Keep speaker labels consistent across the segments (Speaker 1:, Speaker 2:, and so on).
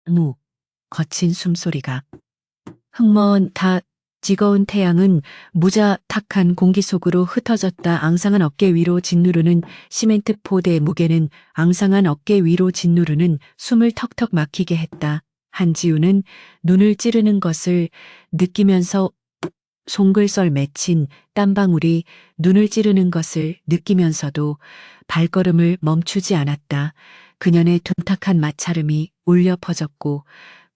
Speaker 1: 무, 거친 숨소리가. 흙먼 다 지거운 태양은 무자탁한 공기 속으로 흩어졌다. 앙상한 어깨 위로 짓누르는 시멘트 포대의 무게는 앙상한 어깨 위로 짓누르는 숨을 턱턱 막히게 했다. 한지우는 눈을 찌르는 것을 느끼면서 송글썰 맺힌 땀방울이 눈을 찌르는 것을 느끼면서도 발걸음을 멈추지 않았다. 그년의 둔탁한 마찰음이 울려 퍼졌고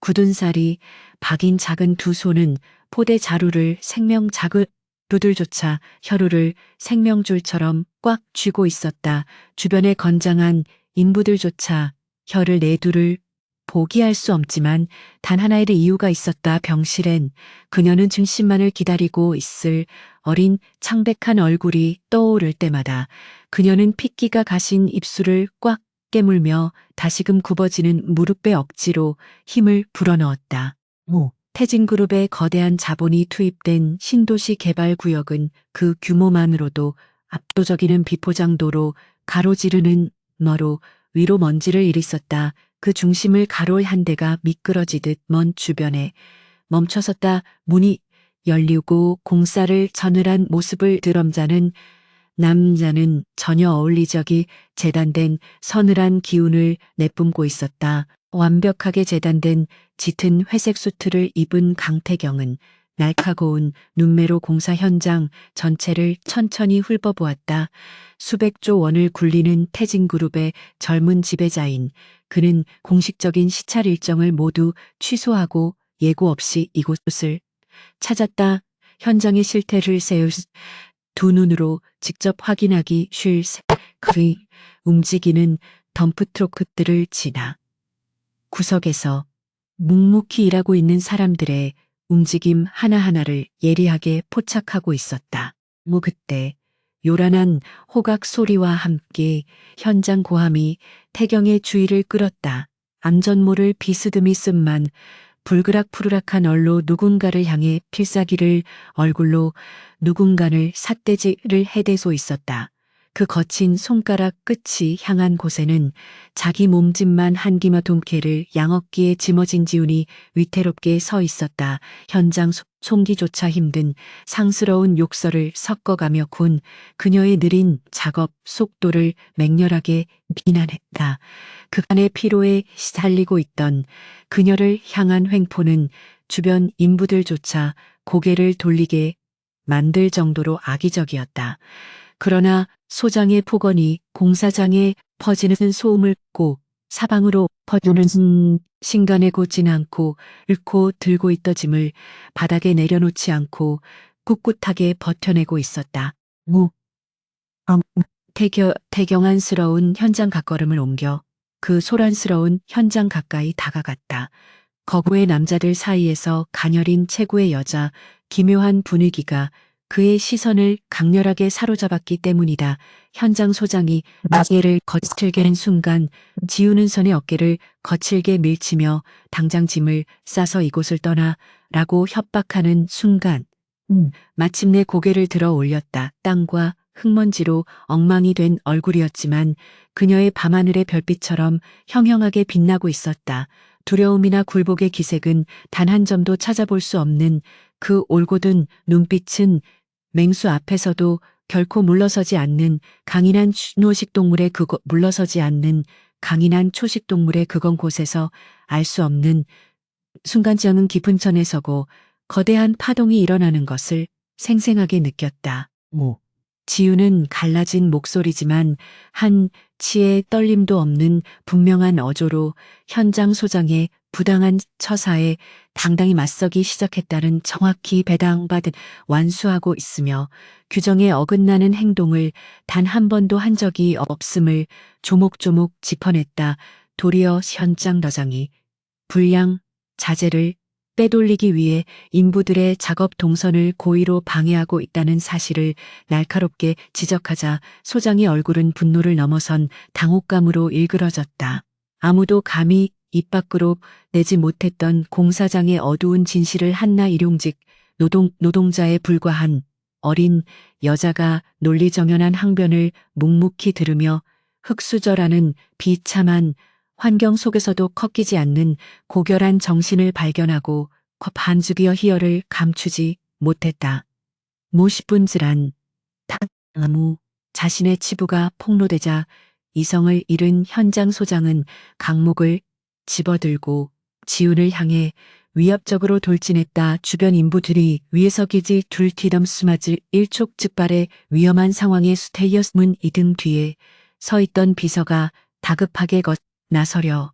Speaker 1: 굳은 살이 박인 작은 두 손은 포대 자루를 생명 자루들조차 혈우를 생명줄처럼 꽉 쥐고 있었다. 주변의 건장한 인부들조차 혀를 내두를 포기할 수 없지만 단 하나의 이유가 있었다. 병실엔 그녀는 증신만을 기다리고 있을 어린 창백한 얼굴이 떠오를 때마다 그녀는 핏기가 가신 입술을 꽉 깨물며 다시금 굽어지는 무릎에 억지로 힘을 불어넣었다. 태진그룹의 거대한 자본이 투입된 신도시 개발 구역은 그 규모만으로도 압도적인 비포장도로 가로지르는 너로 위로 먼지를 일으켰다. 그 중심을 가로의 한 대가 미끄러지듯 먼 주변에 멈춰섰다. 문이 열리고 공사를 서늘한 모습을 드럼자는 남자는 전혀 어울리적이 재단된 서늘한 기운을 내뿜고 있었다. 완벽하게 재단된 짙은 회색 수트를 입은 강태경은 날카고운 눈매로 공사 현장 전체를 천천히 훑어보았다. 수백조 원을 굴리는 태진그룹의 젊은 지배자인 그는 공식적인 시찰 일정을 모두 취소하고 예고 없이 이곳을 찾았다. 현장의 실태를 세울 두 눈으로 직접 확인하기 쉴 그의 움직이는 덤프트럭들을 지나 구석에서 묵묵히 일하고 있는 사람들의 움직임 하나하나를 예리하게 포착하고 있었다. 그때 요란한 호각 소리와 함께 현장 고함이 태경의 주의를 끌었다. 암전모를 비스듬히 쓴만 불그락푸르락한 얼로 누군가를 향해 필사기를 얼굴로 누군가를 삿대질을 해대고 있었다. 그 거친 손가락 끝이 향한 곳에는 자기 몸집만 한 기마 동캐를 양어깨에 짊어진 지훈이 위태롭게 서 있었다. 현장 송기조차 힘든 상스러운 욕설을 섞어가며 군 그녀의 느린 작업 속도를 맹렬하게 비난했다. 그간의 피로에 시달리고 있던 그녀를 향한 횡포는 주변 인부들조차 고개를 돌리게 만들 정도로 악의적이었다. 그러나 소장의 폭언이 공사장에 퍼지는 소음을 고 사방으로 퍼주는 신간에 꽂진 않고 읊고 들고 있던 짐을 바닥에 내려놓지 않고 꿋꿋하게 버텨내고 있었다. 태경안스러운 현장 갓걸음을 옮겨 그 소란스러운 현장 가까이 다가갔다. 거구의 남자들 사이에서 가녀린 체구의 여자, 기묘한 분위기가 그의 시선을 강렬하게 사로잡았기 때문이다. 현장 소장이 어깨를 거칠게 한 순간 지우는 선의 어깨를 거칠게 밀치며 당장 짐을 싸서 이곳을 떠나라고 협박하는 순간 마침내 고개를 들어 올렸다. 땀과 흙먼지로 엉망이 된 얼굴이었지만 그녀의 밤하늘의 별빛처럼 형형하게 빛나고 있었다. 두려움이나 굴복의 기색은 단 한 점도 찾아볼 수 없는 그 올곧은 눈빛은 맹수 앞에서도 결코 물러서지 않는 강인한 초식동물의 물러서지 않는 강인한 초식동물의 그건 곳에서 알 수 없는 순간적인 깊은 천에 서고 거대한 파동이 일어나는 것을 생생하게 느꼈다. 지우는 갈라진 목소리지만 한 치의 떨림도 없는 분명한 어조로 현장 소장의 부당한 처사에 당당히 맞서기 시작했다는 정확히 배당받은 완수하고 있으며 규정에 어긋나는 행동을 단 한 번도 한 적이 없음을 조목조목 짚어냈다. 도리어 현장 더장이 불량 자재를 빼돌리기 위해 인부들의 작업 동선을 고의로 방해하고 있다는 사실을 날카롭게 지적하자 소장의 얼굴은 분노를 넘어선 당혹감으로 일그러졌다. 아무도 감히 입 밖으로 내지 못했던 공사장의 어두운 진실을 한나 일용직 노동자에 불과한 어린 여자가 논리정연한 항변을 묵묵히 들으며 흑수저라는 비참한 환경 속에서도 꺾이지 않는 고결한 정신을 발견하고 반죽이어 희열을 감추지 못했다. 무시분질한 나무 자신의 치부가 폭로되자 이성을 잃은 현장 소장은 강목을 집어들고 지훈을 향해 위협적으로 돌진했다. 주변 인부들이 위에서 기지 둘뒤덤수맞을 일촉즉발의 위험한 상황에 수태이었음은 이등 뒤에 서 있던 비서가 다급하게 나서려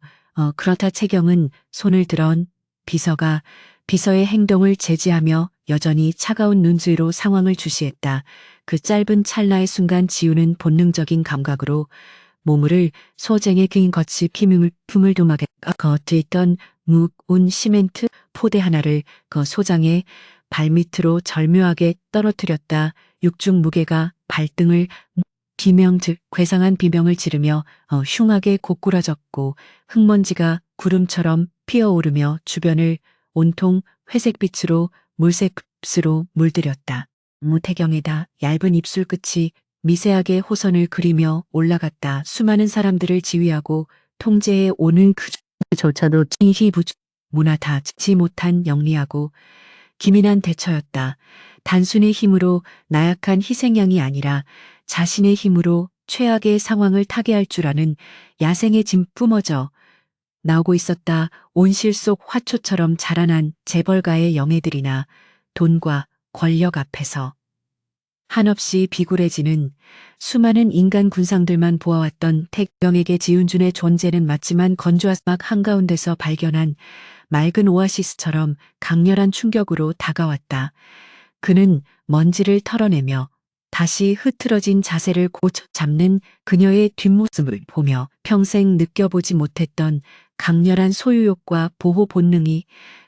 Speaker 1: 그렇다. 채경은 손을 들언 비서가 비서의 행동을 제지하며 여전히 차가운 눈주위로 상황을 주시했다. 그 짧은 찰나의 순간 지우는 본능적인 감각으로 모물을 소쟁에 긴 겉이 품을 도막에 겉에 있던 묵은 시멘트 포대 하나를 그 소장의 발밑으로 절묘하게 떨어뜨렸다. 육중 무게가 발등을 비명 즉 괴상한 비명을 지르며 흉하게 고꾸라졌고 흙먼지가 구름처럼 피어오르며 주변을 온통 회색빛으로 물색습으로 물들였다. 무태경에다 얇은 입술 끝이 미세하게 호선을 그리며 올라갔다. 수많은 사람들을 지휘하고 통제해 오는 그조차도 진희부주 문화 다 지 못한 영리하고 기민한 대처였다. 단순히 힘으로 나약한 희생양이 아니라 자신의 힘으로 최악의 상황을 타개할 줄 아는 야생의 짐 뿜어져 나오고 있었다. 온실 속 화초처럼 자라난 재벌가의 영예들이나 돈과 권력 앞에서 한없이 비굴해지는 수많은 인간 군상들만 보아왔던 태경에게 지훈준의 존재는 맞지만 건조한 사막 한가운데서 발견한 맑은 오아시스처럼 강렬한 충격으로 다가왔다. 그는 먼지를 털어내며 다시 흐트러진 자세를 고쳐 잡는 그녀의 뒷모습을 보며 평생 느껴보지 못했던 강렬한 소유욕과 보호 본능이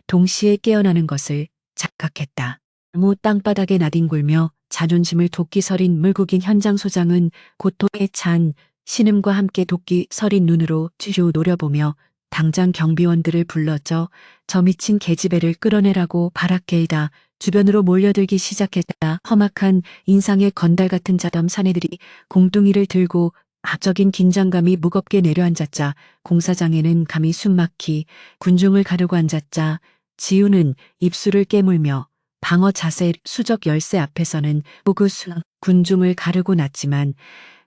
Speaker 1: 동시에 깨어나는 것을 착각했다. 나무 땅바닥에 나뒹굴며 자존심을 도끼 서린 물국인 현장 소장은 고통에 찬 신음과 함께 도끼 서린 눈으로 쥐오 노려보며 당장 경비원들을 불러줘 저 미친 계집애를 끌어내라고 바라케이다. 주변으로 몰려들기 시작했다. 험악한 인상의 건달 같은 자담 사내들이 공둥이를 들고 압적인 긴장감이 무겁게 내려앉았자 공사장에는 감히 숨막히 군중을 가르고 앉았자 지우는 입술을 깨물며 방어 자세 수적 열쇠 앞에서는 무구수 군중을 가르고 났지만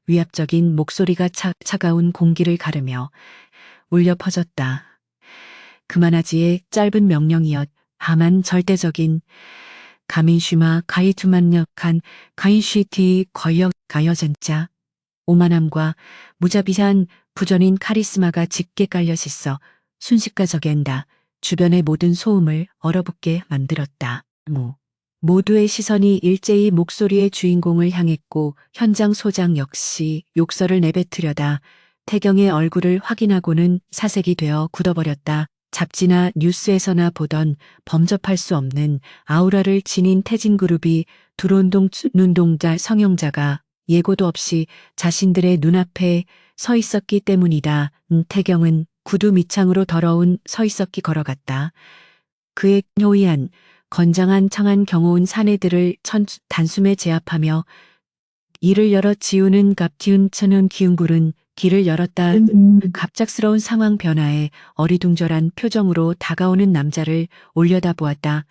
Speaker 1: 위압적인 목소리가 차가운 공기를 가르며 울려 퍼졌다. 그만하지의 짧은 명령이었. 다만 절대적인 가민슈마 가이투만력한 가인쉬티 거역 가여전자 오만함과 무자비한 부전인 카리스마가 짙게 깔려있어 순식간 적앤다. 주변의 모든 소음을 얼어붙게 만들었다. 모두의 시선이 일제히 목소리의 주인공을 향했고 현장 소장 역시 욕설을 내뱉으려다 태경의 얼굴을 확인하고는 사색이 되어 굳어버렸다. 잡지나 뉴스에서나 보던 범접할 수 없는 아우라를 지닌 태진그룹이 두론동 눈동자 성형자가 예고도 없이 자신들의 눈앞에 서 있었기 때문이다. 태경은 구두 밑창으로 더러운 서 있었기 걸어갔다. 그의 효이한 건장한 청한 경호원 사내들을 단숨에 제압하며 이를 열어 지우는 갑티운 천은 기운굴은 길을 열었다. 갑작스러운 상황 변화에 어리둥절한 표정으로 다가오는 남자를 올려다보았다.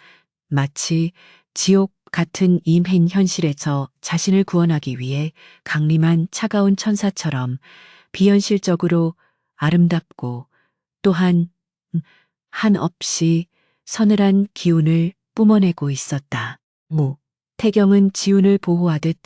Speaker 1: 마치 지옥 같은 임한 현실에서 자신을 구원하기 위해 강림한 차가운 천사처럼 비현실적으로 아름답고 또한 한없이 서늘한 기운을 뿜어내고 있었다. 태경은 지훈을 보호하듯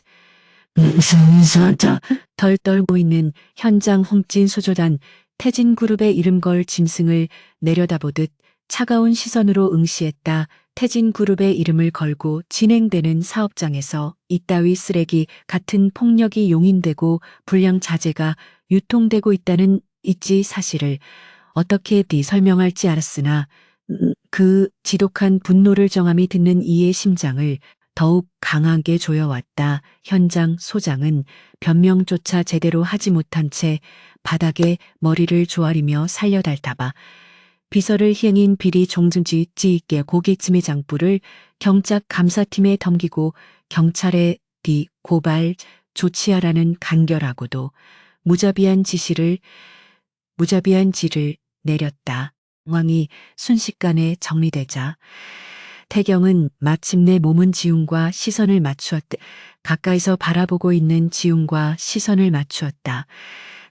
Speaker 1: 덜 떨고 있는 현장 훔친 수조단 태진그룹의 이름 걸 짐승을 내려다보듯 차가운 시선으로 응시했다. 태진그룹의 이름을 걸고 진행되는 사업장에서 이따위 쓰레기 같은 폭력이 용인되고 불량 자재가 유통되고 있다는 이지 사실을 어떻게 설명할지 알았으나 그 지독한 분노를 정함이 듣는 이의 심장을 더욱 강하게 조여왔다. 현장 소장은 변명조차 제대로 하지 못한 채 바닥에 머리를 조아리며 살려달다봐 비서를 희행인 비리 종증지 있게 고깃집의 장부를 경작 감사팀에 넘기고 경찰에 고발 조치하라는 간결하고도 무자비한 지시를 무자비한 질을 내렸다. 상황이 순식간에 정리되자 태경은 마침내 몸은 지훈과 시선을 맞추었다. 가까이서 바라보고 있는 지훈과 시선을 맞추었다.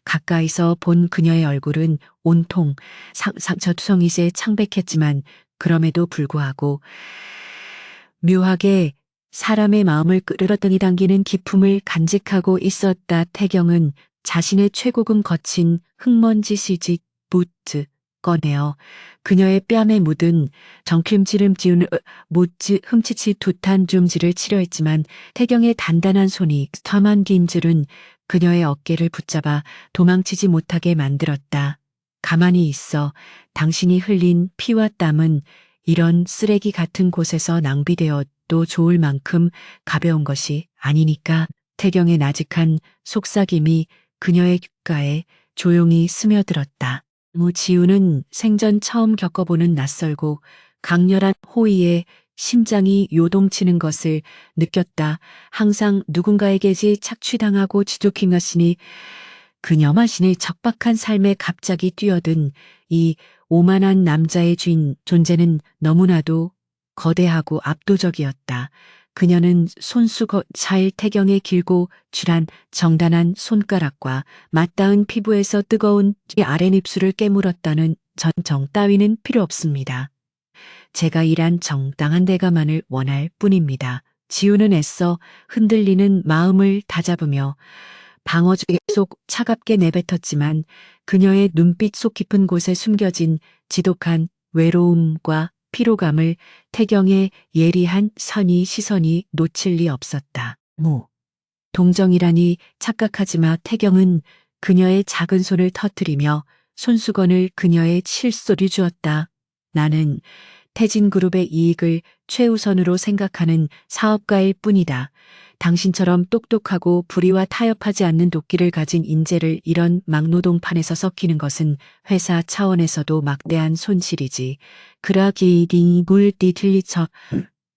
Speaker 1: 가까이서 본 그녀의 얼굴은 온통 상처투성이제 창백했지만 그럼에도 불구하고 묘하게 사람의 마음을 끌어당이 당기는 기품을 간직하고 있었다. 태경은 자신의 최고금 거친 흙먼지 시직 부츠 꺼내어 그녀의 뺨에 묻은 정크림지름 지운 못지 흠치치 숱한 줌질을 치려했지만 태경의 단단한 손이 험한 김질은 그녀의 어깨를 붙잡아 도망치지 못하게 만들었다. 가만히 있어. 당신이 흘린 피와 땀은 이런 쓰레기 같은 곳에서 낭비되어도 좋을 만큼 가벼운 것이 아니니까. 태경의 나직한 속삭임이 그녀의 귓가에 조용히 스며들었다. 지우는 생전 처음 겪어보는 낯설고 강렬한 호의에 심장이 요동치는 것을 느꼈다. 항상 누군가에게 착취당하고 지독힌 것이니 그녀 자신의 척박한 삶에 갑자기 뛰어든 이 오만한 남자의 존재는 너무나도 거대하고 압도적이었다. 그녀는 손수건차일 태경의 길고 쥐란 정단한 손가락과 맞닿은 피부에서 뜨거운 아랫입술을 깨물었다는 전정 따위는 필요 없습니다. 제가 일한 정당한 대가만을 원할 뿐입니다. 지우는 애써 흔들리는 마음을 다잡으며 방어주에 속 차갑게 내뱉었지만 그녀의 눈빛 속 깊은 곳에 숨겨진 지독한 외로움과 피로감을 태경의 예리한 시선이 놓칠 리 없었다. 동정이라니 착각하지 마. 태경은 그녀의 작은 손을 터뜨리며 손수건을 그녀의 칠소리 주었다. 나는 태진그룹의 이익을 최우선으로 생각하는 사업가일 뿐이다. 당신처럼 똑똑하고 불의와 타협하지 않는 도끼를 가진 인재를 이런 막노동판에서 섞이는 것은 회사 차원에서도 막대한 손실이지. 그라기딩 굴띠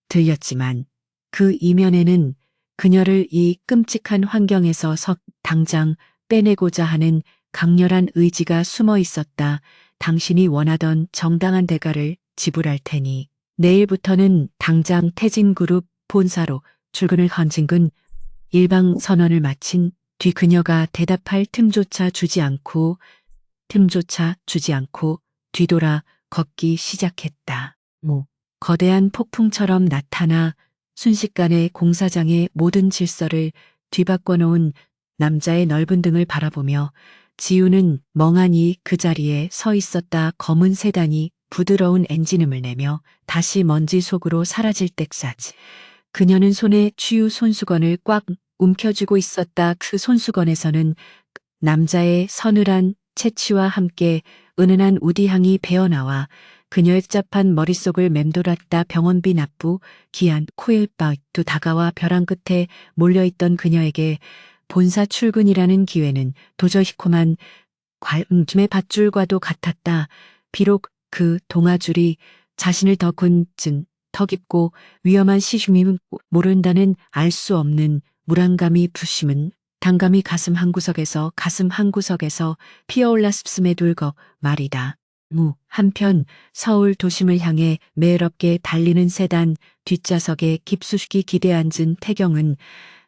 Speaker 1: 들렸지만 그 이면에는 그녀를 이 끔찍한 환경에서 당장 빼내고자 하는 강렬한 의지가 숨어 있었다. 당신이 원하던 정당한 대가를 지불할 테니 내일부터는 당장 태진그룹 본사로 출근을 헌진근 일방 선언을 마친 뒤 그녀가 대답할 틈조차 주지 않고 뒤돌아 걷기 시작했다. 거대한 폭풍처럼 나타나 순식간에 공사장의 모든 질서를 뒤바꿔 놓은 남자의 넓은 등을 바라보며 지우는 멍하니 그 자리에 서 있었다. 검은 세단이 부드러운 엔진음을 내며 다시 먼지 속으로 사라질 때까지 그녀는 손에 치유 손수건을 꽉 움켜쥐고 있었다. 그 손수건에서는 남자의 서늘한 채취와 함께 은은한 우디향이 배어나와 그녀의 복잡한 머릿속을 맴돌았다. 병원비 납부, 기한, 코일바이트 다가와 벼랑 끝에 몰려있던 그녀에게 본사 출근이라는 기회는 도저히 고만 관음의 밧줄과도 같았다. 비록 그 동아줄이 자신을 더 깊고 위험한 시중임은 모른다는 알 수 없는 불안감이 부심은 단감이 가슴 한구석에서 피어올라 습슴에 둘거 말이다. 한편 서울 도심을 향해 매럽게 달리는 세단 뒷좌석에 깊숙이 기대앉은 태경은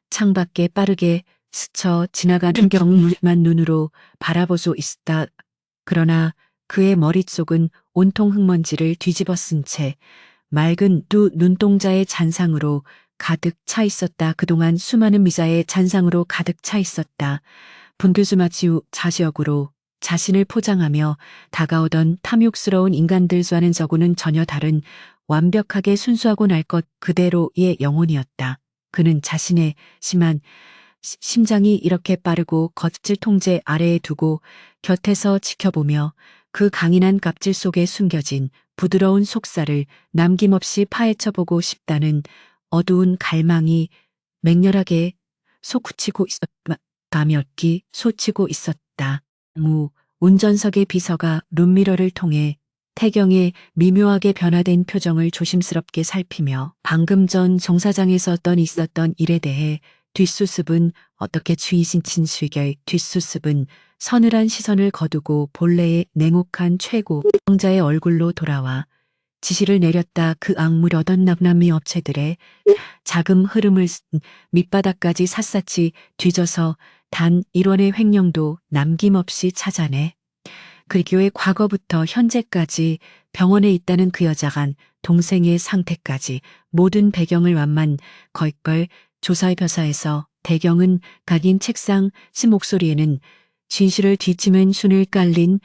Speaker 1: 창밖에 빠르게 스쳐 지나가는 경만 눈으로 바라보고 있었다. 그러나 그의 머릿속은 온통 흙먼지를 뒤집어 쓴 채 맑은 두 눈동자의 잔상으로 가득 차 있었다. 그동안 수많은 미자의 잔상으로 가득 차 있었다. 분교수 마치우 자시역으로 자신을 포장하며 다가오던 탐욕스러운 인간들과는 저고는 전혀 다른 완벽하게 순수하고 날 것 그대로의 영혼이었다. 그는 자신의 심장이 이렇게 빠르고 거칠 통제 아래에 두고 곁에서 지켜보며 그 강인한 갑질 속에 숨겨진 부드러운 속살을 남김없이 파헤쳐보고 싶다는 어두운 갈망이 맹렬하게 솟구치고 있었다. 운전석의 비서가 룸미러를 통해 태경의 미묘하게 변화된 표정을 조심스럽게 살피며 방금 전 정사장에서 있었던 일에 대해 뒷수습은 어떻게 뒷수습은 서늘한 시선을 거두고 본래의 냉혹한 최고 왕자의 얼굴로 돌아와 지시를 내렸다. 그 악물어던 남남미 업체들의 자금 흐름을 밑바닥까지 샅샅이 뒤져서 단 1원의 횡령도 남김없이 찾아내. 그리고의 과거부터 현재까지 병원에 있다는 그 여자간 동생의 상태까지 모든 배경을 완만 거액벌 조사표사에서 태경은 각인 책상 목소리에는 진실을 뒤집은 순을 깔린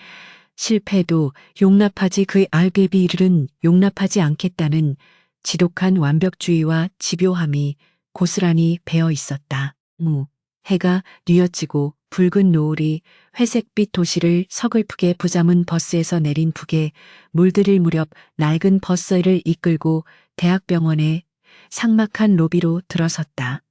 Speaker 1: 실패도 용납하지 그의 알geb이 이르는 용납하지 않겠다는 지독한 완벽주의와 집요함이 고스란히 배어 있었다. 해가 뉘어지고 붉은 노을이 회색빛 도시를 서글프게 부잠은 버스에서 내린 북에 물들일 무렵 낡은 버스를 이끌고 대학병원의 삭막한 로비로 들어섰다.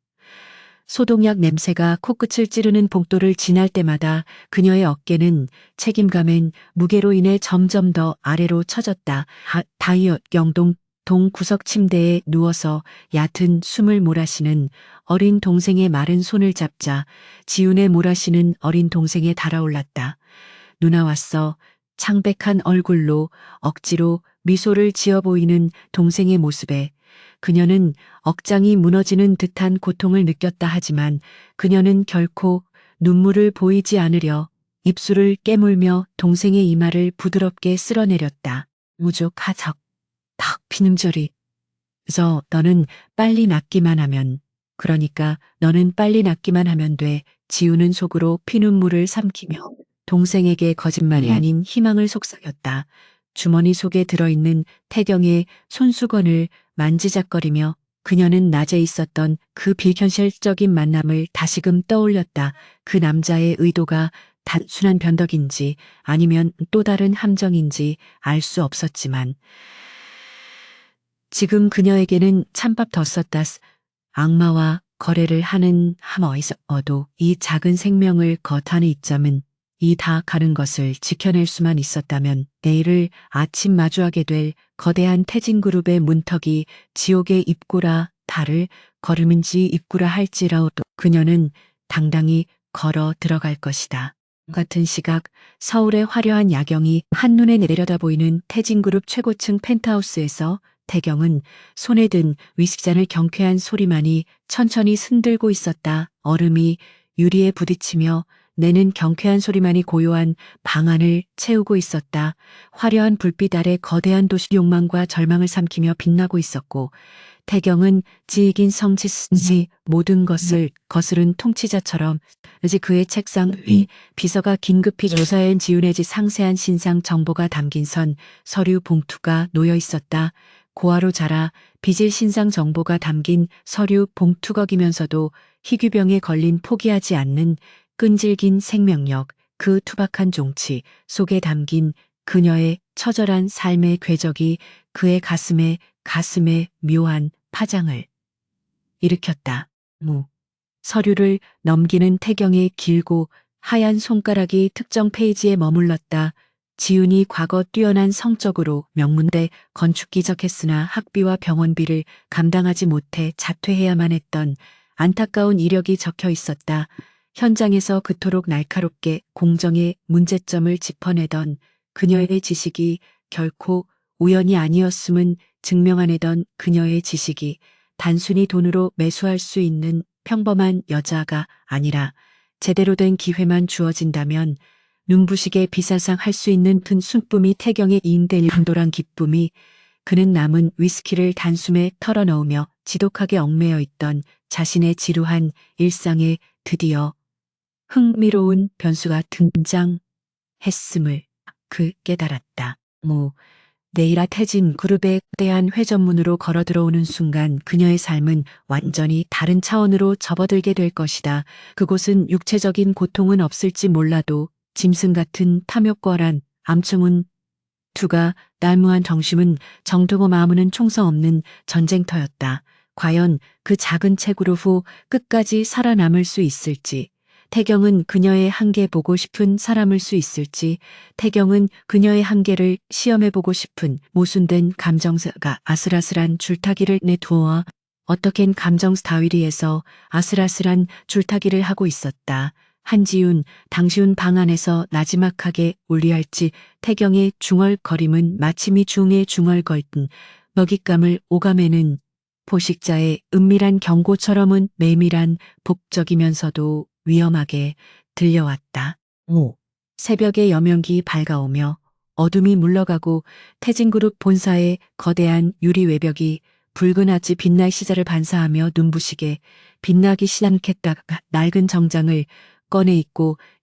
Speaker 1: 소독약 냄새가 코끝을 찌르는 복도를 지날 때마다 그녀의 어깨는 책임감엔 무게로 인해 점점 더 아래로 처졌다. 다이엇 영동 동구석 침대에 누워서 얕은 숨을 몰아쉬는 어린 동생의 마른 손을 잡자 지훈의 몰아쉬는 어린 동생에 달아올랐다. 누나 왔어. 창백한 얼굴로 억지로 미소를 지어 보이는 동생의 모습에 그녀는 억장이 무너지는 듯한 고통을 느꼈다. 하지만 그녀는 결코 눈물을 보이지 않으려 입술을 깨물며 동생의 이마를 부드럽게 쓸어내렸다. 무족하적 탁 피눈절이. 너는 빨리 낫기만 하면, 그러니까 너는 빨리 낫기만 하면 돼. 지우는 속으로 피눈물을 삼키며 동생에게 거짓말이 아닌 희망을 속삭였다. 주머니 속에 들어있는 태경의 손수건을 만지작거리며 그녀는 낮에 있었던 그 비현실적인 만남을 다시금 떠올렸다. 그 남자의 의도가 단순한 변덕인지 아니면 또 다른 함정인지 알 수 없었지만 지금 그녀에게는 찬밥 더 썼다. 악마와 거래를 하는 하머에서도 이 작은 생명을 겉하는 이점은 이 다 가는 것을 지켜낼 수만 있었다면 내일을 아침 마주하게 될 거대한 태진그룹의 문턱이 지옥의 입구라 달을 걸음인지 입구라 할지라도 그녀는 당당히 걸어 들어갈 것이다. 같은 시각 서울의 화려한 야경이 한눈에 내려다 보이는 태진그룹 최고층 펜트하우스에서 태경은 손에 든 위스키잔을 경쾌한 소리만이 천천히 흔들고 있었다. 얼음이 유리에 부딪히며 내는 경쾌한 소리만이 고요한 방 안을 채우고 있었다. 화려한 불빛 아래 거대한 도시 욕망과 절망을 삼키며 빛나고 있었고 태경은 지익인 성지순지 모든 것을 거스른 통치자처럼 그의 책상 위 비서가 긴급히 조사한 지훈의 집 상세한 신상 정보가 담긴 선 서류 봉투가 놓여 있었다. 고아로 자라 빚을 신상 정보가 담긴 서류 봉투걱이면서도 희귀병에 걸린 포기하지 않는 끈질긴 생명력, 그 투박한 종치 속에 담긴 그녀의 처절한 삶의 궤적이 그의 가슴에 묘한 파장을 일으켰다. 서류를 넘기는 태경의 길고 하얀 손가락이 특정 페이지에 머물렀다. 지훈이 과거 뛰어난 성적으로 명문대 건축기적했으나 학비와 병원비를 감당하지 못해 자퇴해야만 했던 안타까운 이력이 적혀 있었다. 현장에서 그토록 날카롭게 공정의 문제점을 짚어내던 그녀의 지식이 결코 우연이 아니었음은 증명해내던 그녀의 지식이 단순히 돈으로 매수할 수 있는 평범한 여자가 아니라 제대로 된 기회만 주어진다면 눈부시게 비사상 할 수 있는 큰 순쁨이 태경의 인될 강도란 기쁨이 그는 남은 위스키를 단숨에 털어넣으며 지독하게 얽매여 있던 자신의 지루한 일상에 드디어 흥미로운 변수가 등장했음을 그 깨달았다. 네이라 태진 그룹의 대한 회전문으로 걸어 들어오는 순간 그녀의 삶은 완전히 다른 차원으로 접어들게 될 것이다. 그곳은 육체적인 고통은 없을지 몰라도 짐승 같은 탐욕과란 암충은 두가 날무한 정심은 정두고 마무는 총성 없는 전쟁터였다. 과연 그 작은 책으로 후 끝까지 살아남을 수 있을지, 태경은 그녀의 한계 보고 싶은 사람일 수 있을지, 태경은 그녀의 한계를 시험해보고 싶은 모순된 감정사가 아슬아슬한 줄타기를 내두어 어떻겐 감정스 다위리에서 아슬아슬한 줄타기를 하고 있었다. 한지윤, 당시훈 방 안에서 나지막하게 울리할지 태경의 중얼거림은 마침이 중에 중얼거리던 먹잇감을 오가매는 포식자의 은밀한 경고처럼은 매밀한 북적이면서도 위험하게 들려왔다. 5. 새벽의 여명기 밝아오며 어둠이 물러가고 태진그룹 본사의 거대한 유리 외벽이 붉은 아치 빛날 시자를 반사하며 눈부시게 빛나기 시작했다가 낡은 정장을 꺼내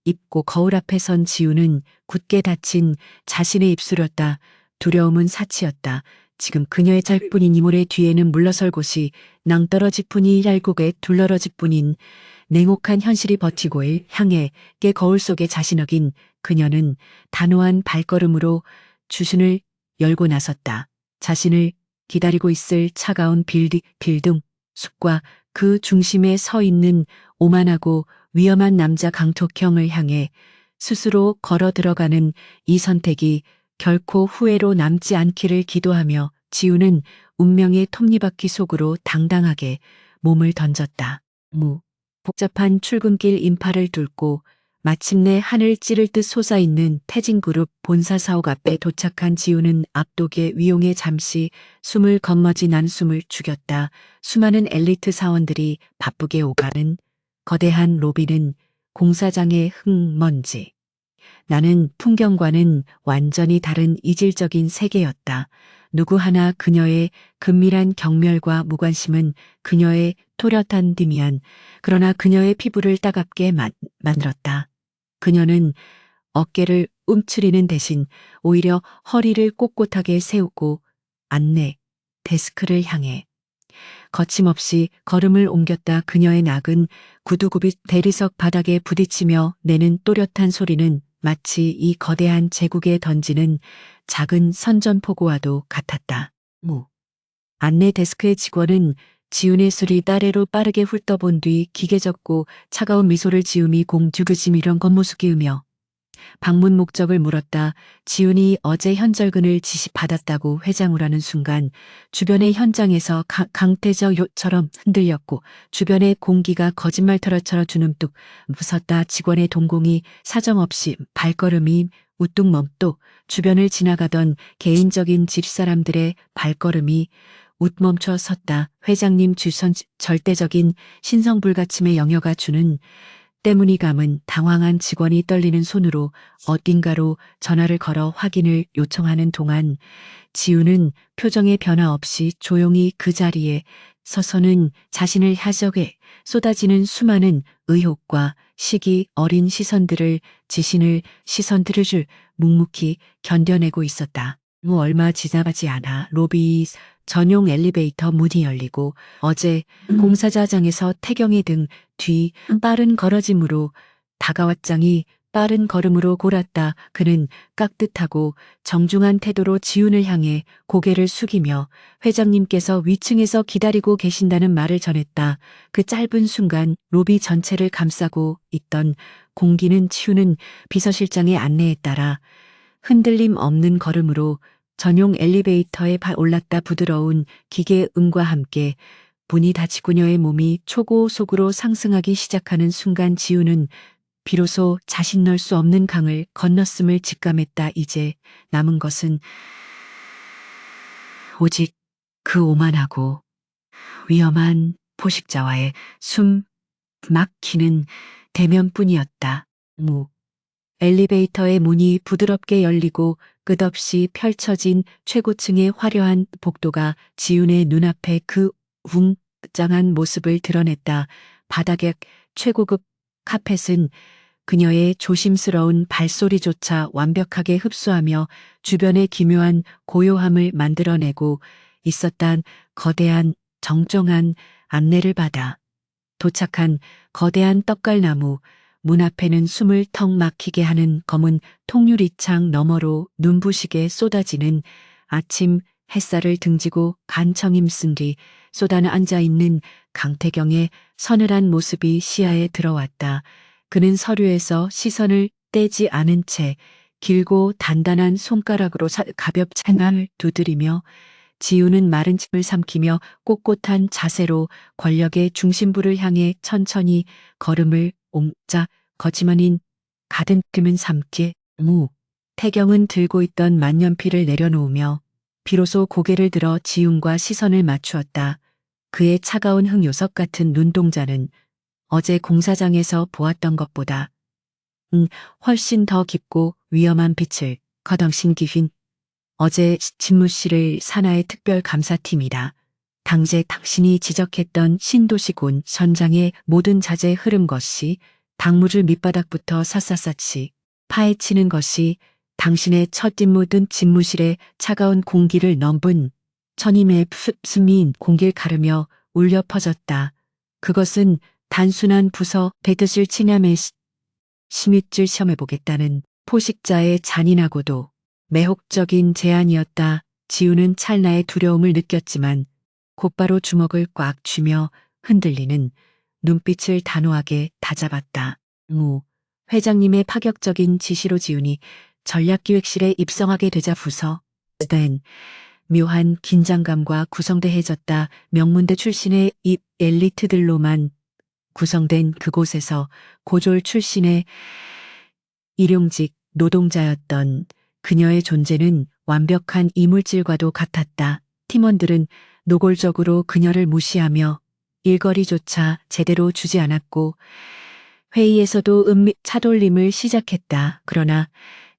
Speaker 1: 입고 거울 앞에 선 지우는 굳게 닫힌 자신의 입술이었다. 두려움은 사치였다. 지금 그녀의 짧뿐인 이모의 뒤에는 물러설 곳이 낭떠러질 뿐이 얄국에 둘러러질 뿐인 냉혹한 현실이 버티고를 향해 깨 거울 속에 자신 어긴 그녀는 단호한 발걸음으로 주신을 열고 나섰다. 자신을 기다리고 있을 차가운 빌딩 숲과 그 중심에 서 있는 오만하고 위험한 남자 강톡형을 향해 스스로 걸어 들어가는 이 선택이 결코 후회로 남지 않기를 기도하며 지우는 운명의 톱니바퀴 속으로 당당하게 몸을 던졌다. 복잡한 출근길 인파를 뚫고 마침내 하늘 찌를 듯 솟아있는 태진그룹 본사 사옥 앞에 도착한 지우는 압도의 위용에 잠시 숨을 건머지 난숨을 죽였다. 수많은 엘리트 사원들이 바쁘게 오가는 거대한 로비는 공사장의 흙먼지. 나는 풍경과는 완전히 다른 이질적인 세계였다. 누구 하나 그녀의 은밀한 경멸과 무관심은 그녀의 토렷한 dim이한 그러나 그녀의 피부를 따갑게 만들었다. 그녀는 어깨를 움츠리는 대신 오히려 허리를 꼿꼿하게 세우고 안내 데스크를 향해 거침없이 걸음을 옮겼다. 그녀의 낙은 구두굽이 대리석 바닥에 부딪히며 내는 또렷한 소리는 마치 이 거대한 제국에 던지는 작은 선전포고와도 같았다. 안내 데스크의 직원은 지훈의 술이 따레로 빠르게 훑어본 뒤 기계적고 차가운 미소를 지으며 공주그짐 이런 겉모습이으며 방문 목적을 물었다. 지훈이 어제 현절근을 지시받았다고 회장을 하는 순간 주변의 현장에서 강태적 요처럼 흔들렸고 주변의 공기가 거짓말터처럼 주눅뚝 부섰다. 직원의 동공이 사정없이 발걸음이 우뚝 멈도 주변을 지나가던 개인적인 집사람들의 발걸음이 웃멈춰 섰다. 회장님 주선 절대적인 신성불가침의 영여가 주는 때문이 감은 당황한 직원이 떨리는 손으로 어딘가로 전화를 걸어 확인을 요청하는 동안 지우는 표정의 변화 없이 조용히 그 자리에 서서는 자신을 하적에 쏟아지는 수많은 의혹과 시기 어린 시선들을 시선들을 묵묵히 견뎌내고 있었다. 얼마 지나가지 않아 로비 전용 엘리베이터 문이 열리고 어제 공사장에서 태경이 등 뒤 빠른 걸어짐으로 다가왔장이 빠른 걸음으로 골았다. 그는 깍듯하고 정중한 태도로 지훈을 향해 고개를 숙이며 회장님께서 위층에서 기다리고 계신다는 말을 전했다. 그 짧은 순간 로비 전체를 감싸고 있던 공기는 지훈은 비서실장의 안내에 따라 흔들림 없는 걸음으로 전용 엘리베이터에 올랐다. 부드러운 기계 음과 함께 문이 닫히고 그녀의 몸이 초고속으로 상승하기 시작하는 순간 지우는 비로소 자신 널 수 없는 강을 건넜음을 직감했다. 이제 남은 것은 오직 그 오만하고 위험한 포식자와의 숨 막히는 대면뿐이었다. 엘리베이터의 문이 부드럽게 열리고 끝없이 펼쳐진 최고층의 화려한 복도가 지훈의 눈앞에 그 웅장한 모습을 드러냈다. 바닥의 최고급 카펫은 그녀의 조심스러운 발소리조차 완벽하게 흡수하며 주변의 기묘한 고요함을 만들어내고 있었단 거대한 정정한 안내를 받아 도착한 거대한 떡갈나무 문 앞에는 숨을 턱 막히게 하는 검은 통유리창 너머로 눈부시게 쏟아지는 아침 햇살을 등지고 간청 힘쓴 뒤 쏟아나 앉아있는 강태경의 서늘한 모습이 시야에 들어왔다. 그는 서류에서 시선을 떼지 않은 채 길고 단단한 손가락으로 가볍게 날 두드리며 지우는 마른 침을 삼키며 꼿꼿한 자세로 권력의 중심부를 향해 천천히 걸음을 옮자 거치만인 가든쯤은 삼기. 태경은 들고 있던 만년필을 내려놓으며 비로소 고개를 들어 지훈과 시선을 맞추었다. 그의 차가운 흑요석 같은 눈동자는 어제 공사장에서 보았던 것보다 훨씬 더 깊고 위험한 빛을 거덩신 기휜. 어제 집무실을 산하의 특별감사팀이다. 당재 당신이 지적했던 신도시곤 현장의 모든 자재 흐름 것이 당무를 밑바닥부터 샅샅샅이 파헤치는 것이 당신의 첫 임무든 집무실의 차가운 공기를 넘은 천임의 숨인 공기를 가르며 울려 퍼졌다. 그것은 단순한 부서 배드실 침함의 심윗줄 시험해보겠다는 포식자의 잔인하고도 매혹적인 제안이었다. 지우는 찰나의 두려움을 느꼈지만 곧바로 주먹을 꽉 쥐며 흔들리는 눈빛을 단호하게 다잡았다. 회장님의 파격적인 지시로 지훈이 전략기획실에 입성하게 되자 부서된 묘한 긴장감과 구성대해졌다. 명문대 출신의 이 엘리트들로만 구성된 그곳에서 고졸 출신의 일용직 노동자였던 그녀의 존재는 완벽한 이물질과도 같았다. 팀원들은 노골적으로 그녀를 무시하며 일거리조차 제대로 주지 않았고 회의에서도 차돌림을 시작했다. 그러나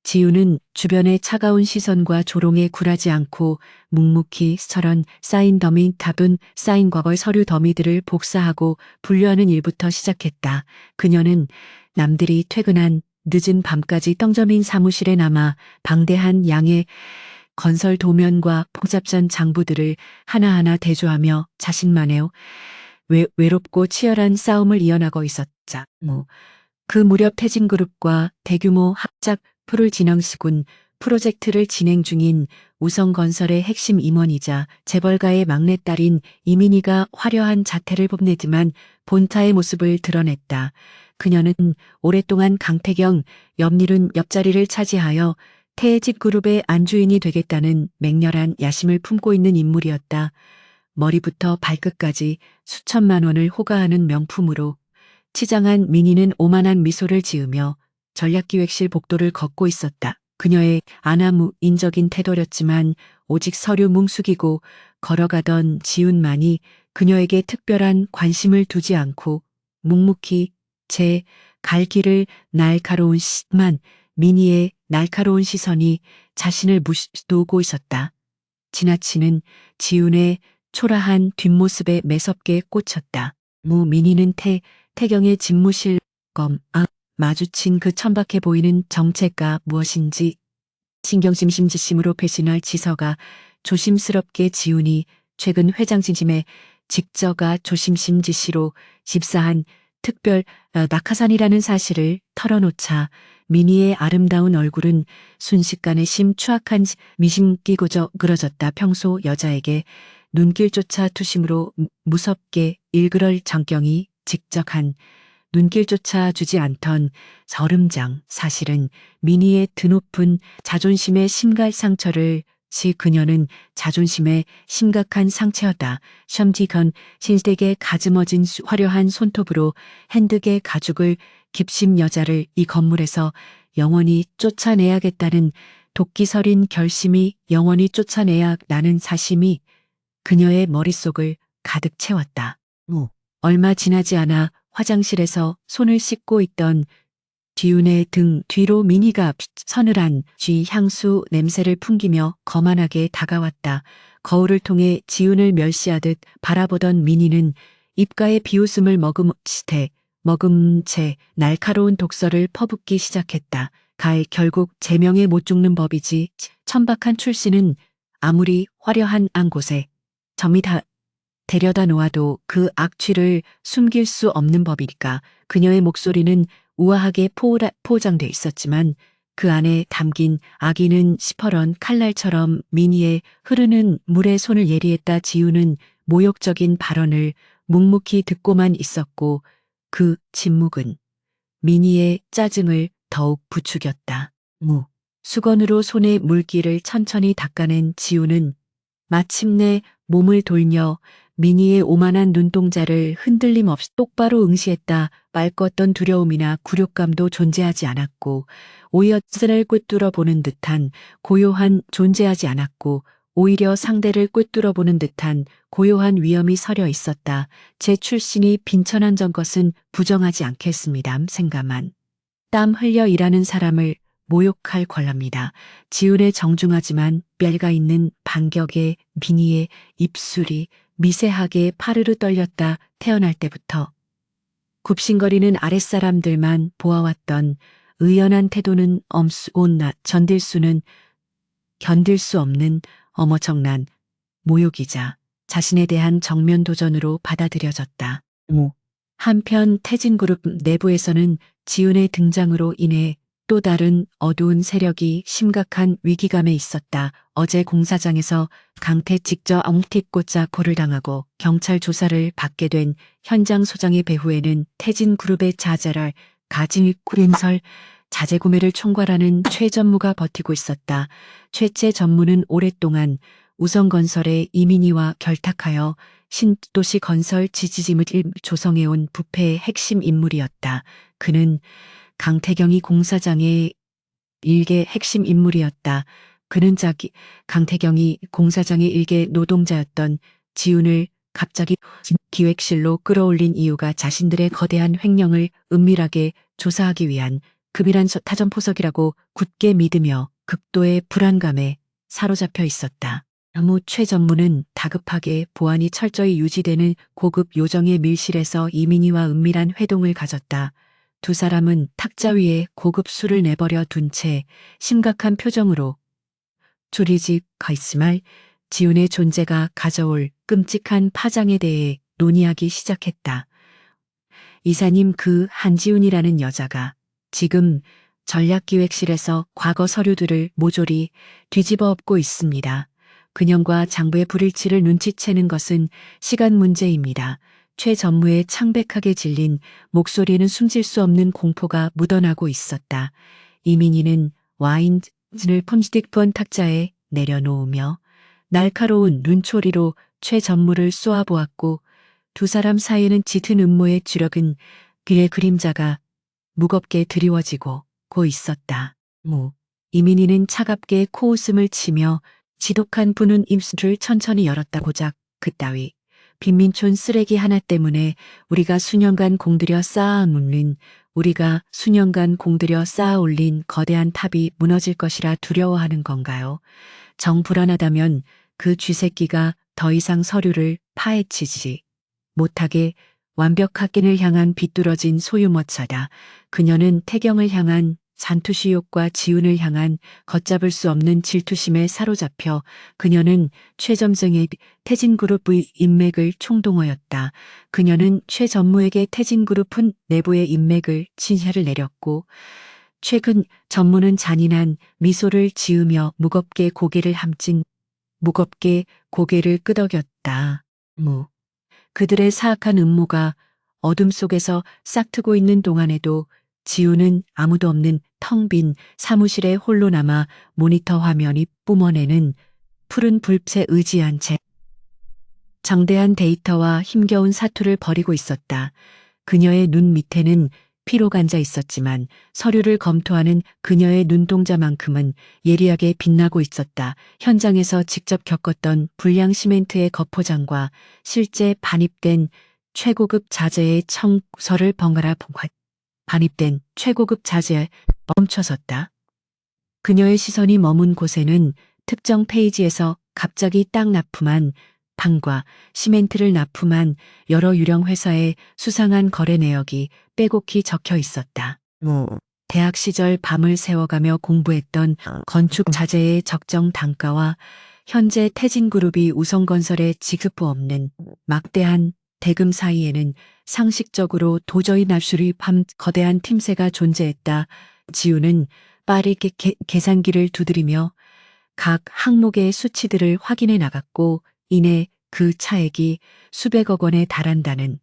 Speaker 1: 지우는 주변의 차가운 시선과 조롱에 굴하지 않고 묵묵히 스처런 쌓인 더미 답은 쌓인 과거 서류 더미들을 복사하고 분류하는 일부터 시작했다. 그녀는 남들이 퇴근한 늦은 밤까지 떡점인 사무실에 남아 방대한 양의 건설 도면과 복잡한 장부들을 하나하나 대조하며 자신만의 외롭고 치열한 싸움을 이어나고 있었자. 그 무렵 태진그룹과 대규모 합작 프를 진행시군 프로젝트를 진행 중인 우성건설의 핵심 임원이자 재벌가의 막내딸인 이민희가 화려한 자태를 뽐내지만 본타의 모습을 드러냈다. 그녀는 오랫동안 강태경, 염일은 옆자리를 차지하여 태진그룹의 안주인이 되겠다는 맹렬한 야심을 품고 있는 인물이었다. 머리부터 발끝까지 수천만 원을 호가하는 명품으로 치장한 민희는 오만한 미소를 지으며 전략기획실 복도를 걷고 있었다. 그녀의 아나무인적인 태도였지만 오직 서류 뭉숙이고 걸어가던 지훈만이 그녀에게 특별한 관심을 두지 않고 묵묵히 제 갈 길을 날카로운 시만 민희의 날카로운 시선이 자신을 무시두고 있었다. 지나치는 지훈의 초라한 뒷모습에 매섭게 꽂혔다. 민희는 태경의 집무실 마주친 그 천박해 보이는 정체가 무엇인지 신경심심지심으로 배신할 지서가 조심스럽게 지훈이 최근 회장진심에 직저가 조심심지시로 집사한 특별 낙하산이라는 사실을 털어놓자 민희의 아름다운 얼굴은 순식간에 추악한 미심기 그러졌다. 평소 여자에게 눈길조차 투심으로 무섭게 일그럴 정경이 직적한 눈길조차 주지 않던 서름장. 사실은 민희의 드높은 자존심의 심갈 상처를 그녀는 자존심에 심각한 상처였다. 샴지건 신세계 가즈머진 화려한 손톱으로 핸드게 가죽을 깁심 여자를 이 건물에서 영원히 쫓아내야겠다는 도끼서린 결심이 영원히 쫓아내야라는 사심이 그녀의 머릿속을 가득 채웠다. 얼마 지나지 않아 화장실에서 손을 씻고 있던 지훈의 등 뒤로 민희가 서늘한 향수 냄새를 풍기며 거만하게 다가왔다. 거울을 통해 지훈을 멸시하듯 바라보던 민희는 입가에 비웃음을 머금 채 날카로운 독서를 퍼붓기 시작했다. 결국 제명에 못 죽는 법이지. 천박한 출신은 아무리 화려한 곳에 점이 데려다 놓아도 그 악취를 숨길 수 없는 법이니까. 그녀의 목소리는 우아하게 포장돼 있었지만 그 안에 담긴 악의는 시퍼런 칼날처럼 민희의 흐르는 물에 손을 예리했다. 지훈은 모욕적인 발언을 묵묵히 듣고만 있었고 그 침묵은 민희의 짜증을 더욱 부추겼다. 수건으로 손의 물기를 천천히 닦아낸 지훈은 마침내 몸을 돌려 민희의 오만한 눈동자를 흔들림 없이 똑바로 응시했다. 맑었던 두려움이나 굴욕감도 존재하지 않았고 오히려 스를 꿰뚫어 보는 듯한 고요한 존재하지 않았고 오히려 상대를 꿰뚫어 보는 듯한 고요한 위험이 서려 있었다. 제 출신이 빈천한 전 것은 부정하지 않겠습니다. 생가만. 땀 흘려 일하는 사람을 모욕할 권랍니다. 지훈의 정중하지만 뼈가 있는 반격에 민희의 입술이 미세하게 파르르 떨렸다. 태어날 때부터 굽신거리는 아랫사람들만 보아왔던 의연한 태도는 엄수온나 견딜 수 없는 어머정난 모욕이자 자신에 대한 정면 도전으로 받아들여졌다. 한편 태진그룹 내부에서는 지훈의 등장으로 인해 또 다른 어두운 세력이 심각한 위기감에 있었다. 어제 공사장에서 강태 직접 엉틱꽂자 고를 당하고 경찰 조사를 받게 된 현장 소장의 배후에는 태진그룹의 자재를 가진 구림설 자재 구매를 총괄하는 최 전무가 버티고 있었다. 최재 전무는 오랫동안 우성건설의 이민희와 결탁하여 신도시 건설 지지짐을 조성해온 부패의 핵심 인물이었다. 그는 강태경이 공사장의 일개 핵심 인물이었다. 그는 강태경이 공사장의 일개 노동자였던 지훈을 갑자기 기획실로 끌어올린 이유가 자신들의 거대한 횡령을 은밀하게 조사하기 위한 금이란 타전포석이라고 굳게 믿으며 극도의 불안감에 사로잡혀 있었다. 최 전무는 다급하게 보안이 철저히 유지되는 고급 요정의 밀실에서 이민희와 은밀한 회동을 가졌다. 두 사람은 탁자 위에 고급 술을 내버려 둔 채 심각한 표정으로 조리집 가 있음을 지훈의 존재가 가져올 끔찍한 파장에 대해 논의하기 시작했다. 이사님, 그 한지훈이라는 여자가 지금 전략기획실에서 과거 서류들을 모조리 뒤집어 엎고 있습니다. 그년과 장부의 불일치를 눈치채는 것은 시간 문제입니다. 최 전무의 창백하게 질린 목소리는 숨질 수 없는 공포가 묻어나고 있었다. 이민희는 와인을 폰스틱폰 탁자에 내려놓으며 날카로운 눈초리로 최 전무를 쏘아보았고 두 사람 사이에는 짙은 음모의 주력은 그의 그림자가 무겁게 드리워지고 고 있었다. 이민희는 차갑게 코웃음을 치며 지독한 부는 입술을 천천히 열었다. 고작 그따위 빈민촌 쓰레기 하나 때문에 우리가 수년간 공들여 쌓아 올린 거대한 탑이 무너질 것이라 두려워하는 건가요? 정 불안하다면 그 쥐새끼가 더 이상 서류를 파헤치지 못하게 완벽하게를 향한 비뚤어진 소유머차다. 그녀는 태경을 향한 잔투시욕과 지훈을 향한 걷잡을 수 없는 질투심에 사로잡혀 그녀는 최점승의 태진그룹의 인맥을 총동원했다. 그녀는 최 전무에게 태진그룹은 내부의 인맥을 진샤를 내렸고 최근 전무는 잔인한 미소를 지으며 무겁게 고개를 끄덕였다. 그들의 사악한 음모가 어둠 속에서 싹트고 있는 동안에도 지훈은 아무도 없는 텅 빈 사무실에 홀로 남아 모니터 화면이 뿜어내는 푸른 불빛에 의지한 채 정대한 데이터와 힘겨운 사투를 벌이고 있었다. 그녀의 눈 밑에는 피로가 앉아 있었지만 서류를 검토하는 그녀의 눈동자만큼은 예리하게 빛나고 있었다. 현장에서 직접 겪었던 불량 시멘트의 거포장과 실제 반입된 최고급 자재의 청서를 번갈아 반입된 최고급 자재에 멈춰섰다. 그녀의 시선이 머문 곳에는 특정 페이지에서 갑자기 딱 납품한 방과 시멘트를 납품한 여러 유령 회사의 수상한 거래 내역이 빼곡히 적혀 있었다. 대학 시절 밤을 새워가며 공부했던 건축 자재의 적정 단가와 현재 태진그룹이 우성건설에 지급부 없는 막대한 대금 사이에는 상식적으로 도저히 납술이 거대한 틈새가 존재했다. 지훈은 빠르게 계산기를 두드리며 각 항목의 수치들을 확인해 나갔고 이내 그 차액이 수백억 원에 달한다는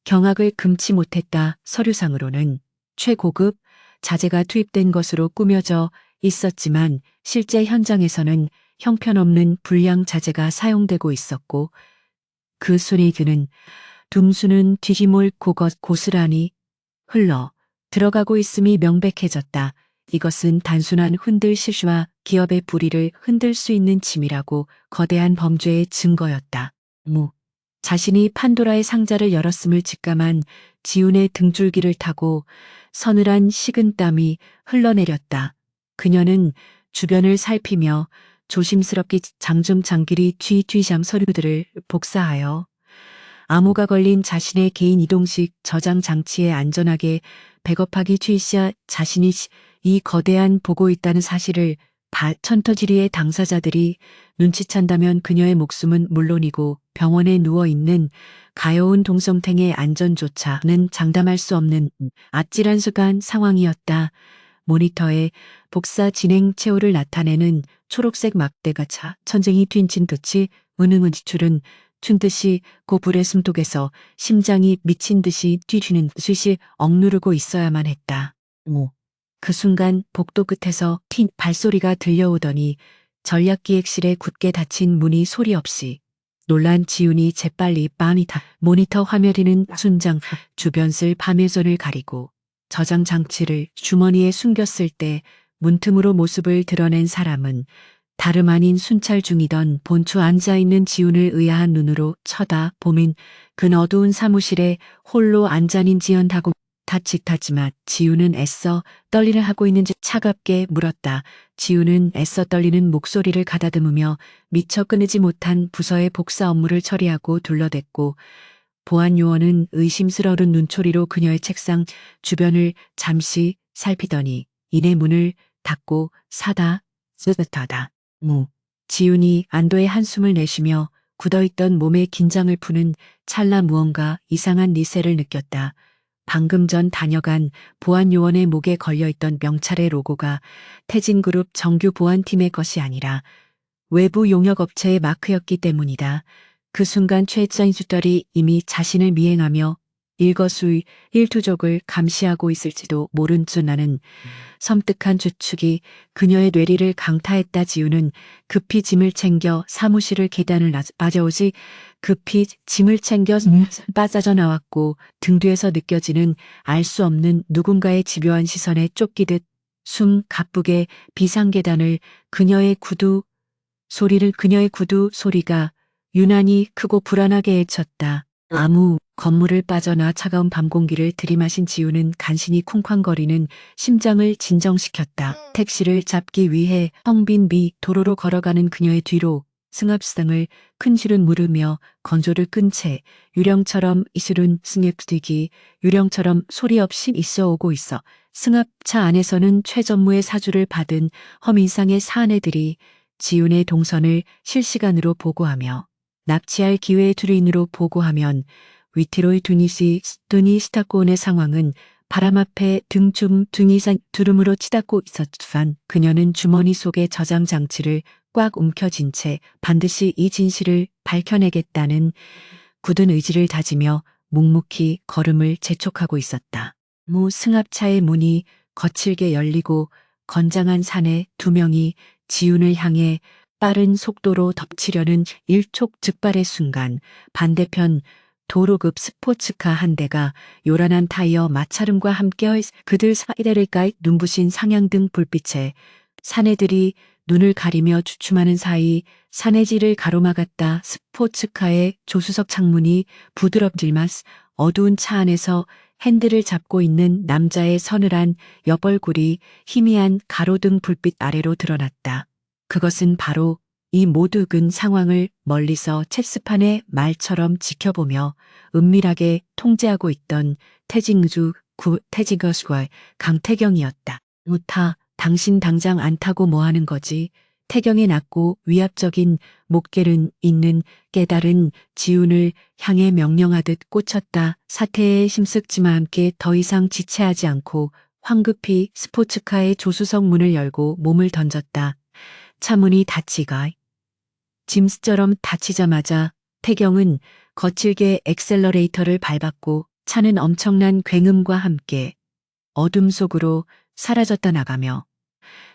Speaker 1: 경악을 금치 못했다. 서류상으로는 최고급 자재가 투입된 것으로 꾸며져 있었지만 실제 현장에서는 형편없는 불량 자재가 사용되고 있었고 그 손에 드는 둠수는 뒤기몰 고스란히 흘러 들어가고 있음이 명백해졌다. 이것은 단순한 흔들 실수와 기업의 불의를 흔들 수 있는 짐이라고 거대한 범죄의 증거였다. 자신이 판도라의 상자를 열었음을 직감한 지훈의 등줄기를 타고 서늘한 식은땀이 흘러내렸다. 그녀는 주변을 살피며 조심스럽게 장중장길이 뒤잠 서류들을 복사하여 암호가 걸린 자신의 개인 이동식 저장 장치에 안전하게 백업하기 취시하 자신이 이 거대한 보고 있다는 사실을 천터지리의 당사자들이 눈치챈다면 그녀의 목숨은 물론이고 병원에 누워있는 가여운 동성탱의 안전조차는 장담할 수 없는 아찔한 수간 상황이었다. 모니터에 복사 진행 체오를 나타내는 초록색 막대가 천쟁이 휜친 듯이 은은한 지출은 춘 듯이 고불의 숨독에서 심장이 미친 듯이 뛰는 듯이 억누르고 있어야만 했다. 그 순간 복도 끝에서 튄 발소리가 들려오더니 전략기획실에 굳게 닫힌 문이 소리 없이 놀란 지훈이 재빨리 모니터 화면에는 순장 주변을 밤의선을 가리고 저장 장치를 주머니에 숨겼을 때 문틈으로 모습을 드러낸 사람은 다름 아닌 순찰 중이던 본초 앉아있는 지훈을 의아한 눈으로 쳐다보민 그 어두운 사무실에 홀로 앉아있는 지연하고 타직하지만 지훈은 애써 떨리를 하고 있는지 차갑게 물었다. 지훈은 애써 떨리는 목소리를 가다듬으며 미처 끊이지 못한 부서의 복사 업무를 처리하고 둘러댔고 보안 요원은 의심스러운 눈초리로 그녀의 책상 주변을 잠시 살피더니 이내 문을 닫고 쓰듯하다. 지훈이 안도의 한숨을 내쉬며 굳어있던 몸의 긴장을 푸는 찰나 무언가 이상한 니세를 느꼈다. 방금 전 다녀간 보안요원의 목에 걸려있던 명찰의 로고가 태진그룹 정규 보안팀의 것이 아니라 외부 용역업체의 마크였기 때문이다. 그 순간 최정수떨이 이미 자신을 미행하며 일거수일투족을 감시하고 있을지도 모른 줄 아는 섬뜩한 추측이 그녀의 뇌리를 강타했다. 지우는 급히 짐을 챙겨 사무실을 계단을 빠져오지 급히 짐을 챙겨 빠져 나왔고 등 뒤에서 느껴지는 알 수 없는 누군가의 집요한 시선에 쫓기듯 숨 가쁘게 비상계단을 그녀의 구두 소리가 유난히 크고 불안하게 헤쳤다. 아무 건물을 빠져나 차가운 밤 공기를 들이마신 지우는 간신히 쿵쾅거리는 심장을 진정시켰다. 택시를 잡기 위해 텅 빈 도로로 걸어가는 그녀의 뒤로 승합상을 큰 줄은 물으며 건조를 끈 채 유령처럼 이슬은 승객뛰기 유령처럼 소리 없이 있어오고 있어 승합차 안에서는 최전무의 사주를 받은 허민상의 사내들이 지훈의 동선을 실시간으로 보고하며 납치할 기회의 투린으로 보고하면 위티로이 두니스타코온의 상황은 바람 앞에 등이 두름으로 치닫고 있었지만 그녀는 주머니 속의 저장 장치를 꽉 움켜쥔 채 반드시 이 진실을 밝혀내겠다는 굳은 의지를 다지며 묵묵히 걸음을 재촉하고 있었다. 승합차의 문이 거칠게 열리고 건장한 사내 두 명이 지훈을 향해 빠른 속도로 덮치려는 일촉즉발의 순간 반대편 도로급 스포츠카 한 대가 요란한 타이어 마찰음과 함께 그들 사이대를까이 눈부신 상향등 불빛에 사내들이 눈을 가리며 주춤하는 사이 사내지를 가로막았다. 스포츠카의 조수석 창문이 부드럽지만 어두운 차 안에서 핸들을 잡고 있는 남자의 서늘한 옆얼굴이 희미한 가로등 불빛 아래로 드러났다. 그것은 바로 이 모두근 상황을 멀리서 체스판의 말처럼 지켜보며 은밀하게 통제하고 있던 태징거수와 강태경이었다. 우타, 당신 당장 안 타고 뭐 하는 거지? 태경의 낮고 위압적인 목결은 있는 깨달은 지훈을 향해 명령하듯 꽂혔다. 사태에 힘쓰지만 함께 더 이상 지체하지 않고 황급히 스포츠카의 조수석 문을 열고 몸을 던졌다. 차문이 닫히가 짐스처럼 닫히자마자 태경은 거칠게 엑셀러레이터를 밟았고 차는 엄청난 굉음과 함께 어둠 속으로 사라졌다 나가며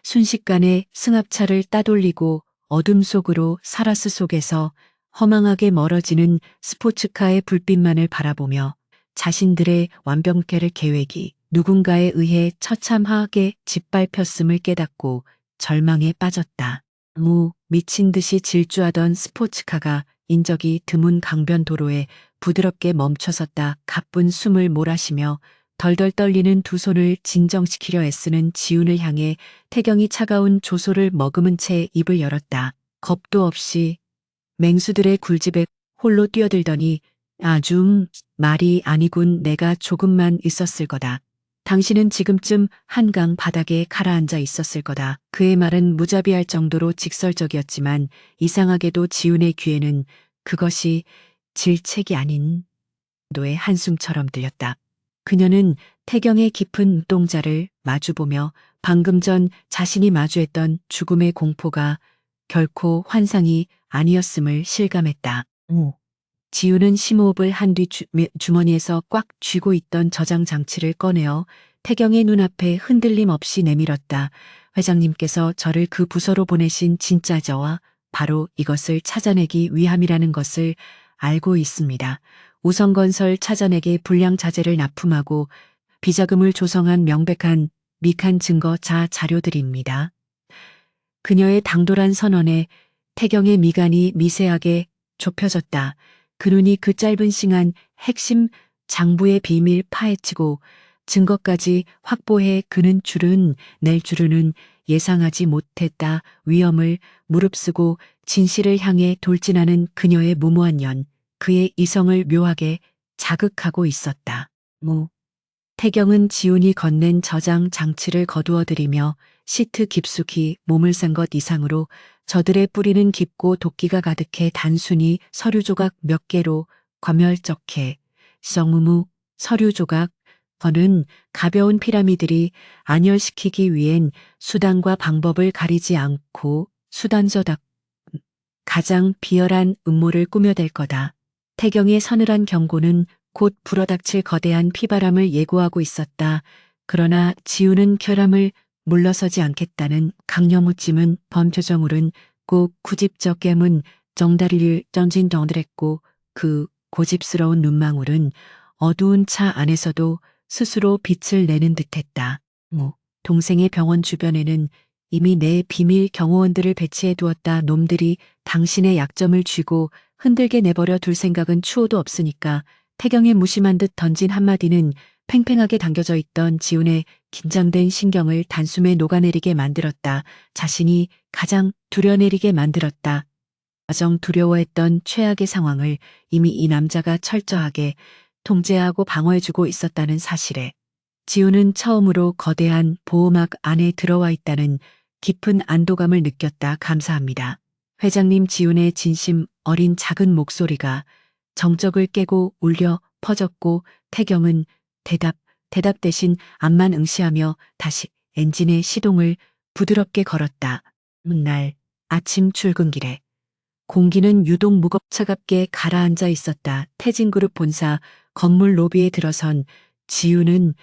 Speaker 1: 순식간에 승합차를 따돌리고 어둠 속으로 사라스 속에서 허망하게 멀어지는 스포츠카의 불빛만을 바라보며 자신들의 완벽할 계획이 누군가에 의해 처참하게 짓밟혔음을 깨닫고 절망에 빠졌다. 미친 듯이 질주하던 스포츠카가 인적이 드문 강변도로에 부드럽게 멈춰섰다. 가쁜 숨을 몰아쉬며 덜덜 떨리는 두 손을 진정시키려 애쓰는 지훈을 향해 태경이 차가운 조소를 머금은 채 입을 열었다. 겁도 없이 맹수들의 굴집에 홀로 뛰어들더니 말이 아니군. 내가 조금만 있었을 거다. 당신은 지금쯤 한강 바닥에 가라앉아 있었을 거다. 그의 말은 무자비할 정도로 직설적이었지만 이상하게도 지훈의 귀에는 그것이 질책이 아닌 노의 한숨처럼 들렸다. 그녀는 태경의 깊은 눈동자를 마주보며 방금 전 자신이 마주했던 죽음의 공포가 결코 환상이 아니었음을 실감했다. 지우는 심호흡을 한 뒤 주머니에서 꽉 쥐고 있던 저장 장치를 꺼내어 태경의 눈앞에 흔들림 없이 내밀었다. 회장님께서 저를 그 부서로 보내신 진짜 저와 바로 이것을 찾아내기 위함이라는 것을 알고 있습니다. 우성건설 찾아내기 불량 자재를 납품하고 비자금을 조성한 명백한 미칸 증거 자료들입니다. 그녀의 당돌한 선언에 태경의 미간이 미세하게 좁혀졌다. 그 눈이 그 짧은 시간 핵심 장부의 비밀 파헤치고 증거까지 확보해 낼 줄은 예상하지 못했다. 위험을 무릅쓰고 진실을 향해 돌진하는 그녀의 무모한 연, 그의 이성을 묘하게 자극하고 있었다. 태경은 지훈이 건넨 저장 장치를 거두어들이며 시트 깊숙이 몸을 싼 것 이상으로 저들의 뿌리는 깊고 도끼가 가득해 단순히 서류 조각 몇 개로 과멸적해 서류 조각 거는 가벼운 피라미드들이 안열시키기 위hen 수단과 방법을 가리지 않고 수단저답 가장 비열한 음모를 꾸며댈 거다. 태경의 서늘한 경고는 곧 불어닥칠 거대한 피바람을 예고하고 있었다. 그러나 지우는 결함을 물러서지 않겠다는 강력무찜은 범표정으로는 꼭 구집적 깨문 정다리를 던진덩들했고 그 고집스러운 눈망울은 어두운 차 안에서도 스스로 빛을 내는 듯했다. 동생의 병원 주변에는 이미 내 비밀 경호원들을 배치해 두었다. 놈들이 당신의 약점을 쥐고 흔들게 내버려 둘 생각은 추호도 없으니까. 태경의 무심한 듯 던진 한마디는 팽팽하게 당겨져 있던 지훈의 긴장된 신경을 단숨에 녹아내리게 만들었다. 자신이 가장 두려내리게 만들었다. 가장 두려워했던 최악의 상황을 이미 이 남자가 철저하게 통제하고 방어해주고 있었다는 사실에 지훈은 처음으로 거대한 보호막 안에 들어와 있다는 깊은 안도감을 느꼈다. 감사합니다. 회장님. 지훈의 진심 어린 작은 목소리가 정적을 깨고 울려 퍼졌고 태경은 대답 대신 앞만 응시하며 다시 엔진의 시동을 부드럽게 걸었다. 날 아침 출근길에 공기는 유독 차갑게 가라앉아 있었다. 태진그룹 본사 건물 로비에 들어선 지우는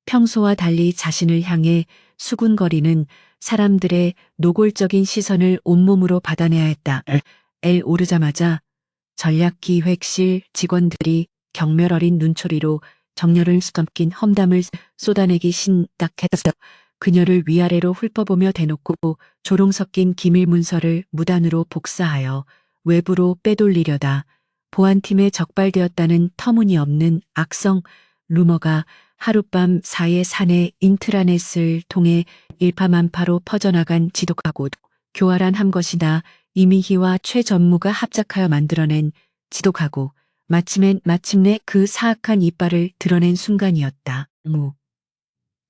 Speaker 1: 평소와 달리 자신을 향해 수군거리는 사람들의 노골적인 시선을 온몸으로 받아내야 했다. 오르자마자 전략기획실 직원들이 경멸 어린 눈초리로 정열을 수감긴 험담을 쏟아내기 신딱했다. 그녀를 위아래로 훑어보며 대놓고 조롱 섞인 기밀 문서를 무단으로 복사하여 외부로 빼돌리려다 보안팀에 적발되었다는 터무니없는 악성 루머가 하룻밤 사이에 사내 인트라넷을 통해 일파만파로 퍼져나간 지독하고 교활한 한 것이다. 이미희와 최 전무가 합작하여 만들어낸 지독하고 마침내 그 사악한 이빨을 드러낸 순간이었다.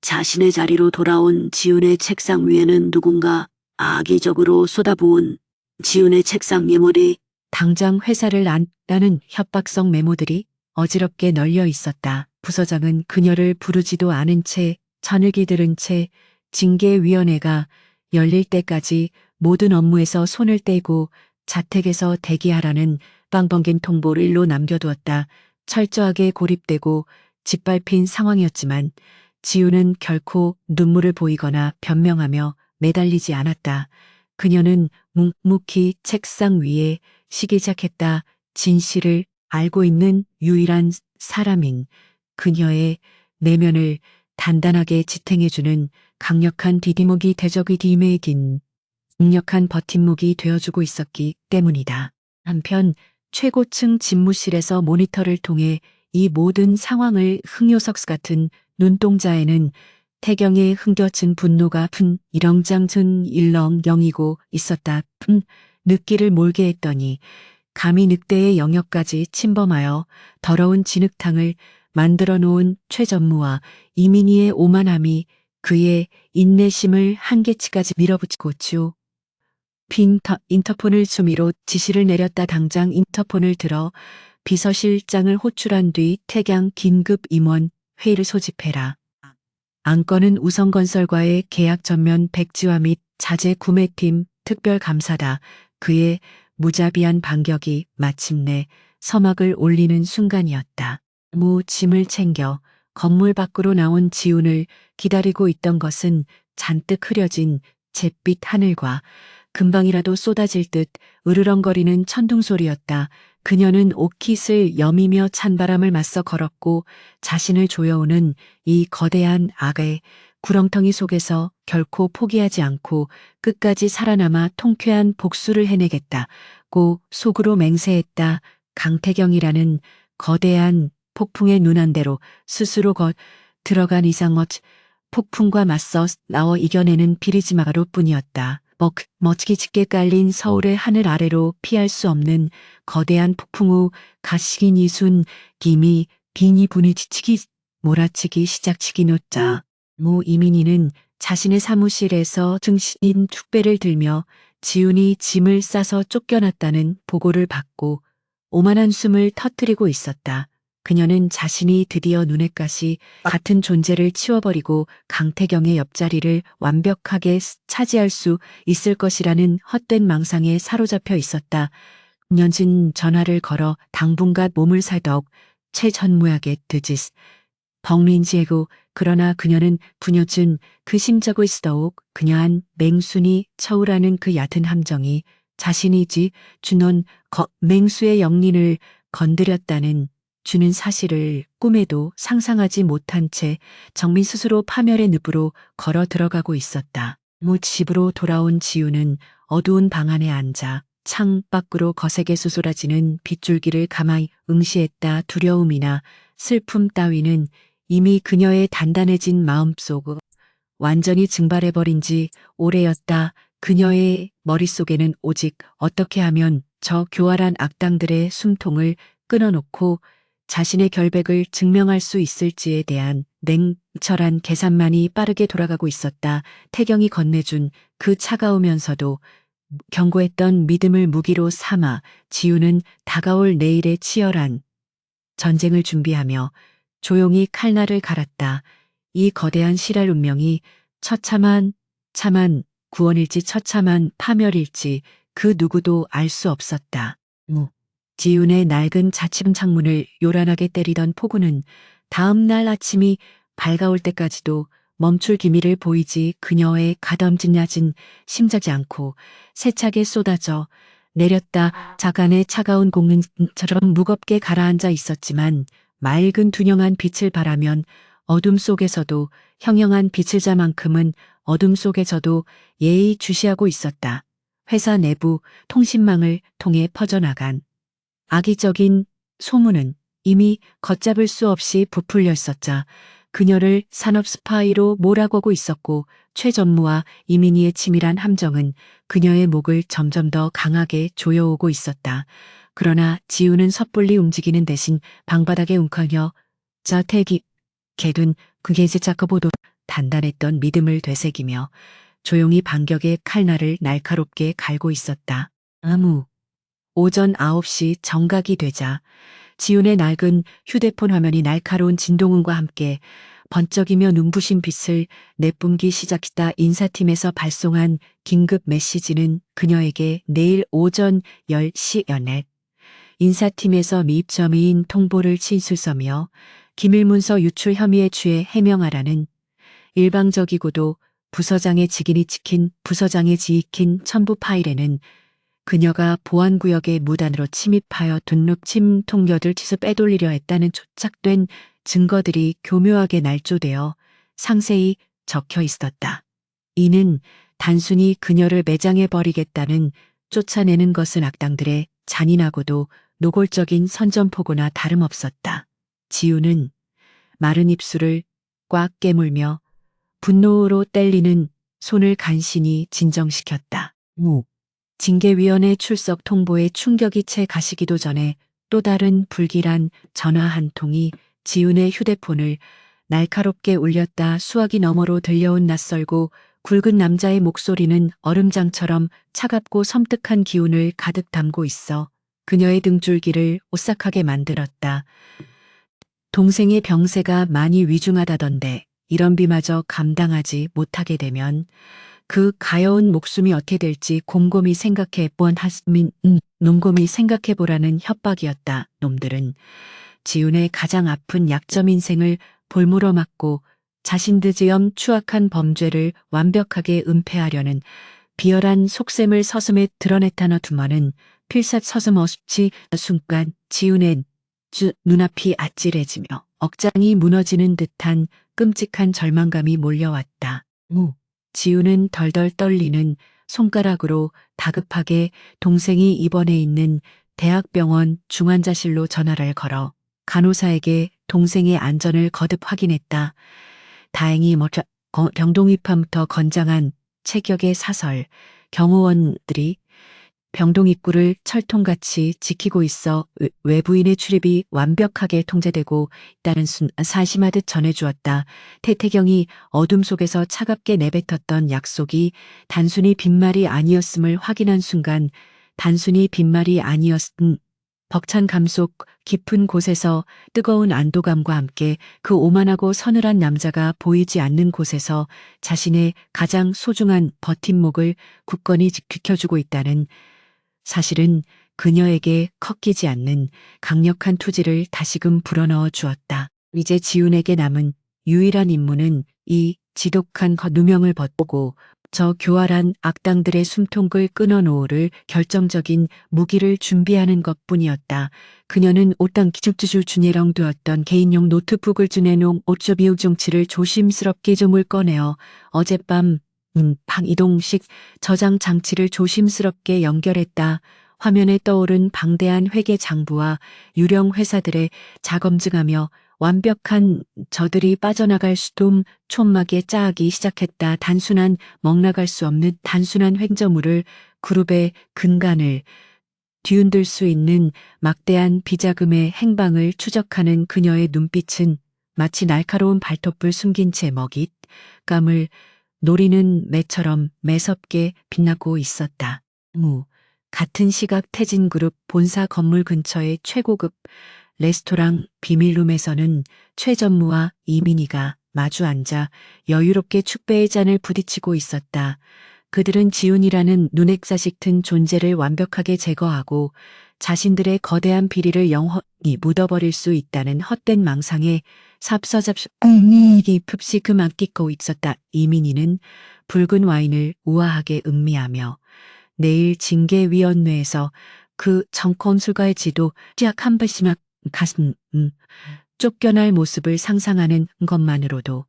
Speaker 1: 자신의 자리로 돌아온 지훈의 책상 위에는 누군가 악의적으로 쏟아부은 지훈의 책상 메모리, 당장 회사를 안다는 협박성 메모들이 어지럽게 널려 있었다. 부서장은 그녀를 부르지도 않은 채 저녁이 들은 채 징계위원회가 열릴 때까지 모든 업무에서 손을 떼고 자택에서 대기하라는 빵번긴 통보를 일로 남겨두었다. 철저하게 고립되고 짓밟힌 상황이었지만 지우는 결코 눈물을 보이거나 변명하며 매달리지 않았다. 그녀는 묵묵히 책상 위에 시작했다. 진실을 알고 있는 유일한 사람인 그녀의 내면을 단단하게 지탱해주는 강력한 디디목이 대적의 뒤매긴 강력한 버팀목이 되어주고 있었기 때문이다. 한편 최고층 집무실에서 모니터를 통해 이 모든 상황을 흥요석 같은 눈동자에는 태경의 흥겨진 분노가 이렁장튼 일렁영이고 있었다. 늑기를 몰게 했더니 감히 늑대의 영역까지 침범하여 더러운 진흙탕을 만들어 놓은 최전무와 이민희의 오만함이 그의 인내심을 한계치까지 밀어붙이고 주 인터폰을 수미로 지시를 내렸다. 당장 인터폰을 들어 비서실장을 호출한 뒤 태경 긴급 임원 회의를 소집해라. 안건은 우성건설과의 계약 전면 백지화 및 자재 구매팀 특별감사다. 그의 무자비한 반격이 마침내 서막을 올리는 순간이었다. 짐을 챙겨 건물 밖으로 나온 지훈을 기다리고 있던 것은 잔뜩 흐려진 잿빛 하늘과 금방이라도 쏟아질 듯 으르렁거리는 천둥소리였다. 그녀는 옷깃을 여미며 찬바람을 맞서 걸었고 자신을 조여오는 이 거대한 악의 구렁텅이 속에서 결코 포기하지 않고 끝까지 살아남아 통쾌한 복수를 해내겠다고 속으로 맹세했다. 강태경이라는 거대한 폭풍의 눈안대로 스스로 들어간 이상엇 폭풍과 맞서 나워 이겨내는 비리지마가로 뿐이었다. 멋지게 짙게 깔린 서울의 하늘 아래로 피할 수 없는 거대한 폭풍 후 가시긴 이순 김이 비니 분이 지치기 몰아치기 시작치기 놓자 이민희는 자신의 사무실에서 증신인 축배를 들며 지훈이 짐을 싸서 쫓겨났다는 보고를 받고 오만한 숨을 터뜨리고 있었다. 그녀는 자신이 드디어 눈엣가시 같은 존재를 치워버리고 강태경의 옆자리를 완벽하게 차지할 수 있을 것이라는 헛된 망상에 사로잡혀 있었다. 년진 전화를 걸어 당분간 몸을 살덕 최전무하게 드짓 벙린지에고 그러나 그녀는 부녀준 그 심자고 있더욱 그녀한 맹순이 처우라는 그 얕은 함정이 자신이지 준원 맹수의 영린을 건드렸다는 주는 사실을 꿈에도 상상하지 못한 채 정민 스스로 파멸의 늪으로 걸어 들어가고 있었다. 집으로 돌아온 지우는 어두운 방 안에 앉아 창 밖으로 거세게 솟아지는 빗줄기를 가만히 응시했다. 두려움이나 슬픔 따위는 이미 그녀의 단단해진 마음속 완전히 증발해버린 지 오래였다. 그녀의 머릿속에는 오직 어떻게 하면 저 교활한 악당들의 숨통을 끊어놓고 자신의 결백을 증명할 수 있을지에 대한 냉철한 계산만이 빠르게 돌아가고 있었다. 태경이 건네준 그 차가우면서도 견고했던 믿음을 무기로 삼아 지우는 다가올 내일의 치열한 전쟁을 준비하며 조용히 칼날을 갈았다. 이 거대한 실할 운명이 처참한 구원일지 처참한 파멸일지 그 누구도 알 수 없었다. 지훈의 낡은 자취방 창문을 요란하게 때리던 폭우는 다음 날 아침이 밝아올 때까지도 멈출 기미를 보이지 그녀의 가덤진 낮은 심자지 않고 세차게 쏟아져 내렸다. 자간의 차가운 공능처럼 무겁게 가라앉아 있었지만 맑은 둔영한 빛을 바라면 어둠 속에서도 형형한 빛을 자만큼은 어둠 속에서도 예의 주시하고 있었다. 회사 내부 통신망을 통해 퍼져나간 악의적인 소문은 이미 걷잡을 수 없이 부풀려 있었자 그녀를 산업 스파이로 몰아가고 있었고 최전무와 이민희의 치밀한 함정은 그녀의 목을 점점 더 강하게 조여오고 있었다. 그러나 지우는 섣불리 움직이는 대신 방바닥에 웅크려 자택이 개둔 그게 이제 자커보도 단단했던 믿음을 되새기며 조용히 반격의 칼날을 날카롭게 갈고 있었다. 오전 9시 정각이 되자 지훈의 낡은 휴대폰 화면이 날카로운 진동음과 함께 번쩍이며 눈부신 빛을 내뿜기 시작했다. 인사팀에서 발송한 긴급 메시지는 그녀에게 내일 오전 10시 연애 인사팀에서 미입점인 통보를 친술서며 기밀문서 유출 혐의에 취해 해명하라는 일방적이고도 부서장의 직인이 찍힌 부서장의 지익힌 첨부 파일에는 그녀가 보안구역에 무단으로 침입하여 등록 침통력을 치수 빼돌리려 했다는 조작된 증거들이 교묘하게 날조되어 상세히 적혀 있었다. 이는 단순히 그녀를 매장해 버리겠다는 쫓아내는 것은 악당들의 잔인하고도 노골적인 선전포고나 다름없었다. 지우는 마른 입술을 꽉 깨물며 분노로 뗄리는 손을 간신히 진정시켰다. 징계위원회 출석 통보에 충격이 채 가시기도 전에 또 다른 불길한 전화 한 통이 지훈의 휴대폰을 날카롭게 울렸다. 수화기 너머로 들려온 낯설고 굵은 남자의 목소리는 얼음장처럼 차갑고 섬뜩한 기운을 가득 담고 있어 그녀의 등줄기를 오싹하게 만들었다. 동생의 병세가 많이 위중하다던데 이런 비마저 감당하지 못하게 되면 그 가여운 목숨이 어떻게 될지 곰곰이 생각해 곰곰이 생각해 보라는 협박이었다. 놈들은 지훈의 가장 아픈 약점 인생을 볼물어 맞고 자신들지엄 추악한 범죄를 완벽하게 은폐하려는 비열한 속셈을 서슴에 드러냈다나 두마는 필사 서슴없이 순간 지훈의 눈앞이 아찔해지며 억장이 무너지는 듯한 끔찍한 절망감이 몰려왔다. 지우는 덜덜 떨리는 손가락으로 다급하게 동생이 입원해 있는 대학병원 중환자실로 전화를 걸어 간호사에게 동생의 안전을 거듭 확인했다. 다행히 병동 입판부터 건장한 체격의 사설 경호원들이 병동 입구를 철통같이 지키고 있어 외부인의 출입이 완벽하게 통제되고 있다는 사심하듯 전해주었다. 태태경이 어둠 속에서 차갑게 내뱉었던 약속이 단순히 빈말이 아니었음을 확인한 순간 단순히 빈말이 아니었음 벅찬 감속 깊은 곳에서 뜨거운 안도감과 함께 그 오만하고 서늘한 남자가 보이지 않는 곳에서 자신의 가장 소중한 버팀목을 굳건히 지켜주고 있다는 사실은 그녀에게 꺾이지 않는 강력한 투지를 다시금 불어넣어 주었다. 이제 지훈에게 남은 유일한 임무는 이 지독한 누명을 벗고 저 교활한 악당들의 숨통을 끊어놓을 결정적인 무기를 준비하는 것뿐이었다. 그녀는 옷당 기죽주주 준예령 되었던 개인용 노트북을 주내놓은 옷조비우 종치를 조심스럽게 좀을 꺼내어 어젯밤 방이동식 저장 장치를 조심스럽게 연결했다. 화면에 떠오른 방대한 회계 장부와 유령 회사들의 자검증하며 완벽한 저들이 빠져나갈 수도 촌막에 짜기 시작했다. 단순한 먹나갈 수 없는 단순한 횡점물을 그룹의 근간을 뒤흔들 수 있는 막대한 비자금의 행방을 추적하는 그녀의 눈빛은 마치 날카로운 발톱을 숨긴 채 먹잇감을 노리는 매처럼 매섭게 빛나고 있었다. 같은 시각 태진그룹 본사 건물 근처의 최고급 레스토랑 비밀룸에서는 최전무와 이민희가 마주 앉아 여유롭게 축배의 잔을 부딪히고 있었다. 그들은 지훈이라는 눈액사식튼 존재를 완벽하게 제거하고 자신들의 거대한 비리를 영원히 묻어버릴 수 있다는 헛된 망상에 삽서잡이 흡시 그만 끼고 있었다. 이민희는 붉은 와인을 우아하게 음미하며 내일 징계위원회에서 그 정kon술과의 지도 쫙 한 발씩 가슴 쫓겨날 모습을 상상하는 것만으로도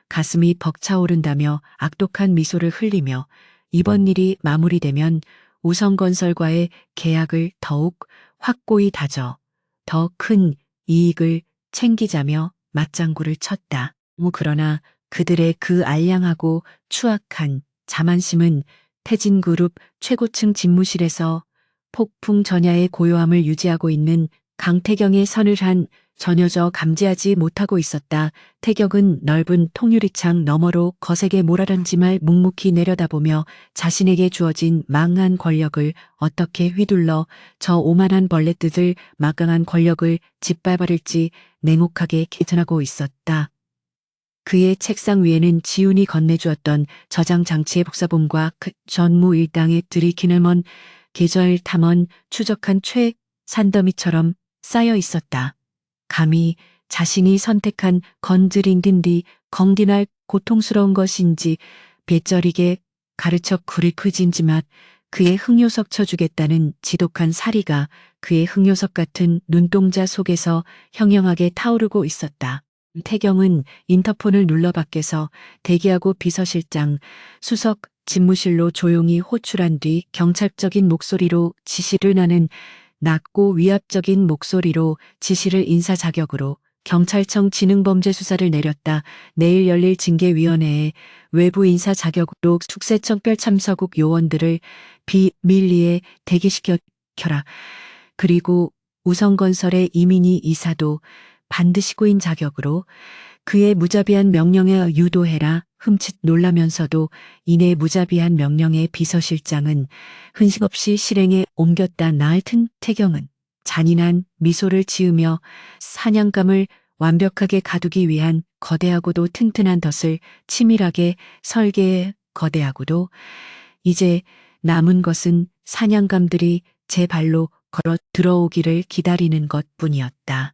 Speaker 1: 가슴이 벅차오른다며 악독한 미소를 흘리며 이번 일이 마무리되면 우성건설과의 계약을 더욱 확고히 다져 더 큰 이익을 챙기자며 맞장구를 쳤다. 그러나 그들의 그 알량하고 추악한 자만심은 태진그룹 최고층 집무실에서 폭풍 전야의 고요함을 유지하고 있는 강태경의 서늘한 전혀져 감지하지 못하고 있었다. 태경은 넓은 통유리창 너머로 거세게 몰아던지말 묵묵히 내려다보며 자신에게 주어진 망한 권력을 어떻게 휘둘러 저 오만한 벌레들을 막강한 권력을 짓밟아릴지 냉혹하게 계산하고 있었다. 그의 책상 위에는 지훈이 건네주었던 저장 장치의 복사본과 그 전무 일당의 들이키는 먼 계절 탐험 추적한 산더미처럼 쌓여 있었다. 감히 자신이 선택한 건드린딘디 건디날 고통스러운 것인지 別저리게 가르쳐 구리크진지맛 그의 흑요석 쳐주겠다는 지독한 사리가 그의 흑요석 같은 눈동자 속에서 형형하게 타오르고 있었다. 태경은 인터폰을 눌러 밖에서 대기하고 비서실장, 수석, 집무실로 조용히 호출한 뒤 경찰적인 목소리로 지시를 나는 낮고 위압적인 목소리로 지시를 인사 자격으로 경찰청 지능범죄수사를 내렸다. 내일 열릴 징계위원회에 외부 인사 자격으로 축세청별 참서국 요원들을 비밀리에 대기시켜라. 그리고 우성건설의 이민희 이사도 반드시 구인 자격으로 그의 무자비한 명령에 유도해라. 흠칫 놀라면서도 이내 무자비한 명령의 비서실장은 흔식 없이 실행에 옮겼다. 나흘튼 태경은 잔인한 미소를 지으며 사냥감을 완벽하게 가두기 위한 거대하고도 튼튼한 덫을 치밀하게 설계해 거대하고도 이제 남은 것은 사냥감들이 제 발로 걸어 들어오기를 기다리는 것뿐이었다.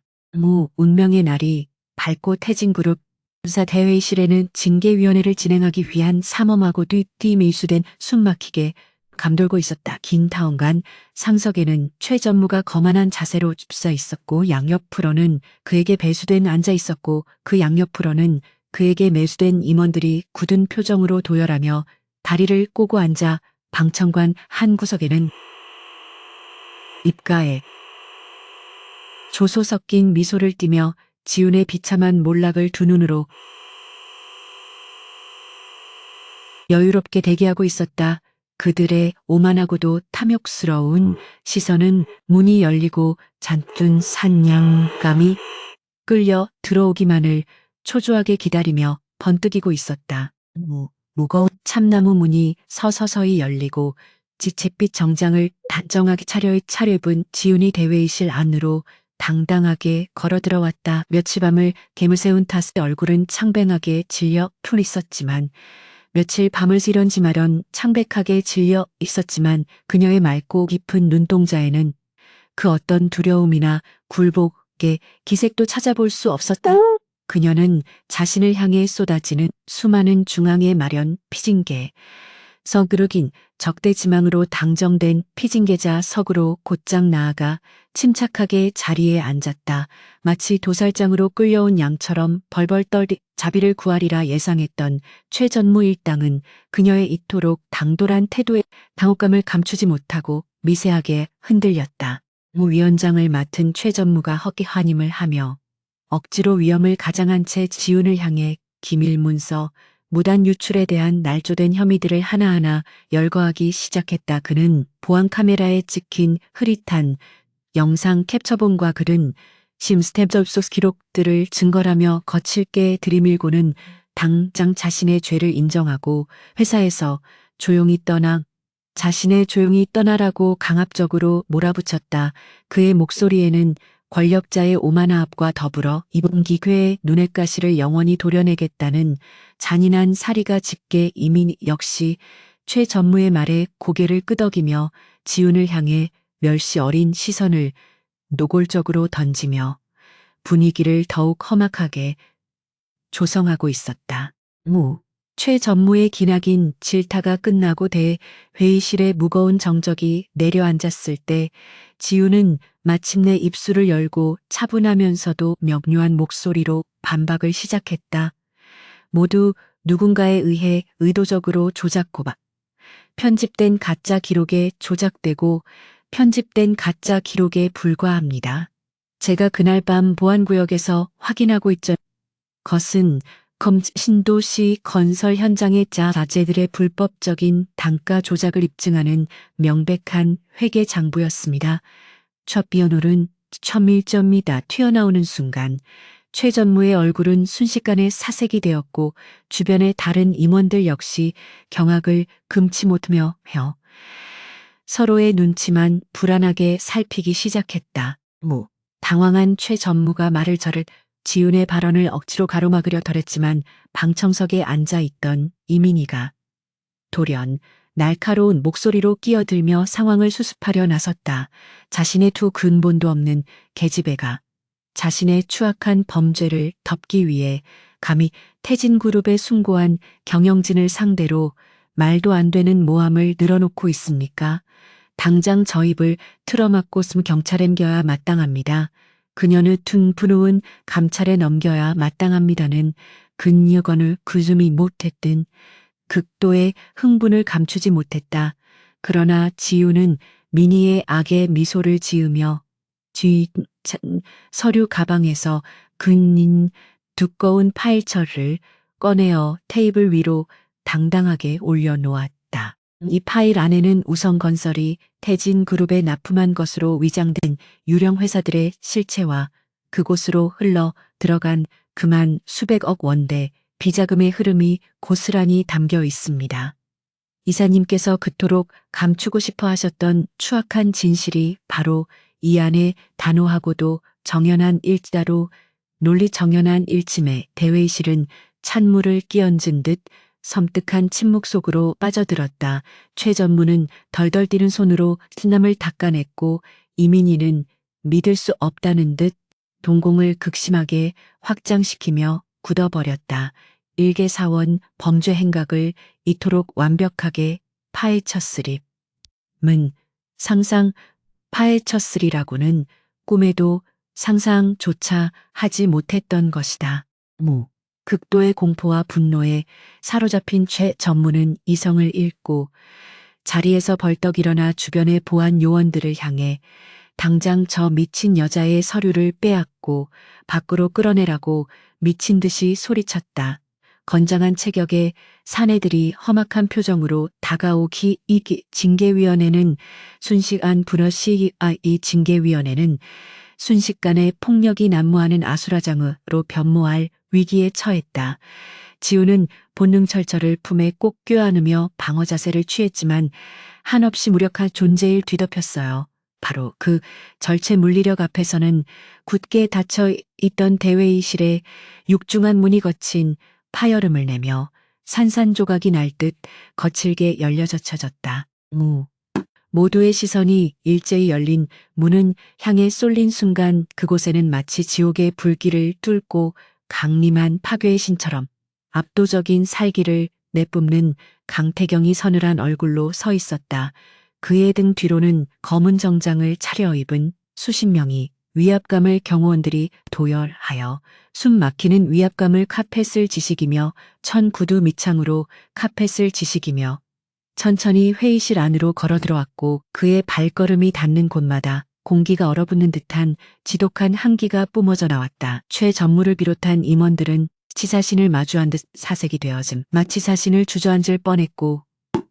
Speaker 1: 운명의 날이 밝고 태진그룹 수사 대회의실에는 징계위원회를 진행하기 위한 삼엄하고 뛰밀수된 숨막히게 감돌고 있었다. 긴 타원간 상석에는 최 전무가 거만한 자세로 줍서 있었고 양옆으로는 그에게 배수된 앉아 있었고 그 양옆으로는 그에게 매수된 임원들이 굳은 표정으로 도열하며 다리를 꼬고 앉아 방청관 한 구석에는 입가에 조소 섞인 미소를 띠며 지훈의 비참한 몰락을 두 눈으로 여유롭게 대기하고 있었다. 그들의 오만하고도 탐욕스러운 시선은 문이 열리고 잔뜩 사냥감이 끌려 들어오기만을 초조하게 기다리며 번뜩이고 있었다. 무거운 참나무 문이 서서히 열리고 지채빛 정장을 단정하게 차려입은 지훈이 대회의실 안으로 당당하게 걸어 들어왔다. 며칠 밤을 개무새운 탓에 얼굴은 창백하게 질려 풀 있었지만 며칠 밤을 시련지마련 창백하게 질려 있었지만 그녀의 맑고 깊은 눈동자에는 그 어떤 두려움이나 굴복의 기색도 찾아볼 수 없었다. 그녀는 자신을 향해 쏟아지는 수많은 중앙에 마련 피징계 서그르긴 적대지망으로 당정된 피징계자 석으로 곧장 나아가 침착하게 자리에 앉았다. 마치 도살장으로 끌려온 양처럼 벌벌 떨리 자비를 구하리라 예상했던 최 전무 일당은 그녀의 이토록 당돌한 태도에 당혹감을 감추지 못하고 미세하게 흔들렸다. 위원장을 맡은 최 전무가 헛기환임을 하며 억지로 위험을 가장한 채 지훈을 향해 기밀문서, 무단 유출에 대한 날조된 혐의들을 하나하나 열거하기 시작했다. 그는 보안 카메라에 찍힌 흐릿한 영상 캡처본과 글은 심스텝 접속 기록들을 증거라며 거칠게 들이밀고는 당장 자신의 죄를 인정하고 회사에서 조용히 떠나 자신의 조용히 떠나라고 강압적으로 몰아붙였다. 그의 목소리에는 권력자의 오만함과 더불어 이번 기회에 눈의 가시를 영원히 도려내겠다는 잔인한 사리가 짙게 이민 역시 최 전무의 말에 고개를 끄덕이며 지훈을 향해 멸시 어린 시선을 노골적으로 던지며 분위기를 더욱 험악하게 조성하고 있었다. 최 전무의 기나긴 질타가 끝나고 대회의실의 무거운 정적이 내려앉았을 때 지훈은 마침내 입술을 열고 차분하면서도 명료한 목소리로 반박을 시작했다. 모두 누군가에 의해 의도적으로 조작고박, 편집된 가짜 기록에 조작되고 편집된 가짜 기록에 불과합니다. 제가 그날 밤 보안구역에서 확인하고 있던 것은 신도시 건설 현장의 자재들의 불법적인 단가 조작을 입증하는 명백한 회계 장부였습니다. 첫 비언홀은 첨일점이다 튀어나오는 순간 최 전무의 얼굴은 순식간에 사색이 되었고 주변의 다른 임원들 역시 경악을 금치 못하며 서로의 눈치만 불안하게 살피기 시작했다. 당황한 최 전무가 말을 저를 지훈의 발언을 억지로 가로막으려 덜했지만 방청석에 앉아있던 이민희가 돌연 날카로운 목소리로 끼어들며 상황을 수습하려 나섰다. 자신의 두 근본도 없는 계집애가 자신의 추악한 범죄를 덮기 위해 감히 태진그룹의 숭고한 경영진을 상대로 말도 안 되는 모함을 늘어놓고 있습니까? 당장 저 입을 틀어막고 숨 경찰에 넘겨야 마땅합니다. 그녀는 둔 분우은 감찰에 넘겨야 마땅합니다는 근여건을 그줌이 못했든 극도의 흥분을 감추지 못했다. 그러나 지우는 미니의 악의 미소를 지으며 서류 가방에서 근인 두꺼운 파일철을 꺼내어 테이블 위로 당당하게 올려놓았다. 이 파일 안에는 우성건설이 태진그룹에 납품한 것으로 위장된 유령 회사들의 실체와 그곳으로 흘러 들어간 그만 수백억 원대 비자금의 흐름이 고스란히 담겨 있습니다. 이사님께서 그토록 감추고 싶어 하셨던 추악한 진실이 바로 이 안에 단호하고도 정연한 일자로 논리 정연한 일침에 대회의실은 찬물을 끼얹은 듯 섬뜩한 침묵 속으로 빠져들었다. 최 전무는 덜덜 뛰는 손으로 신남을 닦아냈고 이민희는 믿을 수 없다는 듯 동공을 극심하게 확장시키며 굳어버렸다. 일개사원 범죄 행각을 이토록 완벽하게 파헤쳤으리은 상상 파헤쳤으리라고는 꿈에도 상상조차 하지 못했던 것이다. 극도의 공포와 분노에 사로잡힌 최 전무는 이성을 잃고 자리에서 벌떡 일어나 주변의 보안 요원들을 향해 당장 저 미친 여자의 서류를 빼앗고 밖으로 끌어내라고 미친 듯이 소리쳤다. 건장한 체격의 사내들이 험악한 표정으로 다가오기 이 징계위원회는 순식간 이 징계위원회는 순식간에 폭력이 난무하는 아수라장으로 변모할 위기에 처했다. 지우는 본능철철을 품에 꼭 껴안으며 방어 자세를 취했지만 한없이 무력한 존재를 뒤덮였어요. 바로 그 절체 물리력 앞에서는 굳게 닫혀 있던 대회의실에 육중한 문이 거친 파열음을 내며 산산조각이 날 듯 거칠게 열려 젖혀졌다. 모두의 시선이 일제히 열린 문은 향해 쏠린 순간 그곳에는 마치 지옥의 불길을 뚫고 강림한 파괴의 신처럼 압도적인 살기를 내뿜는 강태경이 서늘한 얼굴로 서 있었다. 그의 등 뒤로는 검은 정장을 차려입은 수십 명이 위압감을 경호원들이 도열하여 숨 막히는 위압감을 카펫을 지식이며 천구두 밑창으로 카펫을 지식이며 천천히 회의실 안으로 걸어 들어왔고 그의 발걸음이 닿는 곳마다 공기가 얼어붙는 듯한 지독한 한기가 뿜어져 나왔다. 최 전무를 비롯한 임원들은 치사신을 마주한 듯 사색이 되어짐. 마치 자신을 주저앉을 뻔했고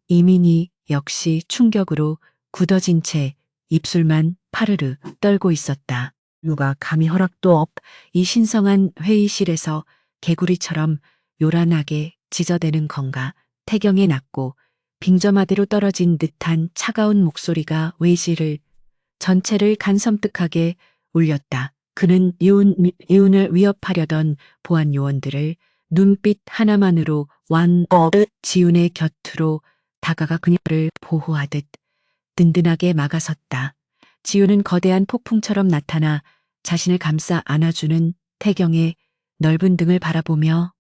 Speaker 1: 이민희 역시 충격으로 굳어진 채 입술만 파르르 떨고 있었다. 누가 감히 허락도 없 이 신성한 회의실에서 개구리처럼 요란하게 지저대는 건가. 태경의 낮고 빙저마대로 떨어진 듯한 차가운 목소리가 회의실을 전체를 간섬뜩하게 울렸다. 그는 이윤을 위협하려던 보안 요원들을 눈빛 하나만으로 지훈의 곁으로 다가가 그녀를 보호하듯 든든하게 막아섰다. 지훈은 거대한 폭풍처럼 나타나 자신을 감싸 안아주는 태경의 넓은 등을 바라보며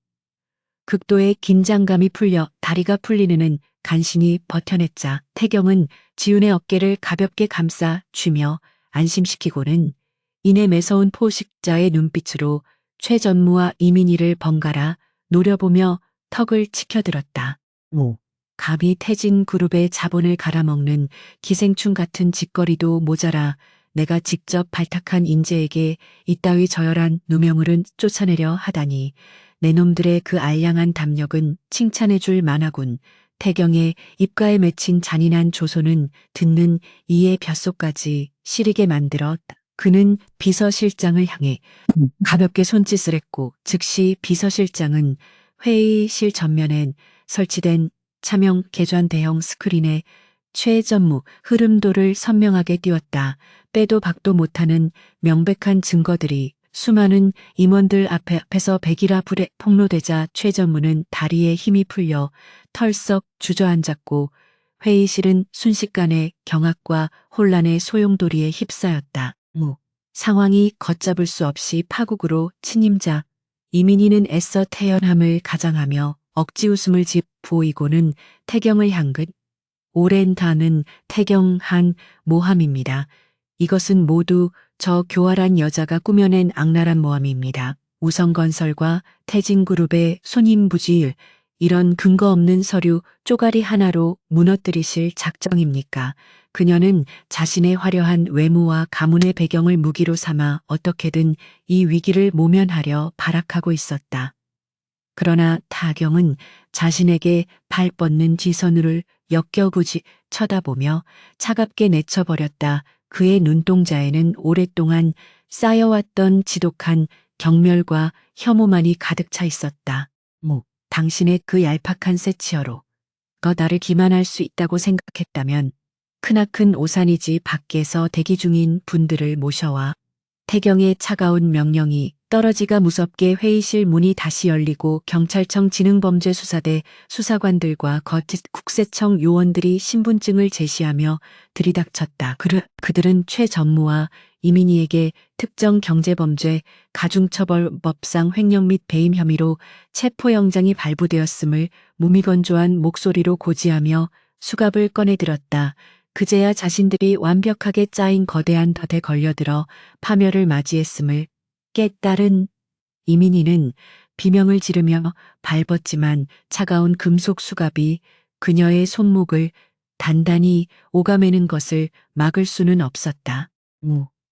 Speaker 1: 극도의 긴장감이 풀려 다리가 풀리는 간신히 버텨냈자 태경은 지훈의 어깨를 가볍게 감싸 쥐며 안심시키고는 이내 매서운 포식자의 눈빛으로 최 전무와 이민희를 번갈아 노려보며 턱을 치켜들었다. 감히 태진 그룹의 자본을 갈아먹는 기생충 같은 짓거리도 모자라 내가 직접 발탁한 인재에게 이따위 저열한 누명을은 쫓아내려 하다니 내 놈들의 그 알량한 담력은 칭찬해 줄 만하군. 태경의 입가에 맺힌 잔인한 조소는 듣는 이의 뼛속까지 시리게 만들었다. 그는 비서실장을 향해 가볍게 손짓을 했고 즉시 비서실장은 회의실 전면엔 설치된 차명 개좌 대형 스크린에 최 전무 흐름도를 선명하게 띄웠다. 빼도 박도 못하는 명백한 증거들이 수많은 임원들 앞에서 백일화 불에 폭로되자 최 전무는 다리에 힘이 풀려 털썩 주저앉았고 회의실은 순식간에 경악과 혼란의 소용돌이에 휩싸였다. 상황이 걷잡을 수 없이 파국으로 침임자 이민희는 애써 태연함을 가장하며 억지 웃음을 집 보이고는 태경을 향긋 오랜 단은 태경한 모함입니다. 이것은 모두 저 교활한 여자가 꾸며낸 악랄한 모함입니다. 우성건설과 태진그룹의 손임부지일 이런 근거 없는 서류 쪼가리 하나로 무너뜨리실 작정입니까? 그녀는 자신의 화려한 외모와 가문의 배경을 무기로 삼아 어떻게든 이 위기를 모면하려 발악하고 있었다. 그러나 타경은 자신에게 발 뻗는 지선을 역겨우지 쳐다보며 차갑게 내쳐버렸다. 그의 눈동자에는 오랫동안 쌓여왔던 지독한 경멸과 혐오만이 가득 차 있었다. 당신의 그 얄팍한 세치어로 나를 기만할 수 있다고 생각했다면 크나큰 오산이지 밖에서 대기 중인 분들을 모셔와 태경의 차가운 명령이 떨어지가 무섭게 회의실 문이 다시 열리고 경찰청 지능범죄수사대 수사관들과 국세청 요원들이 신분증을 제시하며 들이닥쳤다. 그들은 최 전무와 이민희에게 특정 경제범죄 가중처벌법상 횡령 및 배임 혐의로 체포영장이 발부되었음을 무미건조한 목소리로 고지하며 수갑을 꺼내들었다. 그제야 자신들이 완벽하게 짜인 거대한 덫에 걸려들어 파멸을 맞이했음을 깨달은 이민희는 비명을 지르며 밟았지만 차가운 금속 수갑이 그녀의 손목을 단단히 오가매는 것을 막을 수는 없었다.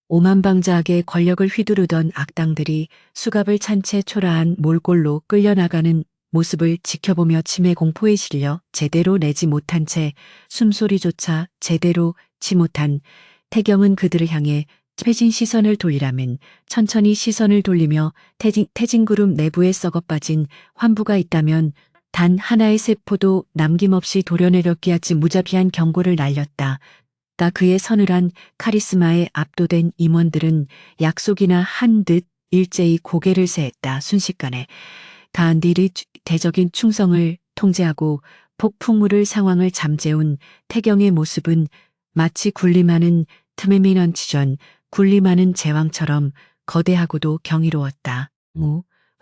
Speaker 1: 오만방자하게 권력을 휘두르던 악당들이 수갑을 찬 채 초라한 몰골로 끌려나가는 모습을 지켜보며 치매 공포에 실려 제대로 내지 못한 채 숨소리조차 제대로 치 못한 태경은 그들을 향해 퇴진 시선을 돌리라면 천천히 시선을 돌리며 태진그룹 내부에 썩어빠진 환부가 있다면 단 하나의 세포도 남김없이 도려내렸기 하지 무자비한 경고를 날렸다. 그의 서늘한 카리스마에 압도된 임원들은 약속이나 한 듯 일제히 고개를 세했다. 순식간에 가안디의 대적인 충성을 통제하고 폭풍우를 상황을 잠재운 태경의 모습은 마치 군림하는 트메미넌치전 군림하는 제왕처럼 거대하고도 경이로웠다.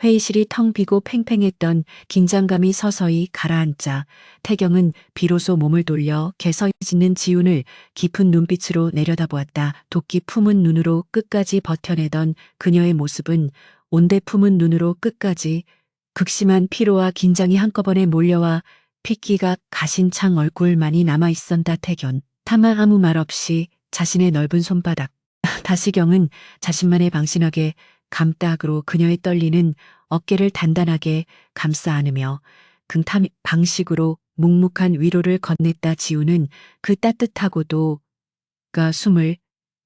Speaker 1: 회의실이 텅 비고 팽팽했던 긴장감이 서서히 가라앉자 태경은 비로소 몸을 돌려 개서짓는 지훈을 깊은 눈빛으로 내려다보았다. 도끼 품은 눈으로 끝까지 버텨내던 그녀의 모습은 온대 품은 눈으로 끝까지 극심한 피로와 긴장이 한꺼번에 몰려와 핏기가 가신 창 얼굴만이 남아있었다. 태견 타마 아무 말 없이 자신의 넓은 손바닥 다시경은 자신만의 방신하게 감딱으로 그녀의 떨리는 어깨를 단단하게 감싸 안으며 긍탐 방식으로 묵묵한 위로를 건넸다. 지우는 그 따뜻하고도 숨을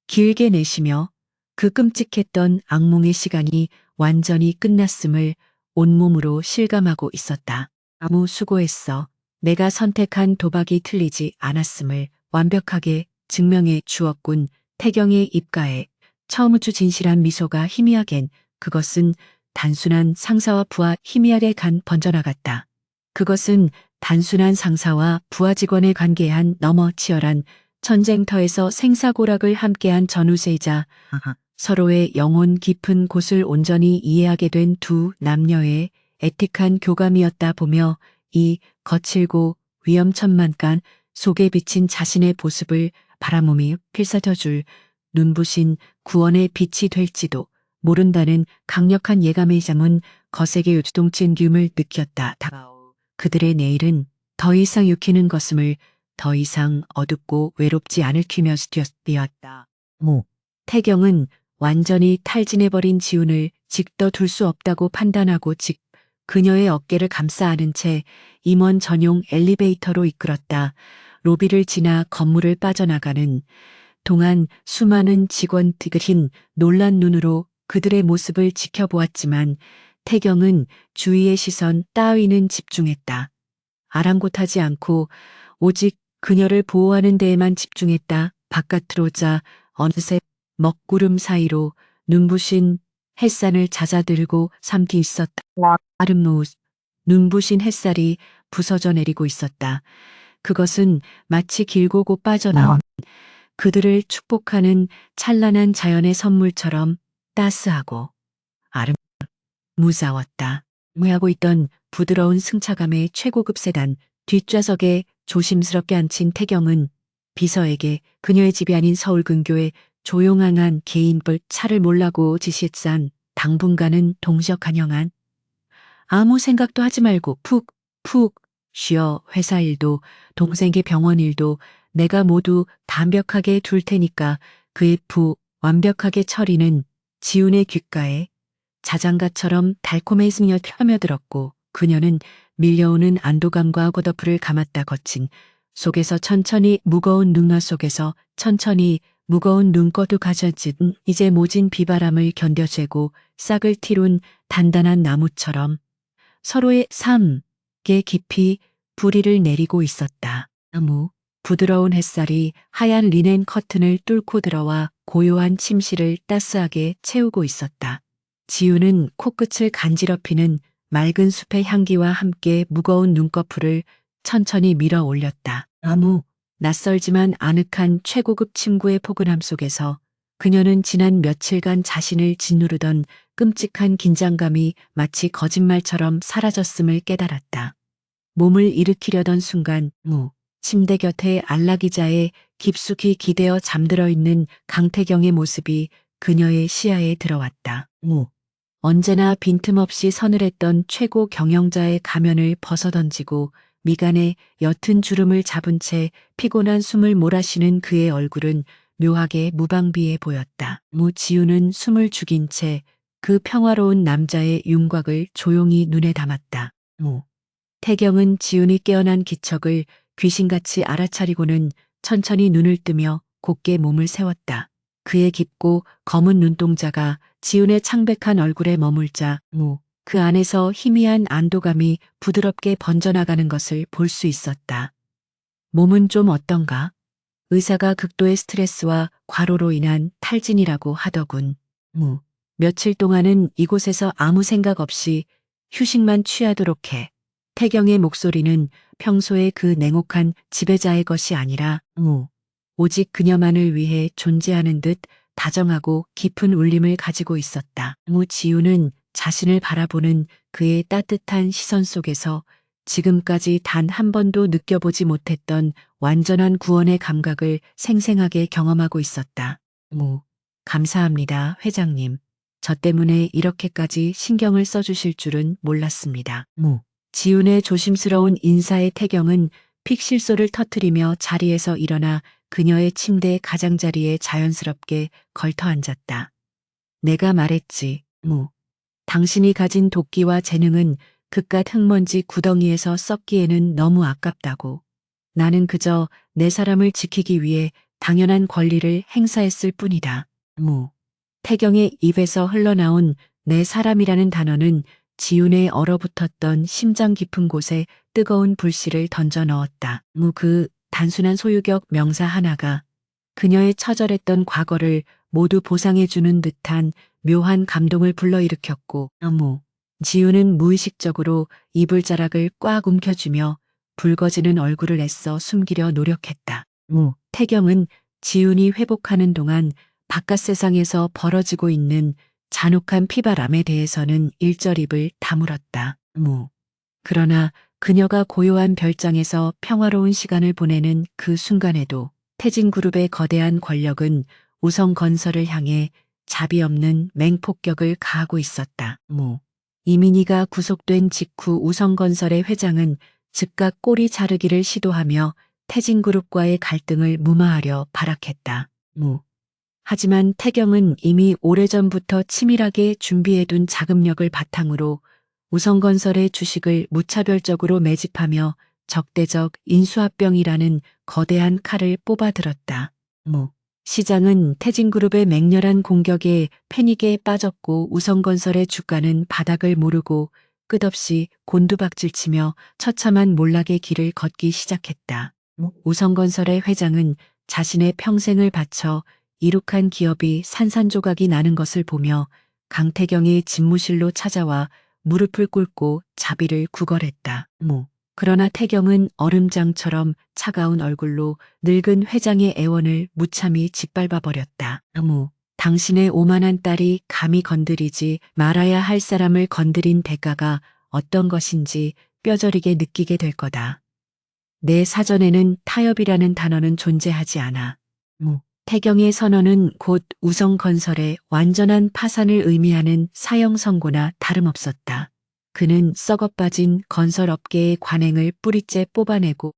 Speaker 1: 길게 내쉬며 그 끔찍했던 악몽의 시간이 완전히 끝났음을 온몸으로 실감하고 있었다. 아무 수고했어. 내가 선택한 도박이 틀리지 않았음을 완벽하게 증명해 주었군. 태경의 입가에 처음으로 진실한 미소가 희미하겐 그것은 단순한 상사와 부하 희미하게 번져나갔다. 그것은 단순한 상사와 부하 직원의 관계에 넘어 치열한 전쟁터에서 생사고락을 함께한 전우세이자 서로의 영혼 깊은 곳을 온전히 이해하게 된 두 남녀의 애틱한 교감이었다. 보며 이 거칠고 위험천만간 속에 비친 자신의 모습을 바라보며 필사져줄 눈부신 구원의 빛이 될지도 모른다는 강력한 예감의 잠은 거세게 요동친 기움을 느꼈다. 그들의 내일은 더 이상 유키는 것음을 더 이상 어둡고 외롭지 않을 키면서 뛰었다. 태경은 완전히 탈진해버린 지훈을 직더 둘 수 없다고 판단하고 그녀의 어깨를 감싸 안은 채 임원 전용 엘리베이터로 이끌었다. 로비를 지나 건물을 빠져나가는 동안 수많은 직원들은 놀란 눈으로 그들의 모습을 지켜보았지만 태경은 주위의 시선 따위는 집중했다. 아랑곳하지 않고 오직 그녀를 보호하는 데에만 집중했다. 바깥으로 자 어느새 먹구름 사이로 눈부신 햇살을 잦아들고 삼키 있었다. 아름노우 눈부신 햇살이 부서져 내리고 있었다. 그것은 마치 길고 곧 빠져나온 그들을 축복하는 찬란한 자연의 선물처럼 따스하고 무사웠다. 무하고 있던 부드러운 승차감의 최고급 세단 뒷좌석에 조심스럽게 앉힌 태경은 비서에게 그녀의 집이 아닌 서울 근교의 조용한 개인벌 차를 몰라고 지시했산 당분간은 동시역한영한 아무 생각도 하지 말고 푹 쉬어. 회사 일도 동생의 병원 일도 내가 모두 담백하게 둘 테니까 그의 완벽하게 처리는 지훈의 귓가에 자장가처럼 달콤해지며 펴며들었고 그녀는 밀려오는 안도감과 겉어풀을 감았다 거친 속에서 천천히 무거운 눈화 속에서 천천히 무거운 눈꺼도 가져진 이제 모진 비바람을 견뎌재고 싹을 틔운 단단한 나무처럼 서로의 삶에 깊이 뿌리를 내리고 있었다. 너무 부드러운 햇살이 하얀 리넨 커튼을 뚫고 들어와 고요한 침실을 따스하게 채우고 있었다. 지우는 코끝을 간지럽히는 맑은 숲의 향기와 함께 무거운 눈꺼풀을 천천히 밀어 올렸다. 너무 낯설지만 아늑한 최고급 침구의 포근함 속에서 그녀는 지난 며칠간 자신을 짓누르던 끔찍한 긴장감이 마치 거짓말처럼 사라졌음을 깨달았다. 몸을 일으키려던 순간 침대 곁에 안락의자에 깊숙이 기대어 잠들어 있는 강태경의 모습이 그녀의 시야에 들어왔다. 언제나 빈틈없이 서늘했던 최고 경영자의 가면을 벗어던지고 미간에 옅은 주름을 잡은 채 피곤한 숨을 몰아쉬는 그의 얼굴은 묘하게 무방비해 보였다. 지우는 숨을 죽인 채 그 평화로운 남자의 윤곽을 조용히 눈에 담았다. 태경은 지훈이 깨어난 기척을 귀신같이 알아차리고는 천천히 눈을 뜨며 곧게 몸을 세웠다. 그의 깊고 검은 눈동자가 지훈의 창백한 얼굴에 머물자 그 안에서 희미한 안도감이 부드럽게 번져나가는 것을 볼 수 있었다. 몸은 좀 어떤가? 의사가 극도의 스트레스와 과로로 인한 탈진이라고 하더군. 며칠 동안은 이곳에서 아무 생각 없이 휴식만 취하도록 해. 태경의 목소리는 평소의 그 냉혹한 지배자의 것이 아니라 오직 그녀만을 위해 존재하는 듯 다정하고 깊은 울림을 가지고 있었다. 지우는 자신을 바라보는 그의 따뜻한 시선 속에서 지금까지 단 한 번도 느껴보지 못했던 완전한 구원의 감각을 생생하게 경험하고 있었다. 감사합니다, 회장님. 저 때문에 이렇게까지 신경을 써주실 줄은 몰랐습니다. 지훈의 조심스러운 인사에 태경은 픽실소를 터뜨리며 자리에서 일어나 그녀의 침대 가장자리에 자연스럽게 걸터 앉았다. 내가 말했지. 당신이 가진 도끼와 재능은 그깟 흙먼지 구덩이에서 썩기에는 너무 아깝다고. 나는 그저 내 사람을 지키기 위해 당연한 권리를 행사했을 뿐이다. 태경의 입에서 흘러나온 내 사람이라는 단어는 지훈의 얼어붙었던 심장 깊은 곳에 뜨거운 불씨를 던져 넣었다. 그 단순한 소유격 명사 하나가 그녀의 처절했던 과거를 모두 보상해주는 듯한 묘한 감동을 불러일으켰고 지훈은 무의식적으로 이불자락을 꽉 움켜쥐며 붉어지는 얼굴을 애써 숨기려 노력했다. 태경은 지훈이 회복하는 동안 바깥 세상에서 벌어지고 있는 잔혹한 피바람에 대해서는 일절 입을 다물었다. 그러나 그녀가 고요한 별장에서 평화로운 시간을 보내는 그 순간에도 태진그룹의 거대한 권력은 우성건설을 향해 자비 없는 맹폭격을 가하고 있었다. 이민희가 구속된 직후 우성건설의 회장은 즉각 꼬리 자르기를 시도하며 태진그룹과의 갈등을 무마하려 발악했다. 하지만 태경은 이미 오래전부터 치밀하게 준비해둔 자금력을 바탕으로 우성건설의 주식을 무차별적으로 매집하며 적대적 인수합병이라는 거대한 칼을 뽑아들었다. 시장은 태진그룹의 맹렬한 공격에 패닉에 빠졌고 우성건설의 주가는 바닥을 모르고 끝없이 곤두박질치며 처참한 몰락의 길을 걷기 시작했다. 우성건설의 회장은 자신의 평생을 바쳐 이룩한 기업이 산산조각이 나는 것을 보며 강태경의 집무실로 찾아와 무릎을 꿇고 자비를 구걸했다. 그러나 태경은 얼음장처럼 차가운 얼굴로 늙은 회장의 애원을 무참히 짓밟아버렸다. 당신의 오만한 딸이 감히 건드리지 말아야 할 사람을 건드린 대가가 어떤 것인지 뼈저리게 느끼게 될 거다. 내 사전에는 타협이라는 단어는 존재하지 않아. 태경의 선언은 곧 우성건설의 완전한 파산을 의미하는 사형 선고나 다름없었다. 그는 썩어빠진 건설업계의 관행을 뿌리째 뽑아내고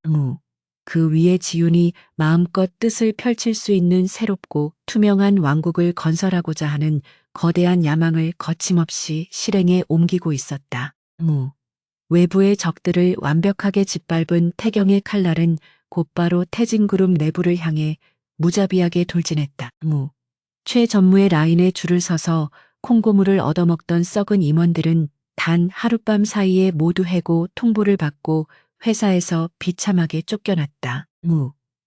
Speaker 1: 그 위에 지훈이 마음껏 뜻을 펼칠 수 있는 새롭고 투명한 왕국을 건설하고자 하는 거대한 야망을 거침없이 실행에 옮기고 있었다. 외부의 적들을 완벽하게 짓밟은 태경의 칼날은 곧바로 태진그룹 내부를 향해 무자비하게 돌진했다. 최전무의 라인에 줄을 서서 콩고물을 얻어먹던 썩은 임원들은 단 하룻밤 사이에 모두 해고 통보를 받고 회사에서 비참하게 쫓겨났다.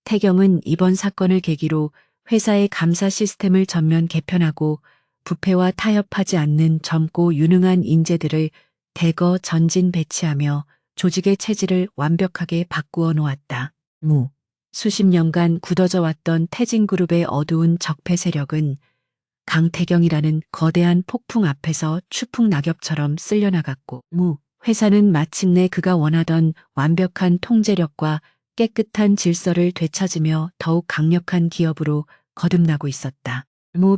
Speaker 1: 태경은 이번 사건을 계기로 회사의 감사 시스템을 전면 개편하고 부패와 타협하지 않는 젊고 유능한 인재들을 대거 전진 배치하며 조직의 체질을 완벽하게 바꾸어 놓았다. 수십 년간 굳어져 왔던 태진그룹의 어두운 적폐 세력은 강태경이라는 거대한 폭풍 앞에서 추풍 낙엽처럼 쓸려나갔고 회사는 마침내 그가 원하던 완벽한 통제력과 깨끗한 질서를 되찾으며 더욱 강력한 기업으로 거듭나고 있었다.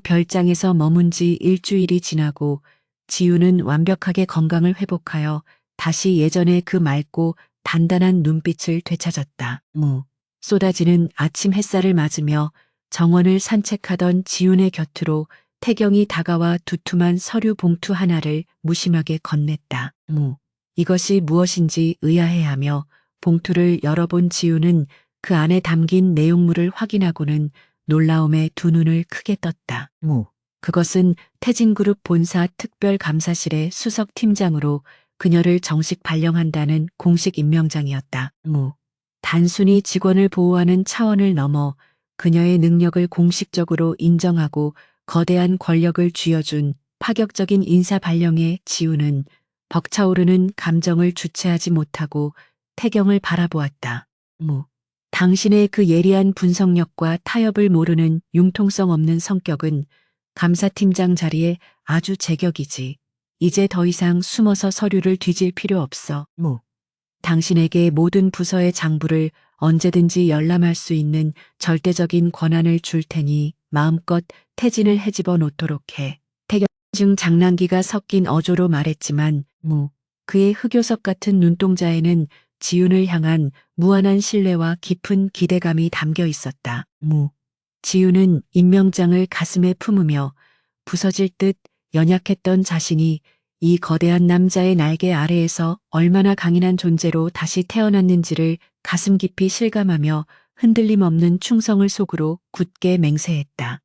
Speaker 1: 별장에서 머문 지 일주일이 지나고 지우는 완벽하게 건강을 회복하여 다시 예전의 그 맑고 단단한 눈빛을 되찾았다. 쏟아지는 아침 햇살을 맞으며 정원을 산책하던 지훈의 곁으로 태경이 다가와 두툼한 서류 봉투 하나를 무심하게 건넸다. 이것이 무엇인지 의아해하며 봉투를 열어본 지훈은 그 안에 담긴 내용물을 확인하고는 놀라움에 두 눈을 크게 떴다. 그것은 태진그룹 본사 특별감사실의 수석 팀장으로 그녀를 정식 발령한다는 공식 임명장이었다. 단순히 직원을 보호하는 차원을 넘어 그녀의 능력을 공식적으로 인정하고 거대한 권력을 쥐어준 파격적인 인사 발령에 지우는 벅차오르는 감정을 주체하지 못하고 태경을 바라보았다. 당신의 그 예리한 분석력과 타협을 모르는 융통성 없는 성격은 감사팀장 자리에 아주 제격이지. 이제 더 이상 숨어서 서류를 뒤질 필요 없어. 당신에게 모든 부서의 장부를 언제든지 열람할 수 있는 절대적인 권한을 줄 테니 마음껏 태진을 헤집어 놓도록 해. 태경 중 장난기가 섞인 어조로 말했지만 그의 흑요석 같은 눈동자에는 지훈을 향한 무한한 신뢰와 깊은 기대감이 담겨 있었다. 지훈은 임명장을 가슴에 품으며 부서질 듯 연약했던 자신이 이 거대한 남자의 날개 아래에서 얼마나 강인한 존재로 다시 태어났는지를 가슴 깊이 실감하며 흔들림 없는 충성을 속으로 굳게 맹세했다.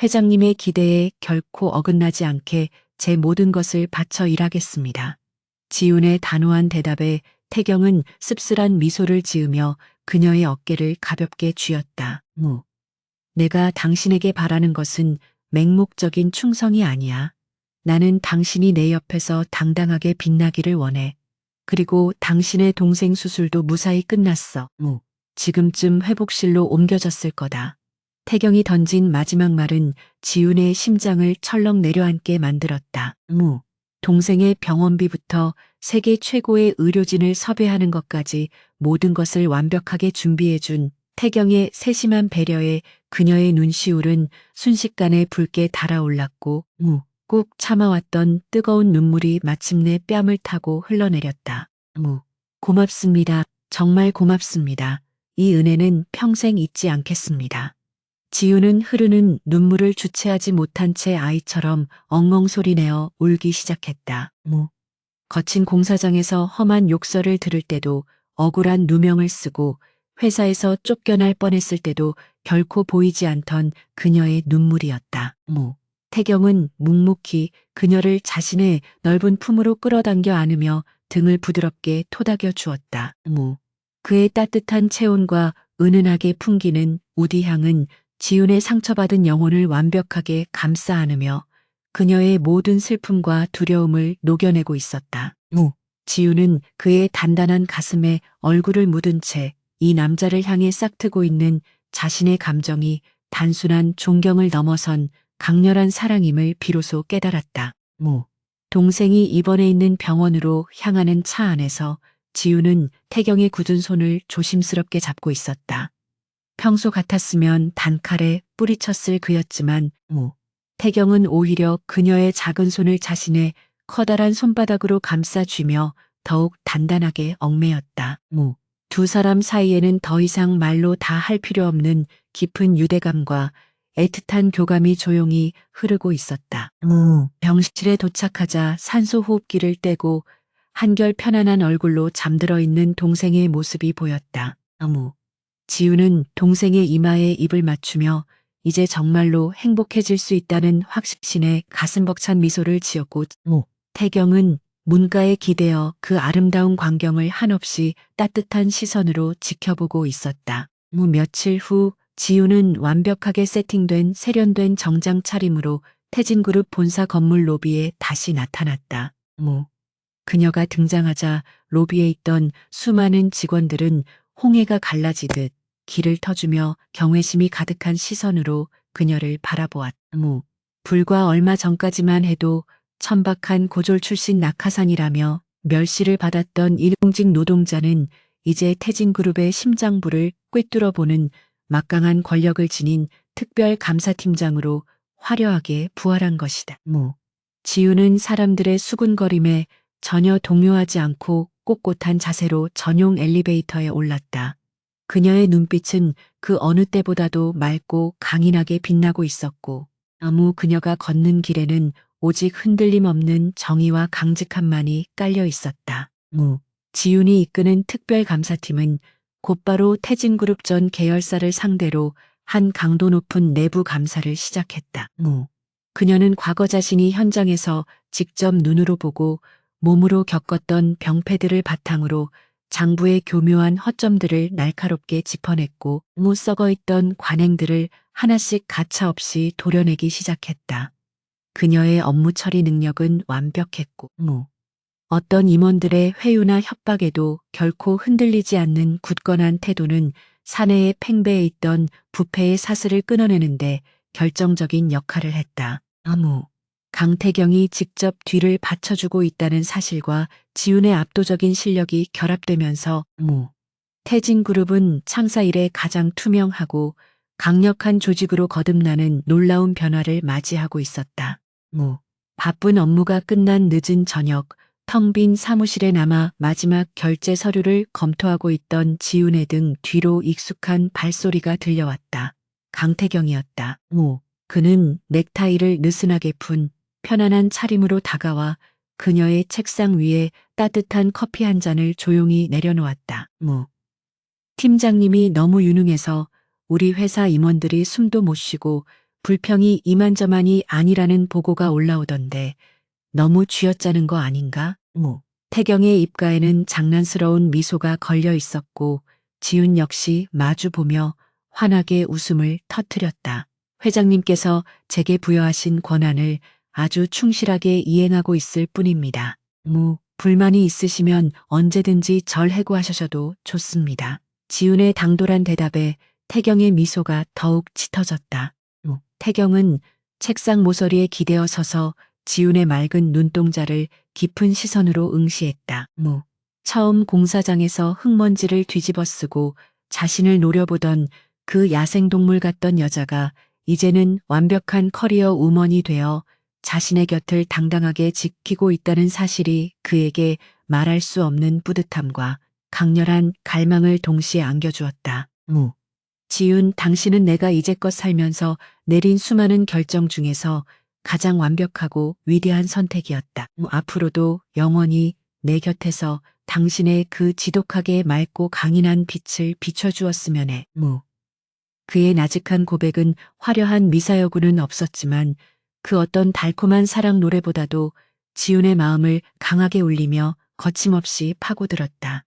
Speaker 1: 회장님의 기대에 결코 어긋나지 않게 제 모든 것을 바쳐 일하겠습니다. 지훈의 단호한 대답에 태경은 씁쓸한 미소를 지으며 그녀의 어깨를 가볍게 쥐었다. 내가 당신에게 바라는 것은 맹목적인 충성이 아니야. 나는 당신이 내 옆에서 당당하게 빛나기를 원해. 그리고 당신의 동생 수술도 무사히 끝났어. 지금쯤 회복실로 옮겨졌을 거다. 태경이 던진 마지막 말은 지훈의 심장을 철렁 내려앉게 만들었다. 동생의 병원비부터 세계 최고의 의료진을 섭외하는 것까지 모든 것을 완벽하게 준비해준 태경의 세심한 배려에 그녀의 눈시울은 순식간에 붉게 달아올랐고 꾹 참아왔던 뜨거운 눈물이 마침내 뺨을 타고 흘러내렸다. 고맙습니다. 정말 고맙습니다. 이 은혜는 평생 잊지 않겠습니다. 지우는 흐르는 눈물을 주체하지 못한 채 아이처럼 엉엉 소리내어 울기 시작했다. 거친 공사장에서 험한 욕설을 들을 때도 억울한 누명을 쓰고 회사에서 쫓겨날 뻔했을 때도 결코 보이지 않던 그녀의 눈물이었다. 태경은 묵묵히 그녀를 자신의 넓은 품으로 끌어당겨 안으며 등을 부드럽게 토닥여 주었다. 그의 따뜻한 체온과 은은하게 풍기는 우디향은 지훈의 상처받은 영혼을 완벽하게 감싸 안으며 그녀의 모든 슬픔과 두려움을 녹여내고 있었다. 지훈은 그의 단단한 가슴에 얼굴을 묻은 채 이 남자를 향해 싹트고 있는 자신의 감정이 단순한 존경을 넘어선 강렬한 사랑임을 비로소 깨달았다. 동생이 입원해 있는 병원으로 향하는 차 안에서 지우는 태경의 굳은 손을 조심스럽게 잡고 있었다. 평소 같았으면 단칼에 뿌리쳤을 그였지만 태경은 오히려 그녀의 작은 손을 자신의 커다란 손바닥으로 감싸쥐며 더욱 단단하게 얽매였다. 두 사람 사이에는 더 이상 말로 다 할 필요 없는 깊은 유대감과 애틋한 교감이 조용히 흐르고 있었다. 병실에 도착하자 산소 호흡기를 떼고 한결 편안한 얼굴로 잠들어 있는 동생의 모습이 보였다. 지우는 동생의 이마에 입을 맞추며 이제 정말로 행복해질 수 있다는 확신에 가슴 벅찬 미소를 지었고 태경은 문가에 기대어 그 아름다운 광경을 한없이 따뜻한 시선으로 지켜보고 있었다. 며칠 후 지우는 완벽하게 세팅된 세련된 정장 차림으로 태진그룹 본사 건물 로비에 다시 나타났다. 그녀가 등장하자 로비에 있던 수많은 직원들은 홍해가 갈라지듯 길을 터주며 경외심이 가득한 시선으로 그녀를 바라보았다. 불과 얼마 전까지만 해도 천박한 고졸 출신 낙하산이라며 멸시를 받았던 일용직 노동자는 이제 태진그룹의 심장부를 꿰뚫어보는 막강한 권력을 지닌 특별 감사팀장으로 화려하게 부활한 것이다. 지우는 사람들의 수군거림에 전혀 동요하지 않고 꼿꼿한 자세로 전용 엘리베이터에 올랐다. 그녀의 눈빛은 그 어느 때보다도 맑고 강인하게 빛나고 있었고 그녀가 걷는 길에는 오직 흔들림 없는 정의와 강직함만이 깔려 있었다. 지훈이 이끄는 특별감사팀은 곧바로 태진그룹 전 계열사를 상대로 한 강도 높은 내부 감사를 시작했다. 그녀는 과거 자신이 현장에서 직접 눈으로 보고 몸으로 겪었던 병폐들을 바탕으로 장부의 교묘한 허점들을 날카롭게 짚어냈고 썩어있던 관행들을 하나씩 가차없이 도려내기 시작했다. 그녀의 업무 처리 능력은 완벽했고 어떤 임원들의 회유나 협박에도 결코 흔들리지 않는 굳건한 태도는 사내에 팽배해 있던 부패의 사슬을 끊어내는데 결정적인 역할을 했다. 강태경이 직접 뒤를 받쳐주고 있다는 사실과 지훈의 압도적인 실력이 결합되면서 태진그룹은 창사 이래 가장 투명하고 강력한 조직으로 거듭나는 놀라운 변화를 맞이하고 있었다. 바쁜 업무가 끝난 늦은 저녁, 텅 빈 사무실에 남아 마지막 결제 서류를 검토하고 있던 지훈의 등 뒤로 익숙한 발소리가 들려왔다. 강태경이었다. 그는 넥타이를 느슨하게 푼 편안한 차림으로 다가와 그녀의 책상 위에 따뜻한 커피 한 잔을 조용히 내려놓았다. 팀장님이 너무 유능해서 우리 회사 임원들이 숨도 못 쉬고 불평이 이만저만이 아니라는 보고가 올라오던데 너무 쥐어짜는 거 아닌가? 태경의 입가에는 장난스러운 미소가 걸려 있었고 지훈 역시 마주보며 환하게 웃음을 터뜨렸다. 회장님께서 제게 부여하신 권한을 아주 충실하게 이행하고 있을 뿐입니다. 불만이 있으시면 언제든지 절 해고하셔도 좋습니다. 지훈의 당돌한 대답에 태경의 미소가 더욱 짙어졌다. 태경은 책상 모서리에 기대어 서서 지훈의 맑은 눈동자를 깊은 시선으로 응시했다. 처음 공사장에서 흙먼지를 뒤집어 쓰고 자신을 노려보던 그 야생동물 같던 여자가 이제는 완벽한 커리어 우먼이 되어 자신의 곁을 당당하게 지키고 있다는 사실이 그에게 말할 수 없는 뿌듯함과 강렬한 갈망을 동시에 안겨주었다. 지훈, 당신은 내가 이제껏 살면서 내린 수많은 결정 중에서 가장 완벽하고 위대한 선택이었다. 앞으로도 영원히 내 곁에서 당신의 그 지독하게 맑고 강인한 빛을 비춰주었으면 해. 그의 나직한 고백은 화려한 미사여구는 없었지만 그 어떤 달콤한 사랑 노래보다도 지훈의 마음을 강하게 울리며 거침없이 파고들었다.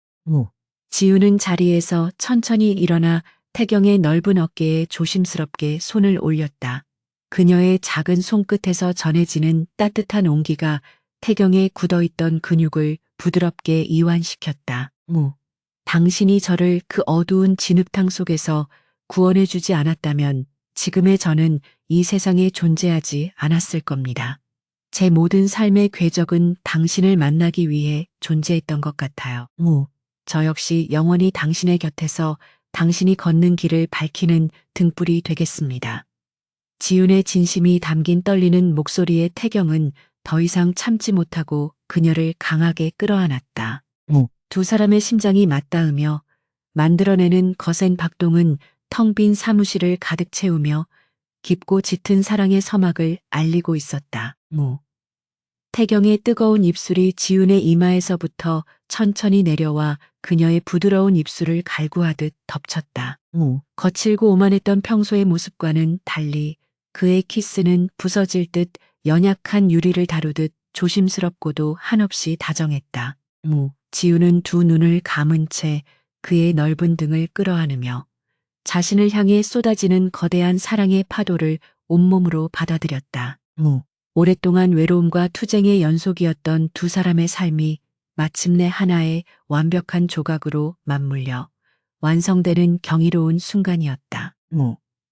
Speaker 1: 지훈은 자리에서 천천히 일어나 태경의 넓은 어깨에 조심스럽게 손을 올렸다. 그녀의 작은 손끝에서 전해지는 따뜻한 온기가 태경의 굳어있던 근육을 부드럽게 이완시켰다. 당신이 저를 그 어두운 진흙탕 속에서 구원해주지 않았다면 지금의 저는 이 세상에 존재하지 않았을 겁니다. 제 모든 삶의 궤적은 당신을 만나기 위해 존재했던 것 같아요. 저 역시 영원히 당신의 곁에서 당신이 걷는 길을 밝히는 등불이 되겠습니다. 지훈의 진심이 담긴 떨리는 목소리의 태경은 더 이상 참지 못하고 그녀를 강하게 끌어안았다. 두 사람의 심장이 맞닿으며 만들어내는 거센 박동은 텅 빈 사무실을 가득 채우며 깊고 짙은 사랑의 서막을 알리고 있었다. 태경의 뜨거운 입술이 지훈의 이마에서부터 천천히 내려와 그녀의 부드러운 입술을 갈구하듯 덮쳤다. 거칠고 오만했던 평소의 모습과는 달리 그의 키스는 부서질 듯 연약한 유리를 다루듯 조심스럽고도 한없이 다정했다. 지훈은 두 눈을 감은 채 그의 넓은 등을 끌어안으며 자신을 향해 쏟아지는 거대한 사랑의 파도를 온몸으로 받아들였다. 오랫동안 외로움과 투쟁의 연속이었던 두 사람의 삶이 마침내 하나의 완벽한 조각으로 맞물려 완성되는 경이로운 순간이었다.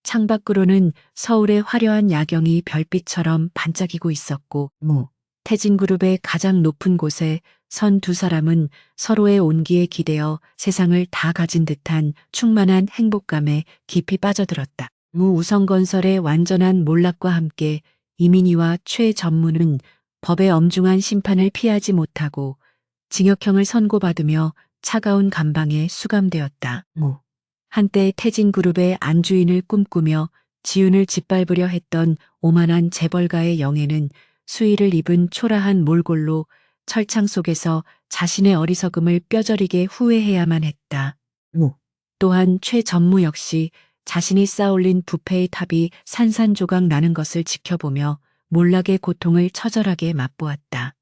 Speaker 1: 창밖으로는 서울의 화려한 야경이 별빛처럼 반짝이고 있었고 태진그룹의 가장 높은 곳에 선 두 사람은 서로의 온기에 기대어 세상을 다 가진 듯한 충만한 행복감에 깊이 빠져들었다. 우성건설의 완전한 몰락과 함께 이민희와 최전무는 법의 엄중한 심판을 피하지 못하고 징역형을 선고받으며 차가운 감방에 수감되었다. 한때 태진그룹의 안주인을 꿈꾸며 지훈을 짓밟으려 했던 오만한 재벌가의 영예는 수의를 입은 초라한 몰골로 철창 속에서 자신의 어리석음을 뼈저리게 후회해야만 했다. 또한 최전무 역시 자신이 쌓아올린 부패의 탑이 산산조각 나는 것을 지켜보며 몰락의 고통을 처절하게 맛보았다.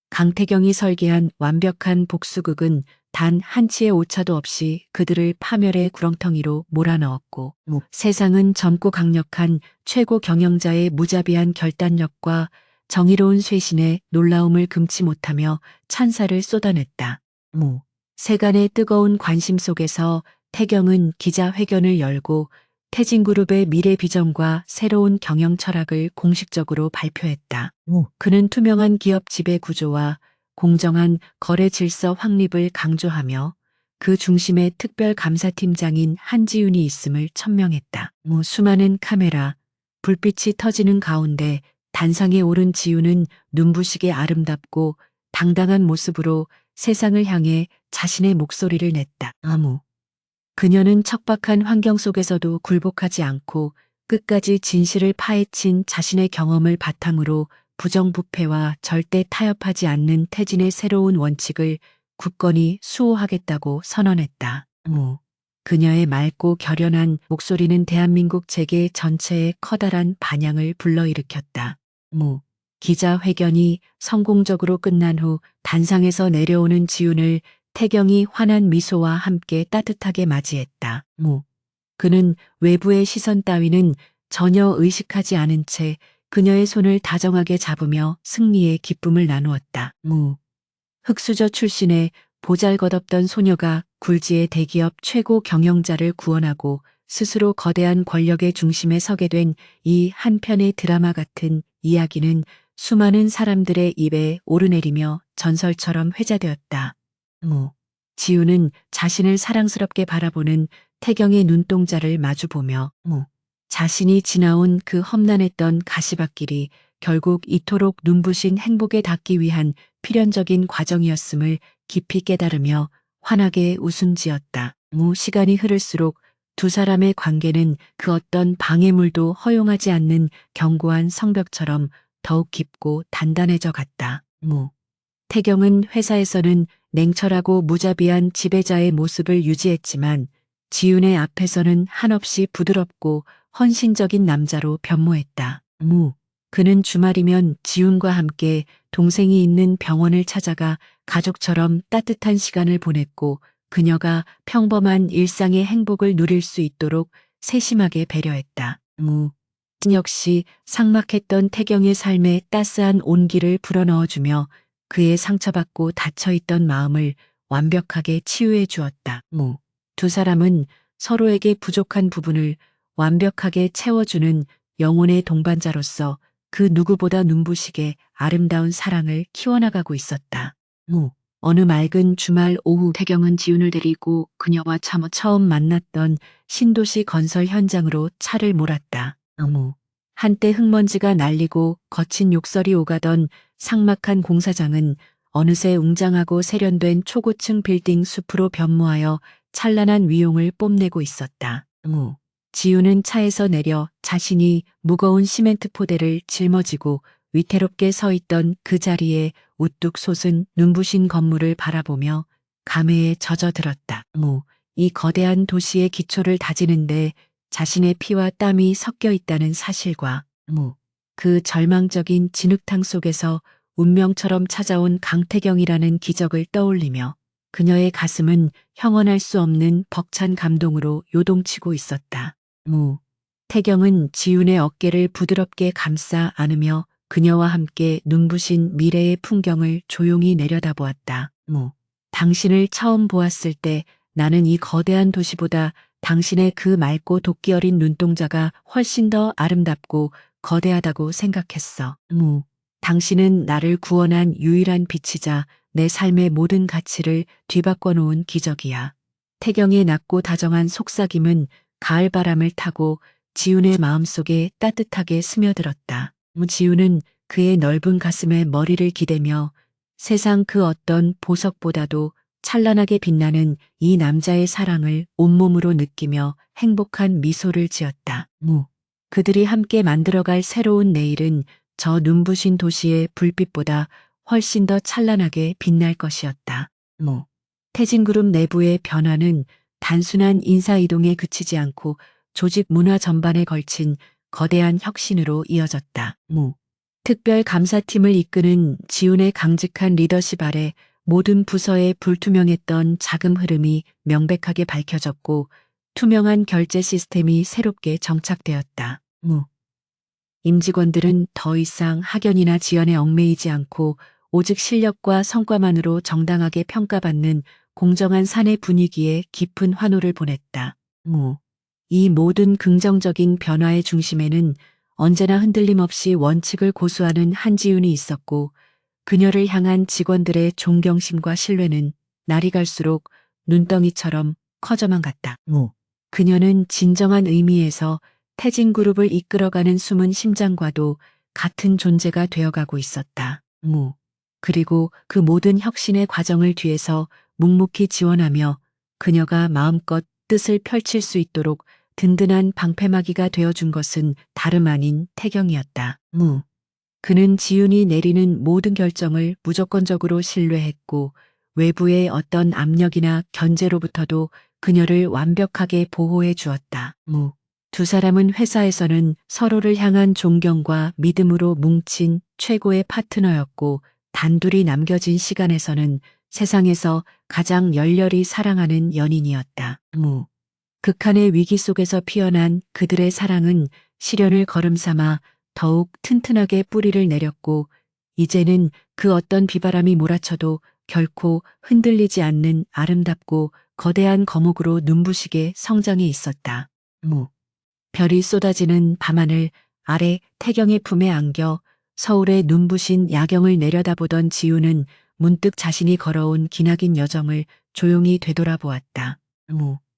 Speaker 1: 강태경이 설계한 완벽한 복수극은 단 한치의 오차도 없이 그들을 파멸의 구렁텅이로 몰아넣었고 세상은 젊고 강력한 최고 경영자의 무자비한 결단력과 정의로운 쇄신에 놀라움을 금치 못하며 찬사를 쏟아냈다. 세간의 뜨거운 관심 속에서 태경은 기자회견을 열고 태진그룹의 미래 비전과 새로운 경영 철학을 공식적으로 발표했다. 그는 투명한 기업 지배 구조와 공정한 거래 질서 확립을 강조하며 그 중심에 특별 감사팀장인 한지윤이 있음을 천명했다. 수많은 카메라, 불빛이 터지는 가운데 단상에 오른 지훈은 눈부시게 아름답고 당당한 모습으로 세상을 향해 자신의 목소리를 냈다. 그녀는 척박한 환경 속에서도 굴복하지 않고 끝까지 진실을 파헤친 자신의 경험을 바탕으로 부정부패와 절대 타협하지 않는 태진의 새로운 원칙을 굳건히 수호하겠다고 선언했다. 그녀의 맑고 결연한 목소리는 대한민국 재계 전체에 커다란 반향을 불러일으켰다. 기자회견이 성공적으로 끝난 후 단상에서 내려오는 지훈을 태경이 환한 미소와 함께 따뜻하게 맞이했다. 그는 외부의 시선 따위는 전혀 의식하지 않은 채 그녀의 손을 다정하게 잡으며 승리의 기쁨을 나누었다. 흑수저 출신의 보잘것없던 소녀가 굴지의 대기업 최고 경영자를 구원하고 스스로 거대한 권력의 중심에 서게 된 이 한편의 드라마 같은 이야기는 수많은 사람들의 입에 오르내리며 전설처럼 회자되었다. 지훈은 자신을 사랑스럽게 바라보는 태경의 눈동자를 마주보며 자신이 지나온 그 험난했던 가시밭길이 결국 이토록 눈부신 행복에 닿기 위한 필연적인 과정이었음을 깊이 깨달으며 환하게 웃음 지었다. 시간이 흐를수록 두 사람의 관계는 그 어떤 방해물도 허용하지 않는 견고한 성벽처럼 더욱 깊고 단단해져 갔다. 태경은 회사에서는 냉철하고 무자비한 지배자의 모습을 유지했지만 지훈의 앞에서는 한없이 부드럽고 헌신적인 남자로 변모했다. 그는 주말이면 지훈과 함께 동생이 있는 병원을 찾아가 가족처럼 따뜻한 시간을 보냈고 그녀가 평범한 일상의 행복을 누릴 수 있도록 세심하게 배려했다. 역시 삭막했던 태경의 삶에 따스한 온기를 불어넣어주며 그의 상처받고 닫혀있던 마음을 완벽하게 치유해 주었다. 두 사람은 서로에게 부족한 부분을 완벽하게 채워주는 영혼의 동반자로서 그 누구보다 눈부시게 아름다운 사랑을 키워나가고 있었다. 어느 맑은 주말 오후 태경은 지훈을 데리고 그녀와 처음 만났던 신도시 건설 현장으로 차를 몰았다. 한때 흙먼지가 날리고 거친 욕설이 오가던 삭막한 공사장은 어느새 웅장하고 세련된 초고층 빌딩 숲으로 변모하여 찬란한 위용을 뽐내고 있었다. 지우는 차에서 내려 자신이 무거운 시멘트 포대를 짊어지고 위태롭게 서 있던 그 자리에 우뚝 솟은 눈부신 건물을 바라보며 감회에 젖어들었다. 이 거대한 도시의 기초를 다지는데 자신의 피와 땀이 섞여 있다는 사실과 그 절망적인 진흙탕 속에서 운명처럼 찾아온 강태경이라는 기적을 떠올리며 그녀의 가슴은 형언할 수 없는 벅찬 감동으로 요동치고 있었다. 태경은 지훈의 어깨를 부드럽게 감싸 안으며 그녀와 함께 눈부신 미래의 풍경을 조용히 내려다보았다. 당신을 처음 보았을 때 나는 이 거대한 도시보다 당신의 그 맑고 도끼 어린 눈동자가 훨씬 더 아름답고 거대하다고 생각했어. 당신은 나를 구원한 유일한 빛이자 내 삶의 모든 가치를 뒤바꿔 놓은 기적이야. 태경의 낮고 다정한 속삭임은 가을바람을 타고 지훈의 마음속에 따뜻하게 스며들었다. 지훈은 그의 넓은 가슴에 머리를 기대며 세상 그 어떤 보석보다도 찬란하게 빛나는 이 남자의 사랑을 온몸으로 느끼며 행복한 미소를 지었다. 그들이 함께 만들어갈 새로운 내일은 저 눈부신 도시의 불빛보다 훨씬 더 찬란하게 빛날 것이었다. 태진그룹 내부의 변화는 단순한 인사이동에 그치지 않고 조직 문화 전반에 걸친 거대한 혁신으로 이어졌다. 특별 감사팀을 이끄는 지훈의 강직한 리더십 아래 모든 부서의 불투명했던 자금 흐름이 명백하게 밝혀졌고 투명한 결제 시스템이 새롭게 정착되었다. 임직원들은 더 이상 학연이나 지연에 얽매이지 않고 오직 실력과 성과만으로 정당하게 평가받는 공정한 사내 분위기에 깊은 환호를 보냈다. 이 모든 긍정적인 변화의 중심에는 언제나 흔들림 없이 원칙을 고수하는 한지훈이 있었고 그녀를 향한 직원들의 존경심과 신뢰는 날이 갈수록 눈덩이처럼 커져만 갔다. 그녀는 진정한 의미에서 태진그룹을 이끌어가는 숨은 심장과도 같은 존재가 되어가고 있었다. 그리고 그 모든 혁신의 과정을 뒤에서 묵묵히 지원하며 그녀가 마음껏 뜻을 펼칠 수 있도록 든든한 방패막이가 되어준 것은 다름 아닌 태경이었다. 그는 지훈이 내리는 모든 결정을 무조건적으로 신뢰했고 외부의 어떤 압력이나 견제로부터도 그녀를 완벽하게 보호해 주었다. 두 사람은 회사에서는 서로를 향한 존경과 믿음으로 뭉친 최고의 파트너였고 단둘이 남겨진 시간에서는 세상에서 가장 열렬히 사랑하는 연인이었다. 극한의 위기 속에서 피어난 그들의 사랑은 시련을 걸음삼아 더욱 튼튼하게 뿌리를 내렸고 이제는 그 어떤 비바람이 몰아쳐도 결코 흔들리지 않는 아름답고 거대한 거목으로 눈부시게 성장해 있었다. 별이 쏟아지는 밤하늘 아래 태경의 품에 안겨 서울의 눈부신 야경을 내려다보던 지우는 문득 자신이 걸어온 기나긴 여정을 조용히 되돌아보았다.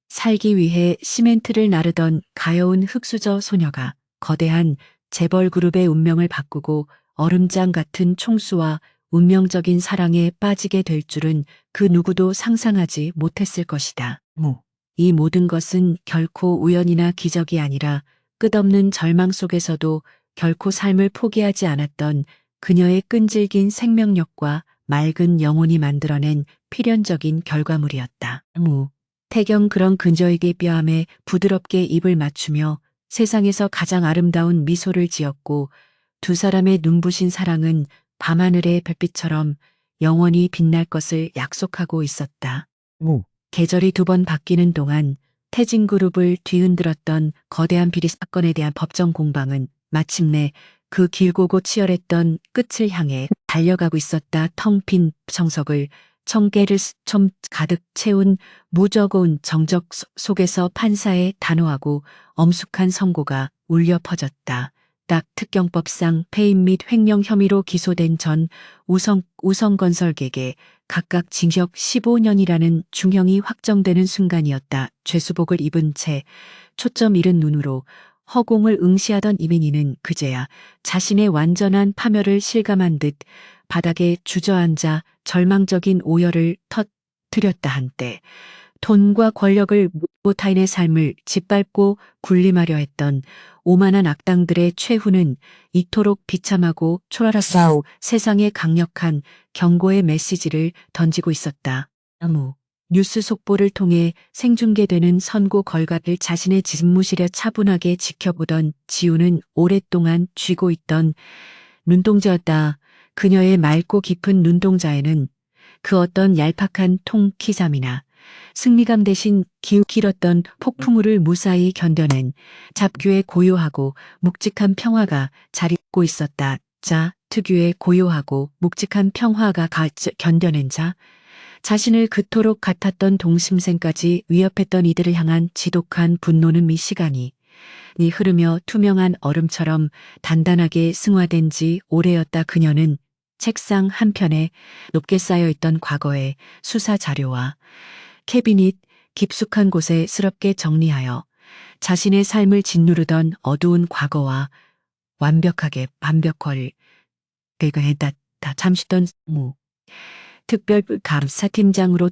Speaker 1: 살기 위해 시멘트를 나르던 가여운 흙수저 소녀가 거대한 재벌 그룹의 운명을 바꾸고 얼음장 같은 총수와 운명적인 사랑에 빠지게 될 줄은 그 누구도 상상하지 못했을 것이다. 이 모든 것은 결코 우연이나 기적이 아니라 끝없는 절망 속에서도 결코 삶을 포기하지 않았던 그녀의 끈질긴 생명력과 맑은 영혼이 만들어낸 필연적인 결과물이었다. 태경 그런 그녀에게 뼈함에 부드럽게 입을 맞추며 세상에서 가장 아름다운 미소를 지었고 두 사람의 눈부신 사랑은 밤하늘의 별빛처럼 영원히 빛날 것을 약속하고 있었다. 계절이 두 번 바뀌는 동안 태진그룹을 뒤흔들었던 거대한 비리 사건에 대한 법정 공방은 마침내 그 길고고 치열했던 끝을 향해 달려가고 있었다. 텅 빈 정석을 청개를 좀 가득 채운 무저고운 정적 속에서 판사의 단호하고 엄숙한 선고가 울려 퍼졌다. 딱 특경법상 폐임 및 횡령 혐의로 기소된 전 우성건설객에 각각 징역 15년이라는 중형이 확정되는 순간이었다. 죄수복을 입은 채 초점 잃은 눈으로 허공을 응시하던 이민희는 그제야 자신의 완전한 파멸을 실감한 듯 바닥에 주저앉아 절망적인 오열을 터뜨렸다 한때 돈과 권력을 무타인의 삶을 짓밟고 군림하려 했던 오만한 악당들의 최후는 이토록 비참하고 초라하사오 세상에 강력한 경고의 메시지를 던지고 있었다. 뉴스 속보를 통해 생중계되는 선고 결과를 자신의 집무실에 차분하게 지켜보던 지우는 오랫동안 쥐고 있던 눈동자였다. 그녀의 맑고 깊은 눈동자에는 그 어떤 얄팍한 통키삼이나 승리감 대신 길었던 폭풍우를 무사히 견뎌낸 잡규의 고요하고 묵직한 평화가 자리고 있었다. 자, 특유의 고요하고 묵직한 평화가 견뎌낸 자, 자신을 그토록 같았던 동심생까지 위협했던 이들을 향한 지독한 분노는 이 시간이 흐르며 투명한 얼음처럼 단단하게 승화된 지 오래였다. 그녀는 책상 한편에 높게 쌓여있던 과거의 수사 자료와 캐비닛 깊숙한 곳에 스럽게 정리하여 자신의 삶을 짓누르던 어두운 과거와 완벽하게 반벽거를 했다. 잠시던 특별 감사팀장으로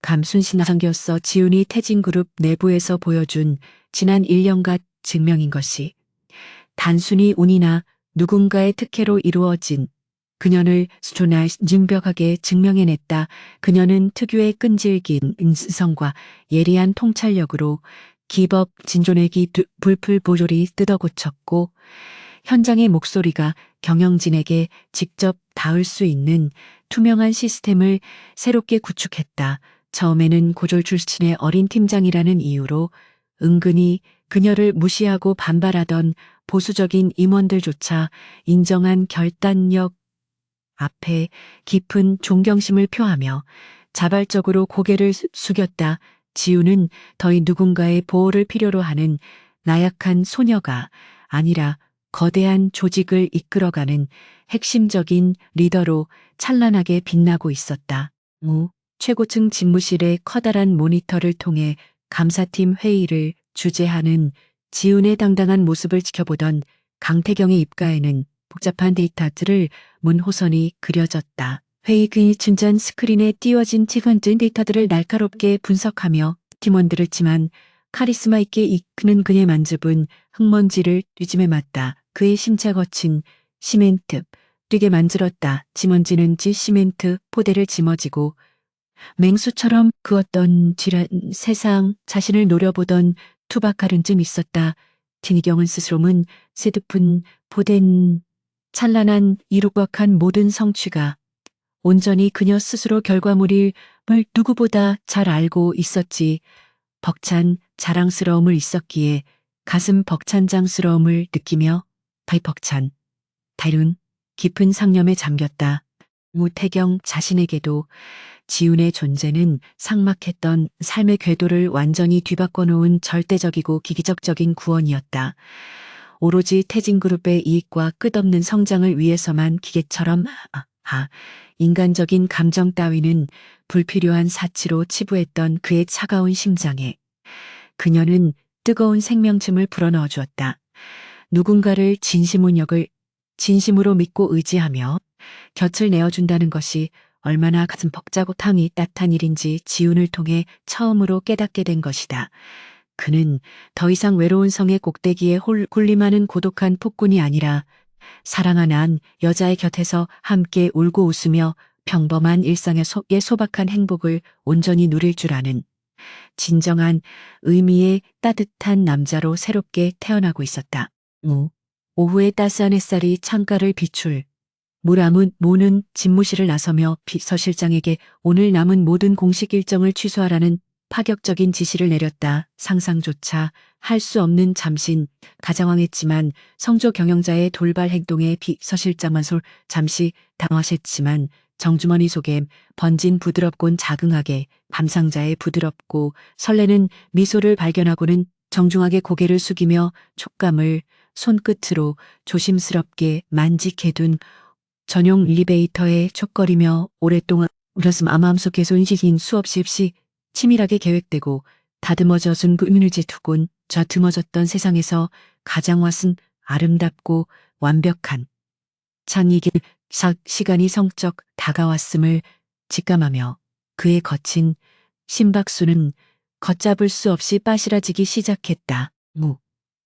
Speaker 1: 감순신 상겼어. 지훈이 태진그룹 내부에서 보여준 지난 1년간 증명인 것이 단순히 운이나 누군가의 특혜로 이루어진 그녀를 준벽하게 증명해냈다. 그녀는 특유의 끈질긴 인성과 예리한 통찰력으로 기법 진존액이 불풀 보조리 뜯어고쳤고 현장의 목소리가 경영진에게 직접 닿을 수 있는 투명한 시스템을 새롭게 구축했다. 처음에는 고졸 출신의 어린 팀장이라는 이유로 은근히 그녀를 무시하고 반발하던 보수적인 임원들조차 인정한 결단력 앞에 깊은 존경심을 표하며 자발적으로 고개를 숙였다. 지우는 더이 누군가의 보호를 필요로 하는 나약한 소녀가 아니라 거대한 조직을 이끌어가는 핵심적인 리더로 찬란하게 빛나고 있었다. 최고층 집무실의 커다란 모니터를 통해 감사팀 회의를 주재하는 지훈의 당당한 모습을 지켜보던 강태경의 입가에는 복잡한 데이터들을 문호선이 그려졌다. 회의 춘전 스크린에 띄워진 찍은 데이터들을 날카롭게 분석하며 팀원들을 지만 카리스마 있게 이끄는 그의 만즙은 흙먼지를 뒤짐에 맞다. 그의 심차 거친 시멘트 뛰게 만들었다. 지먼지는 시멘트 포대를 짊어지고 맹수처럼 그었던 지란 세상 자신을 노려보던 투박한 쯤 있었다. 진희경은 스스로는 새듯픈 포댄 찬란한 이룩박한 모든 성취가 온전히 그녀 스스로 결과물을 누구보다 잘 알고 있었지. 벅찬 자랑스러움을 있었기에 가슴 벅찬장스러움을 느끼며 벅찬 다른 깊은 상념에 잠겼다. 태경 자신에게도 지훈의 존재는 삭막했던 삶의 궤도를 완전히 뒤바꿔 놓은 절대적이고 기기적인 구원이었다. 오로지 태진그룹의 이익과 끝없는 성장을 위해서만 기계처럼 인간적인 감정 따위는 불필요한 사치로 치부했던 그의 차가운 심장에 그녀는 뜨거운 생명춤을 불어넣어 주었다. 누군가를 진심으로 믿고 의지하며 곁을 내어준다는 것이 얼마나 가슴 벅차고 탕이 따뜻한 일인지 지훈을 통해 처음으로 깨닫게 된 것이다. 그는 더 이상 외로운 성의 꼭대기에 군림하는 고독한 폭군이 아니라 사랑하는 여자의 곁에서 함께 울고 웃으며 평범한 일상의 소박한 행복을 온전히 누릴 줄 아는 진정한 의미의 따뜻한 남자로 새롭게 태어나고 있었다. 오후의 따스한 햇살이 창가를 비출 모는 집무실을 나서며 비서실장에게 오늘 남은 모든 공식 일정을 취소하라는 파격적인 지시를 내렸다. 상상조차 할 수 없는 가장황했지만 성조 경영자의 돌발 행동에 비서실장만 잠시 당황하셨지만 정주머니 속에 번진 부드럽곤 자긍하게 감상자의 부드럽고 설레는 미소를 발견하고는 정중하게 고개를 숙이며 촉감을 손끝으로 조심스럽게 만지게둔 전용 엘리베이터에 촉거리며 오랫동안 울었음 마음속에 손식인 수없이 치밀하게 계획되고 다듬어져준 그 눈을 두곤 좌트머졌던 세상에서 가장 왔은 아름답고 완벽한 창이길 시간이 성적 다가왔음을 직감하며 그의 거친 심박수는 걷잡을 수 없이 빠시라지기 시작했다.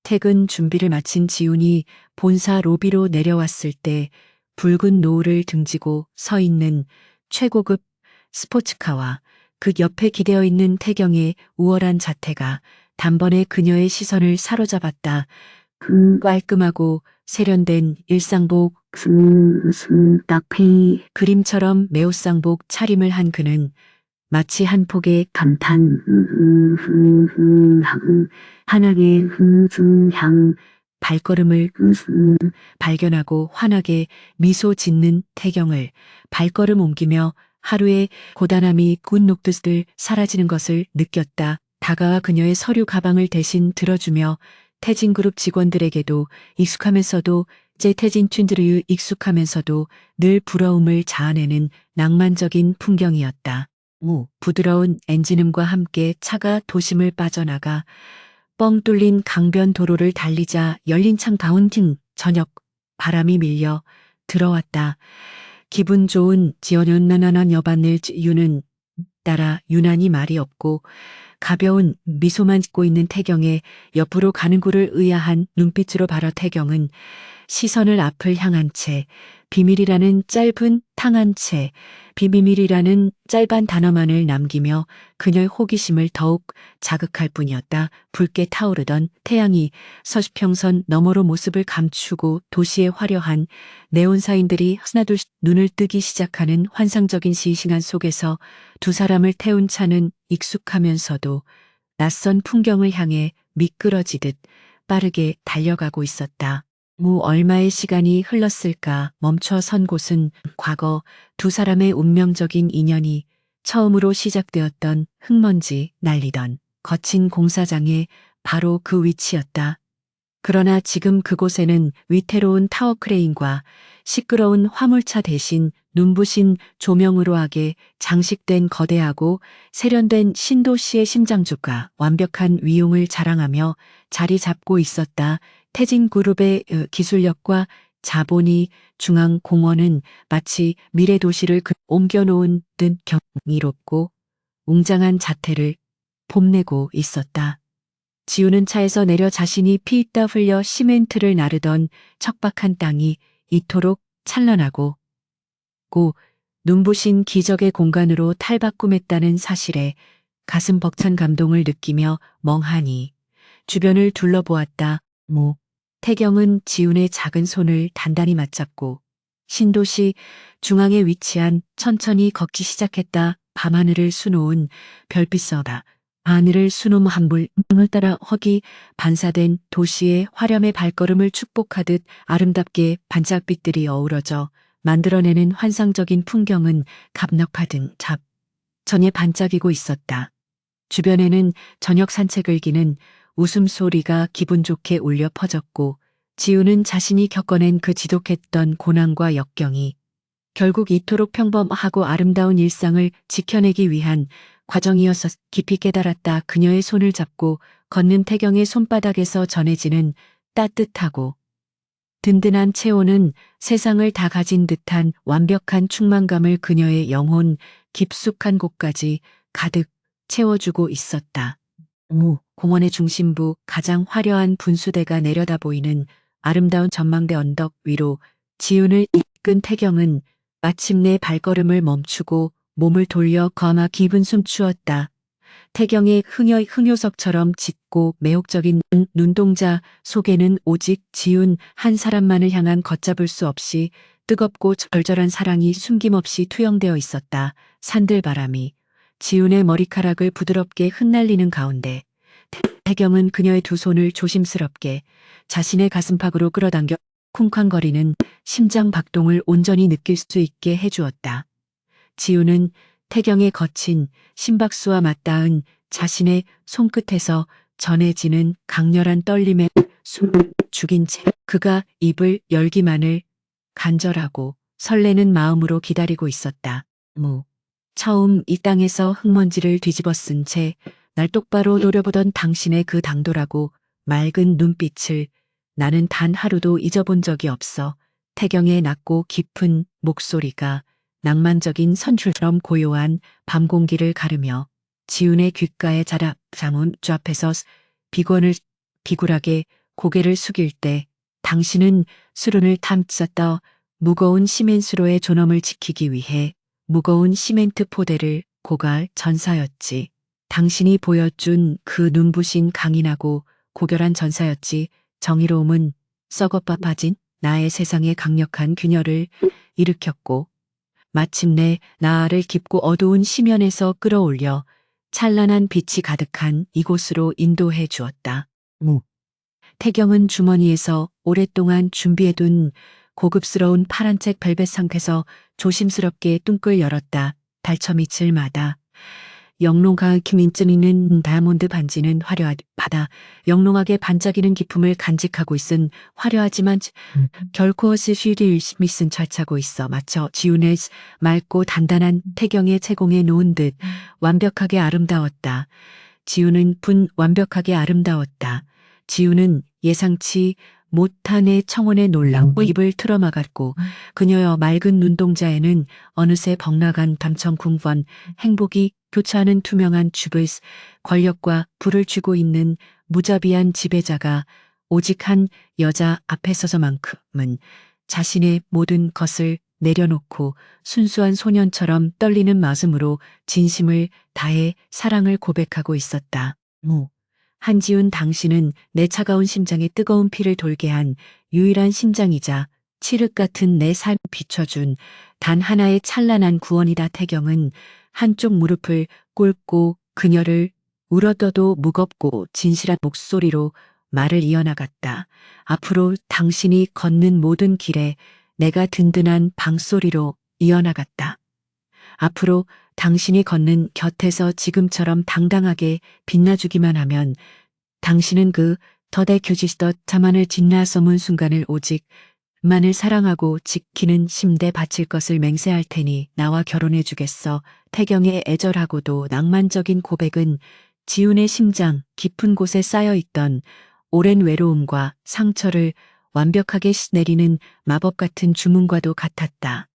Speaker 1: 퇴근 준비를 마친 지훈이 본사 로비로 내려왔을 때 붉은 노을을 등지고 서 있는 최고급 스포츠카와 그 옆에 기대어 있는 태경의 우월한 자태가 단번에 그녀의 시선을 사로잡았다. 깔끔하고 세련된 일상복, 딱페이 그림처럼 매옷상복 차림을 한 그는 마치 한 폭의 감탄, 환하게 향, 발걸음을 발견하고 환하게 미소 짓는 태경을 발걸음 옮기며 하루의 고단함이 군 녹듯을 사라지는 것을 느꼈다. 다가와 그녀의 서류 가방을 대신 들어주며 태진그룹 직원들에게도 익숙하면서도 태진 춘드르유 익숙하면서도 늘 부러움을 자아내는 낭만적인 풍경이었다. 부드러운 엔진음과 함께 차가 도심을 빠져나가 뻥 뚫린 강변 도로를 달리자 열린 창 가운데 저녁 바람이 밀려 들어왔다. 기분 좋은 지연연난한 여반을 유는 따라 유난히 말이 없고 가벼운 미소만 짓고 있는 태경의 옆으로 가는 구를 의아한 눈빛으로 바라 태경은 시선을 앞을 향한 채 비밀이라는 짧은 탕한 채 비밀이라는 짧은 단어만을 남기며 그녀의 호기심을 더욱 자극할 뿐이었다. 붉게 타오르던 태양이 서시평선 너머로 모습을 감추고 도시의 화려한 네온사인들이 하나둘씩 눈을 뜨기 시작하는 환상적인 시시간 속에서 두 사람을 태운 차는 익숙하면서도 낯선 풍경을 향해 미끄러지듯 빠르게 달려가고 있었다. 얼마의 시간이 흘렀을까 멈춰 선 곳은 과거 두 사람의 운명적인 인연이 처음으로 시작되었던 흙먼지 날리던 거친 공사장의 바로 그 위치였다. 그러나 지금 그곳에는 위태로운 타워 크레인과 시끄러운 화물차 대신 눈부신 조명으로 하게 장식된 거대하고 세련된 신도시의 심장주가 완벽한 위용을 자랑하며 자리 잡고 있었다. 태진그룹의 기술력과 자본이 중앙공원은 마치 미래 도시를 옮겨놓은 듯 경이롭고 웅장한 자태를 뽐내고 있었다. 지우는 차에서 내려 자신이 피있다 흘려 시멘트를 나르던 척박한 땅이 이토록 찬란하고 눈부신 기적의 공간으로 탈바꿈했다는 사실에 가슴 벅찬 감동을 느끼며 멍하니 주변을 둘러보았다. 태경은 지훈의 작은 손을 단단히 맞잡고 신도시 중앙에 위치한 천천히 걷기 시작했다. 밤하늘을 수놓은 별빛서다. 하늘을 수놓은 한불을 따라 허기 반사된 도시의 화려의 발걸음을 축복하듯 아름답게 반짝빛들이 어우러져 만들어내는 환상적인 풍경은 갑력하든 전에 반짝이고 있었다. 주변에는 저녁 산책을 기는 웃음소리가 기분 좋게 울려 퍼졌고 지우는 자신이 겪어낸 그 지독했던 고난과 역경이 결국 이토록 평범하고 아름다운 일상을 지켜내기 위한 과정이어서 깊이 깨달았다. 그녀의 손을 잡고 걷는 태경의 손바닥에서 전해지는 따뜻하고 든든한 체온은 세상을 다 가진 듯한 완벽한 충만감을 그녀의 영혼 깊숙한 곳까지 가득 채워주고 있었다. 공원의 중심부 가장 화려한 분수대가 내려다 보이는 아름다운 전망대 언덕 위로 지훈을 이끈 태경은 마침내 발걸음을 멈추고 몸을 돌려 거마 깊은 숨 쉬었다. 태경의 흥요석처럼 짙고 매혹적인 눈동자 속에는 오직 지훈 한 사람만을 향한 걷잡을 수 없이 뜨겁고 절절한 사랑이 숨김없이 투영되어 있었다. 산들바람이 지훈의 머리카락을 부드럽게 흩날리는 가운데 태경은 그녀의 두 손을 조심스럽게 자신의 가슴팍으로 끌어당겨 쿵쾅거리는 심장 박동을 온전히 느낄 수 있게 해주었다. 지훈은 태경의 거친 심박수와 맞닿은 자신의 손끝에서 전해지는 강렬한 떨림에 숨을 죽인 채 그가 입을 열기만을 간절하고 설레는 마음으로 기다리고 있었다. 처음 이 땅에서 흙먼지를 뒤집어 쓴 채 날 똑바로 노려보던 당신의 그 당돌하고 맑은 눈빛을 나는 단 하루도 잊어본 적이 없어. 태경의 낮고 깊은 목소리가 낭만적인 선줄처럼 고요한 밤 공기를 가르며 지훈의 귓가에 자라 잠은 좌앞에서 비굴하게 고개를 숙일 때 당신은 수run을 탐쌌다. 무거운 시멘수로의 존엄을 지키기 위해 무거운 시멘트 포대를 고갈 전사였지. 당신이 보여준 그 눈부신 강인하고 고결한 전사였지. 정의로움은 썩어빠진 나의 세상에 강력한 균열을 일으켰고 마침내 나를 깊고 어두운 심연에서 끌어올려 찬란한 빛이 가득한 이곳으로 인도해 주었다. 태경은 주머니에서 오랫동안 준비해둔 고급스러운 파란색 벨벳 상태에서 조심스럽게 뚱끌 열었다. 달처밑을 마다 영롱하게 민증이는 다이아몬드 반지는 화려하다. 영롱하게 반짝이는 기품을 간직하고 있은 화려하지만 결코 스쉬리 스미스는 찰차고 있어 마쳐 지훈의 맑고 단단한 태경의 채공에 놓은 듯 완벽하게 아름다웠다. 지훈은 완벽하게 아름다웠다. 지훈은 예상치 못한 의 청혼에 놀라고 입을 틀어막았고 그녀의 맑은 눈동자에는 어느새 벅나간 감청 궁번 행복이 교차하는 투명한 줍을 권력과 불을 쥐고 있는 무자비한 지배자가 오직 한 여자 앞에 서서만큼은 자신의 모든 것을 내려놓고 순수한 소년처럼 떨리는 마음으로 진심을 다해 사랑을 고백하고 있었다. 한지훈 당신은 내 차가운 심장에 뜨거운 피를 돌게 한 유일한 심장이자 칠흑 같은 내 삶을 비춰준 단 하나의 찬란한 구원이다. 태경은 한쪽 무릎을 꿇고 그녀를 울어떠도 무겁고 진실한 목소리로 말을 이어나갔다. 앞으로 당신이 걷는 모든 길에 내가 든든한 방소리로 이어나갔다. 앞으로 당신이 걷는 곁에서 지금처럼 당당하게 빛나주기만 하면 당신은 그 더대 교지시던 자만을 짓나서문 순간을 오직 만을 사랑하고 지키는 심대 바칠 것을 맹세할 테니 나와 결혼해 주겠어. 태경의 애절하고도 낭만적인 고백은 지훈의 심장 깊은 곳에 쌓여있던 오랜 외로움과 상처를 완벽하게 내리는 마법 같은 주문과도 같았다.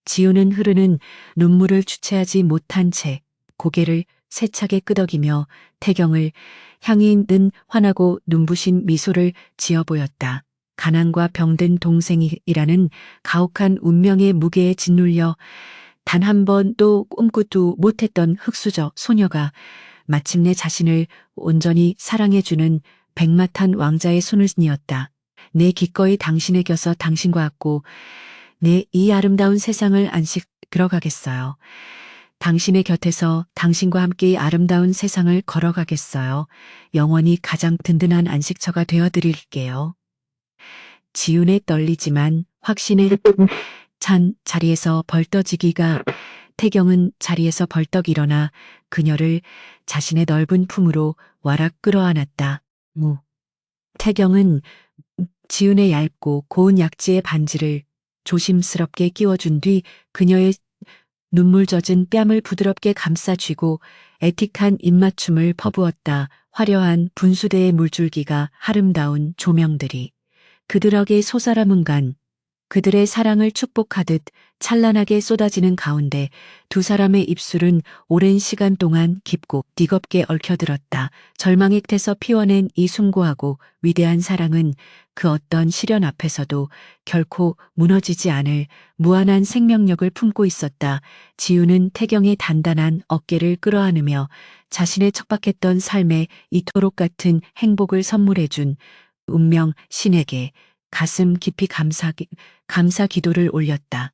Speaker 1: 지훈은 흐르는 눈물을 주체하지 못한 채 고개를 세차게 끄덕이며 태경을 향해 는 환하고 눈부신 미소를 지어 보였다. 가난과 병든 동생이라는 가혹한 운명의 무게에 짓눌려 단 한 번도 꿈꾸도 못했던 흙수저 소녀가 마침내 자신을 온전히 사랑해주는 백마탄 왕자의 손을 이었다. 내 기꺼이 당신의 곁서 당신과 같고 내 이 아름다운 세상을 안식 들어가겠어요. 당신의 곁에서 당신과 함께 이 아름다운 세상을 걸어가겠어요. 영원히 가장 든든한 안식처가 되어드릴게요. 지훈의 떨리지만 확신에 찬 자리에서 벌떠지기가 태경은 자리에서 벌떡 일어나 그녀를 자신의 넓은 품으로 와락 끌어안았다. 태경은 지훈의 얇고 고운 약지의 반지를 조심스럽게 끼워준 뒤 그녀의 눈물 젖은 뺨을 부드럽게 감싸쥐고 애틱한 입맞춤을 퍼부었다. 화려한 분수대의 물줄기가 아름다운 조명들이 그들에게 솟아나문 간 그들의 사랑을 축복하듯 찬란하게 쏟아지는 가운데 두 사람의 입술은 오랜 시간 동안 깊고 뜨겁게 얽혀들었다. 절망의 끝에서 피워낸 이 숭고하고 위대한 사랑은 그 어떤 시련 앞에서도 결코 무너지지 않을 무한한 생명력을 품고 있었다. 지훈은 태경의 단단한 어깨를 끌어안으며 자신의 척박했던 삶에 이토록 같은 행복을 선물해준 운명 신에게 가슴 깊이 감사 기도를 올렸다.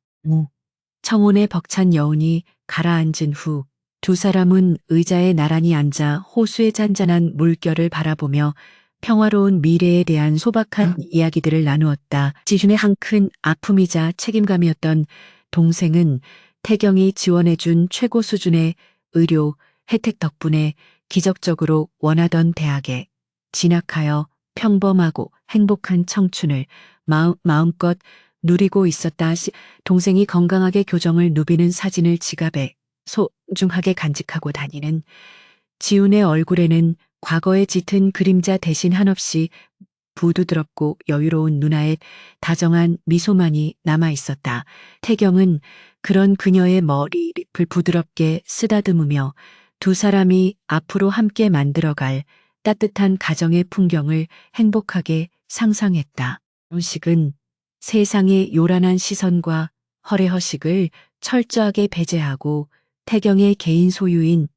Speaker 1: 청혼의 벅찬 여운이 가라앉은 후 두 사람은 의자에 나란히 앉아 호수의 잔잔한 물결을 바라보며 평화로운 미래에 대한 소박한 이야기들을 나누었다. 지훈의 한 큰 아픔이자 책임감이었던 동생은 태경이 지원해준 최고 수준의 의료 혜택 덕분에 기적적으로 원하던 대학에 진학하여 평범하고 행복한 청춘을 마음껏 누리고 있었다. 동생이 건강하게 교정을 누비는 사진을 지갑에 소중하게 간직하고 다니는 지훈의 얼굴에는 과거의 짙은 그림자 대신 한없이 부드럽고 여유로운 누나의 다정한 미소만이 남아 있었다. 태경은 그런 그녀의 머리를 부드럽게 쓰다듬으며 두 사람이 앞으로 함께 만들어갈 따뜻한 가정의 풍경을 행복하게 상상했다. 결혼식은 세상의 요란한 시선과 허례허식을 철저하게 배제하고 태경의 개인 소유인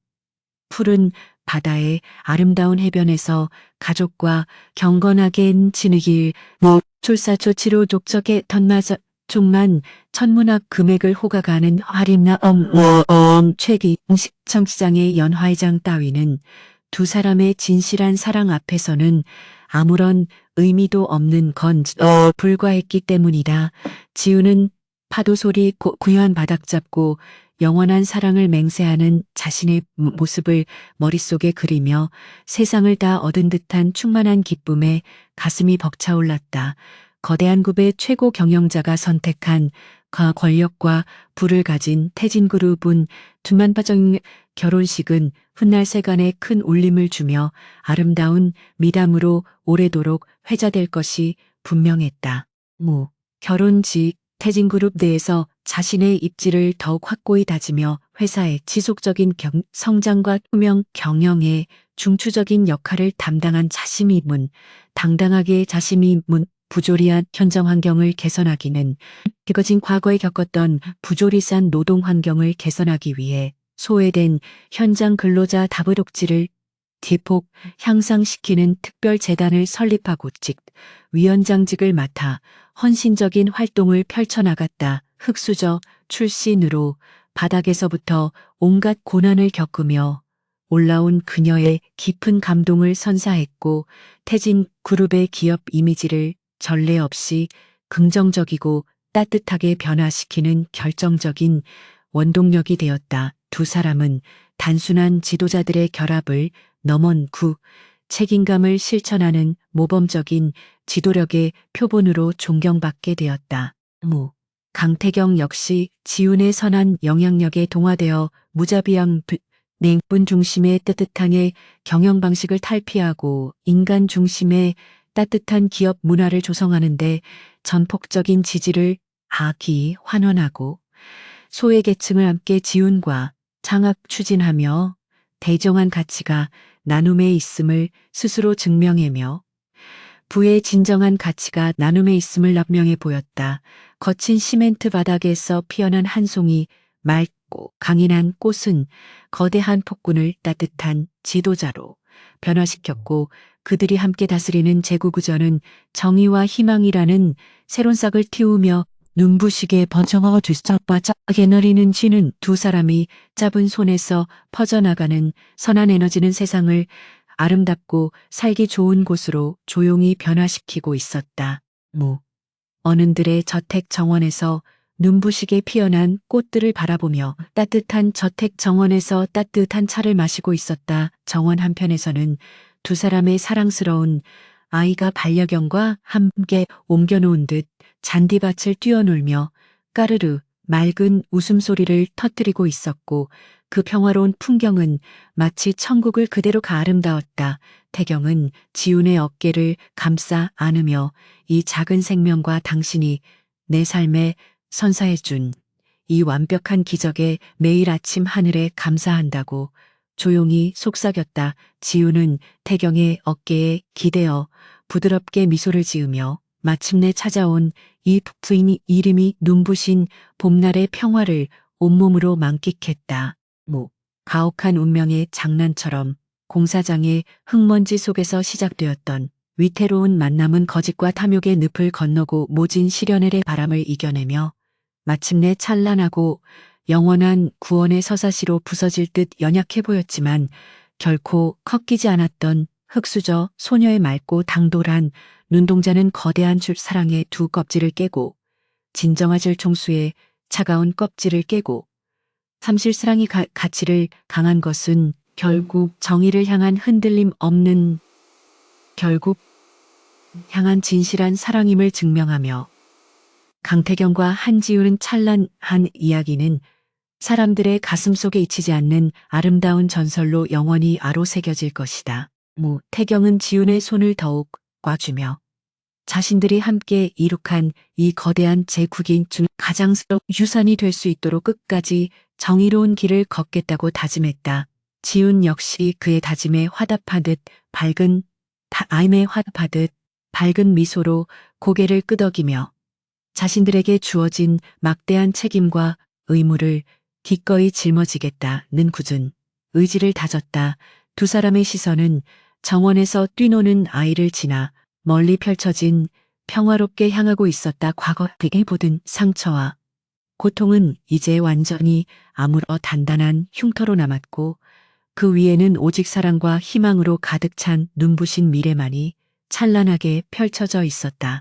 Speaker 1: 푸른 바다의 아름다운 해변에서 가족과 경건하게 지내길 출사조치로 족적의 던마저 종만 천문학 금액을 호가가는 화림나 최기식 청시장의 연화회장 따위는 두 사람의 진실한 사랑 앞에서는 아무런 의미도 없는 건 불과했기 때문이다. 지우는 파도 소리 고요한 바닥 잡고 영원한 사랑을 맹세하는 자신의 모습을 머릿속에 그리며 세상을 다 얻은 듯한 충만한 기쁨에 가슴이 벅차올랐다. 거대한 굽의 최고 경영자가 선택한 권력과 부를 가진 태진그룹은 두만파적 결혼식은 훗날 세간에 큰 울림을 주며 아름다운 미담으로 오래도록 회자될 것이 분명했다. 결혼식 태진그룹 내에서 자신의 입지를 더욱 확고히 다지며 회사의 지속적인 성장과 투명 경영에 중추적인 역할을 담당한 자심이문, 당당하게 자심이문 부조리한 현장 환경을 개선하기는 그것인 과거에 겪었던 부조리산 노동 환경을 개선하기 위해 소외된 현장 근로자 다부독지를 대폭 향상시키는 특별 재단을 설립하고 위원장직을 맡아 헌신적인 활동을 펼쳐나갔다. 흑수저 출신으로 바닥에서부터 온갖 고난을 겪으며 올라온 그녀의 깊은 감동을 선사했고 태진 그룹의 기업 이미지를 전례 없이 긍정적이고 따뜻하게 변화시키는 결정적인 원동력이 되었다. 두 사람은 단순한 지도자들의 결합을 넘은 책임감을 실천하는 모범적인 지도력의 표본으로 존경받게 되었다. 강태경 역시 지훈의 선한 영향력에 동화되어 무자비한 냉분 중심의 따뜻한 경영 방식을 탈피하고 인간 중심의 따뜻한 기업 문화를 조성하는데 전폭적인 지지를 환원하고 소외계층을 함께 지훈과 장악 추진하며 대정한 가치가 나눔에 있음을 스스로 증명하며 부의 진정한 가치가 나눔에 있음을 남명해 보였다. 거친 시멘트 바닥에서 피어난 한 송이 맑고 강인한 꽃은 거대한 폭군을 따뜻한 지도자로 변화시켰고 그들이 함께 다스리는 제국구조는 정의와 희망이라는 새로운 싹을 틔우며 눈부시게 번쩍하고 뒤싹바짝하게 내리는 지는 두 사람이 잡은 손에서 퍼져나가는 선한 에너지는 세상을 아름답고 살기 좋은 곳으로 조용히 변화시키고 있었다. 어른들의 저택 정원에서 눈부시게 피어난 꽃들을 바라보며 따뜻한 저택 정원에서 따뜻한 차를 마시고 있었다. 정원 한편에서는 두 사람의 사랑스러운 아이가 반려견과 함께 옮겨놓은 듯 잔디밭을 뛰어놀며 까르르 맑은 웃음소리를 터뜨리고 있었고 그 평화로운 풍경은 마치 천국을 그대로 아름다웠다. 태경은 지훈의 어깨를 감싸 안으며 이 작은 생명과 당신이 내 삶에 선사해준 이 완벽한 기적에 매일 아침 하늘에 감사한다고 조용히 속삭였다. 지훈은 태경의 어깨에 기대어 부드럽게 미소를 지으며 마침내 찾아온 이 부인이 이름이 눈부신 봄날의 평화를 온몸으로 만끽했다. 가혹한 운명의 장난처럼 공사장의 흙먼지 속에서 시작되었던 위태로운 만남은 거짓과 탐욕의 늪을 건너고 모진 시련의 바람을 이겨내며 마침내 찬란하고 영원한 구원의 서사시로 부서질 듯 연약해 보였지만 결코 꺾이지 않았던 흙수저 소녀의 맑고 당돌한 눈동자는 거대한 사랑의 두 껍질을 깨고 진정한 총수의 차가운 껍질을 깨고 삼실사랑이 가치를 강한 것은 결국 정의를 향한 흔들림 없는 결국 향한 진실한 사랑임을 증명하며 강태경과 한지우는 찬란한 이야기는 사람들의 가슴 속에 잊히지 않는 아름다운 전설로 영원히 아로새겨질 것이다. 태경은 지훈의 손을 더욱 꽈주며 자신들이 함께 이룩한 이 거대한 제9기 중 가장 유산이 될 수 있도록 끝까지 정의로운 길을 걷겠다고 다짐했다. 지훈 역시 그의 다짐에 화답하듯 밝은 미소로 고개를 끄덕이며 자신들에게 주어진 막대한 책임과 의무를 기꺼이 짊어지겠다는 굳은 의지를 다졌다. 두 사람의 시선은 정원에서 뛰노는 아이를 지나 멀리 펼쳐진 평화롭게 향하고 있었다. 과거에 보던 상처와 고통은 이제 완전히 아물어 단단한 흉터로 남았고 그 위에는 오직 사랑과 희망으로 가득 찬 눈부신 미래만이 찬란하게 펼쳐져 있었다.